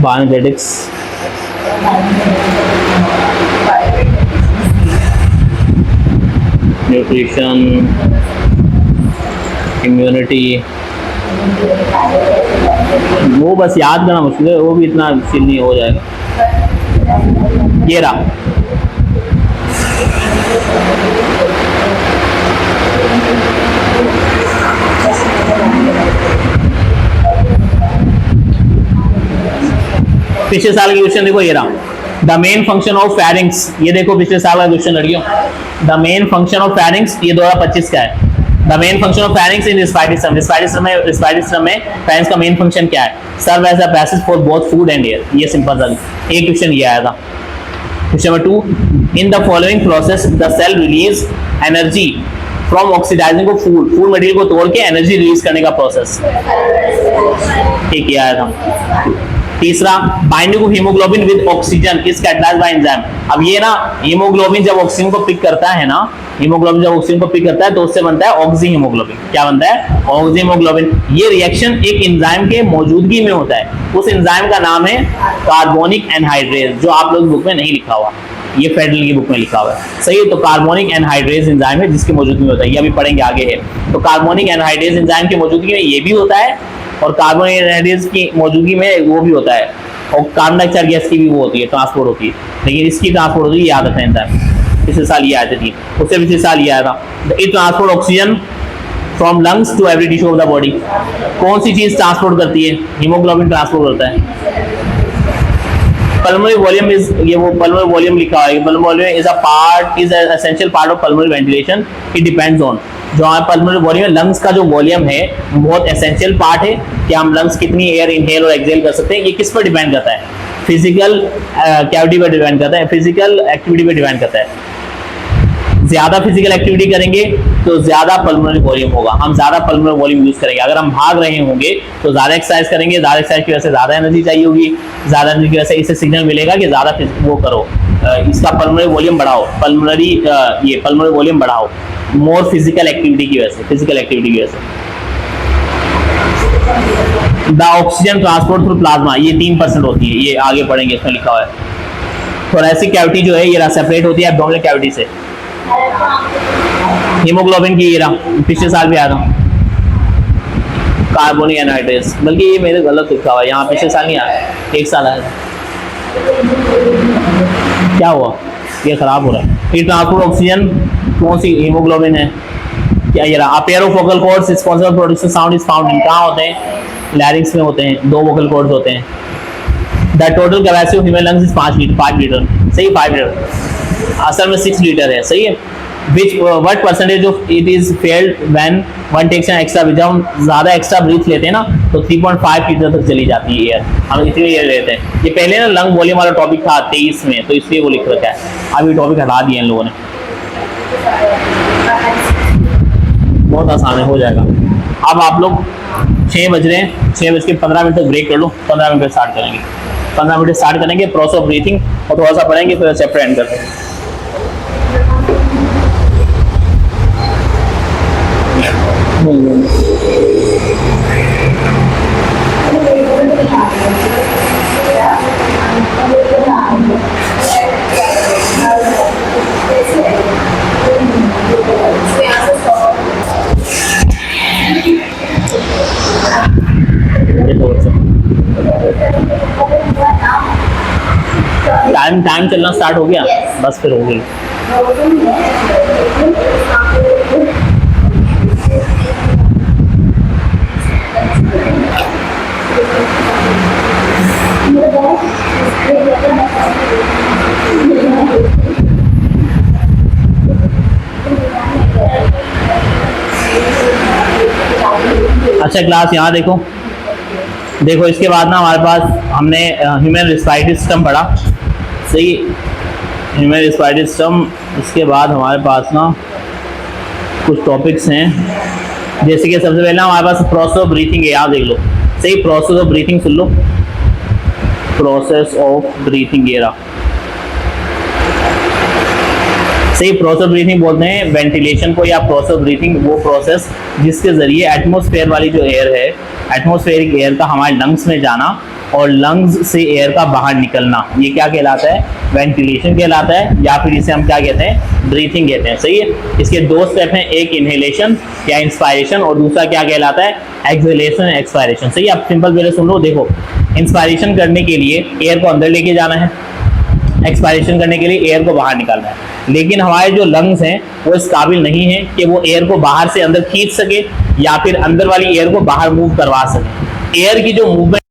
A: बायोएनर्जेटिक्स न्यूट्रिशन, इम्यूनिटी, वो बस याद करना मुश्किल है, वो भी इतना मुश्किल नहीं हो जाएगा। ये रहा, पिछले साल के क्वेश्चन देखो, ये रहा, the main function of pharynx, ये देखो पिछले साल का क्वेश्चन लड़कियों, the main function of pharynx, ये 2025 का है। The main function of pharynx in respiratory system में फेरिंग्स का मेन फंक्शन क्या है? Serve as a passage for both food and air. ये सिंपल सा एक क्वेश्चन ये आया था। Question number 2, in the following process the cell release energy from oxidising को फूड मटेरियल को तोड़ के एनर्जी रिलीज करने का प्रोसेस, ठीक ये आया था। तीसरा, binding of haemoglobin with oxygen is catalysed bye enzyme. अब ये ना, हीमोग्लोबिन जब ऑक्सीजन को पिक करता है ना, हीमोग्लोबिन जब ऑक्सीजन को पिक करता है तो उससे बनता है ऑक्सी हीमोग्लोबिन। क्या बनता है? Oxy haemoglobin. ये रिएक्शन एक एंजाइम के मौजूदगी में होता है, उस एंजाइम का नाम है कार्बोनिक एनहाइड्रेज, जो आप लोग बुक में नहीं लिखा हुआ, ये फेडरल की बुक में लिखा हुआ है, सही है। तो कार्बोनिक एनहाइड्रेज एंजाइम है जिसकी मौजूदगी में होता है, ये अभी पढ़ेंगे आगे है। तो कार्बोनिक एनहाइड्रेज एंजाइम की मौजूदगी में ये भी होता है, और कार्बोनिक एनहाइड्रेज की मौजूदगी में वो भी होता है, और कार्बन डाइऑक्साइड गैस की भी वो होती है, ट्रांसपोर्ट होती है, लेकिन इसकी ट्रांसपोर्ट होती है, याद रखना एंजाइम। पिछले साल ये आए थे 3, उससे पिछले साल ये आया था, it transport oxygen from lungs to every tissue of the body. कौन सी चीज ट्रांसपोर्ट करती है? हीमोग्लोबिन ट्रांसपोर्ट करता है। पल्मोनरी वॉल्यूम इज, ये वो पल्मोनरी वॉल्यूम लिखा है, pulmonary volume is a essential part of pulmonary ventilation, it depends on, जो हमारे पल्मोनरी वॉल्यूम है, लंग्स का जो वॉल्यूम है बहुत एसेंशियल पार्ट है कि हम लंग्स कितनी एयर इनहेल और एक्सहेल कर सकते हैं, ये किस पर डिपेंड करता है? फिजिकल कैविटी पर डिपेंड करता है, फिजिकल एक्टिविटी पर डिपेंड करता है। ज्यादा फिजिकल एक्टिविटी करेंगे तो ज्यादा पल्मोनरी वॉल्यूम होगा, हम ज्यादा पल्मोनरी वॉल्यूम यूज करेंगे। अगर हम भाग रहे होंगे तो ज्यादा एक्सरसाइज करेंगे, ज्यादा एक्सरसाइज की वजह से ज्यादा एनर्जी चाहिए होगी, ज्यादा एनर्जी की वजह से इसे सिग्नल मिलेगा कि ज्यादा वो करो, इसका पल्मोनरी वॉल्यूम बढ़ाओ, ये पल्मोनरी वॉल्यूम बढ़ाओ, मोर फिजिकल एक्टिविटी की वजह से, फिजिकल एक्टिविटी की वजह से। The oxygen transport through plasma, ये 3% होती है, ये आगे पढ़ेंगे, इसमें लिखा हुआ है। थोरेसिक कैविटी जो है ये सेपरेट होती है एब्डोमिनल कैविटी से। हीमोग्लोबिन की, ये पिछले साल भी आया था, कार्बोनिक एनहाइड्रेज, बल्कि ये मेरे गलत लिखा हुआ है यहाँ, पिछले साल नहीं आया, एक साल आया। क्या हुआ? ये खराब हो रहा है। ये ट्रांसपोर्ट ऑक्सीजन कौन सी? हीमोग्लोबिन है। क्या ये रहा? Pair of vocal cords responsible for producing sound is found in, कहाँ होते हैं? लैरिंक्स में होते हैं, 2 वोकल कॉर्ड्स होते हैं। The total capacity of human lungs is 5 litre, सही, 5 लीटर, असल में 6 लीटर है, सही है। what percentage of it is failed when one takes an extra, जब हम ज़्यादा एक्स्ट्रा ब्रीथ लेते हैं ना तो 3.5 लीटर तक चली जाती है एयर, हम इतनी एयर लेते हैं। ये पहले ना लंग वॉल्यूम वाला टॉपिक था 23 में, तो इसलिए वो लिख रखा है, अब ये टॉपिक हटा दिए इन लोगों ने। बहुत आसान है, हो जाएगा। अब आप लोग 6 बज रहे हैं, 6:15 तक ब्रेक कर लो, 15 मिनट स्टार्ट करेंगे, 15 मिनट स्टार्ट करेंगे, प्रोसेस ऑफ ब्रीथिंग और थोड़ा सा पढ़ेंगे, फिर चैप्टर एंड करते हैं। टाइम चलना स्टार्ट हो गया, बस फिर हो गई। अच्छा क्लास यहाँ देखो, इसके बाद ना हमारे पास हमने ह्यूमन रेस्पिरेटरी सिस्टम पढ़ा, सही, ह्यूमन रेस्पिरेटरी सिस्टम। इसके बाद हमारे पास ना कुछ टॉपिक्स हैं, जैसे कि सबसे पहले हमारे पास प्रोसेस ऑफ ब्रीथिंग है, याद देख लो, सही, process of breathing soon low, process of breathing ये रहा, सही। प्रोसेस ऑफ ब्रीथिंग बोलते हैं वेंटिलेशन को, या प्रोसेस ऑफ ब्रीथिंग वो प्रोसेस जिसके जरिए एटमॉस्फेयर वाली जो एयर है, एटमॉस्फेरिक एयर का हमारे लंग्स में जाना और लंग्स से एयर का बाहर निकलना, ये क्या कहलाता है? वेंटिलेशन कहलाता है, या फिर इसे हम क्या कहते हैं? ब्रीथिंग कहते हैं। सही है। इसके दो स्टेप हैं, एक इनहेलेशन या इंस्पायरेशन और दूसरा क्या कहलाता है? Exhalation expiration. सही है। आप सिंपल पहले सुन लो। देखो, इंस्पायरेशन करने के लिए एयर को अंदर लेके जाना है, एक्सपायरेशन करने के लिए एयर को बाहर निकालना है, लेकिन हमारे जो लंग्स हैं वो इस काबिल नहीं है कि वो एयर को बाहर से अंदर खींच सके या फिर अंदर वाली एयर को बाहर मूव करवा सके। एयर की जो मूवमेंट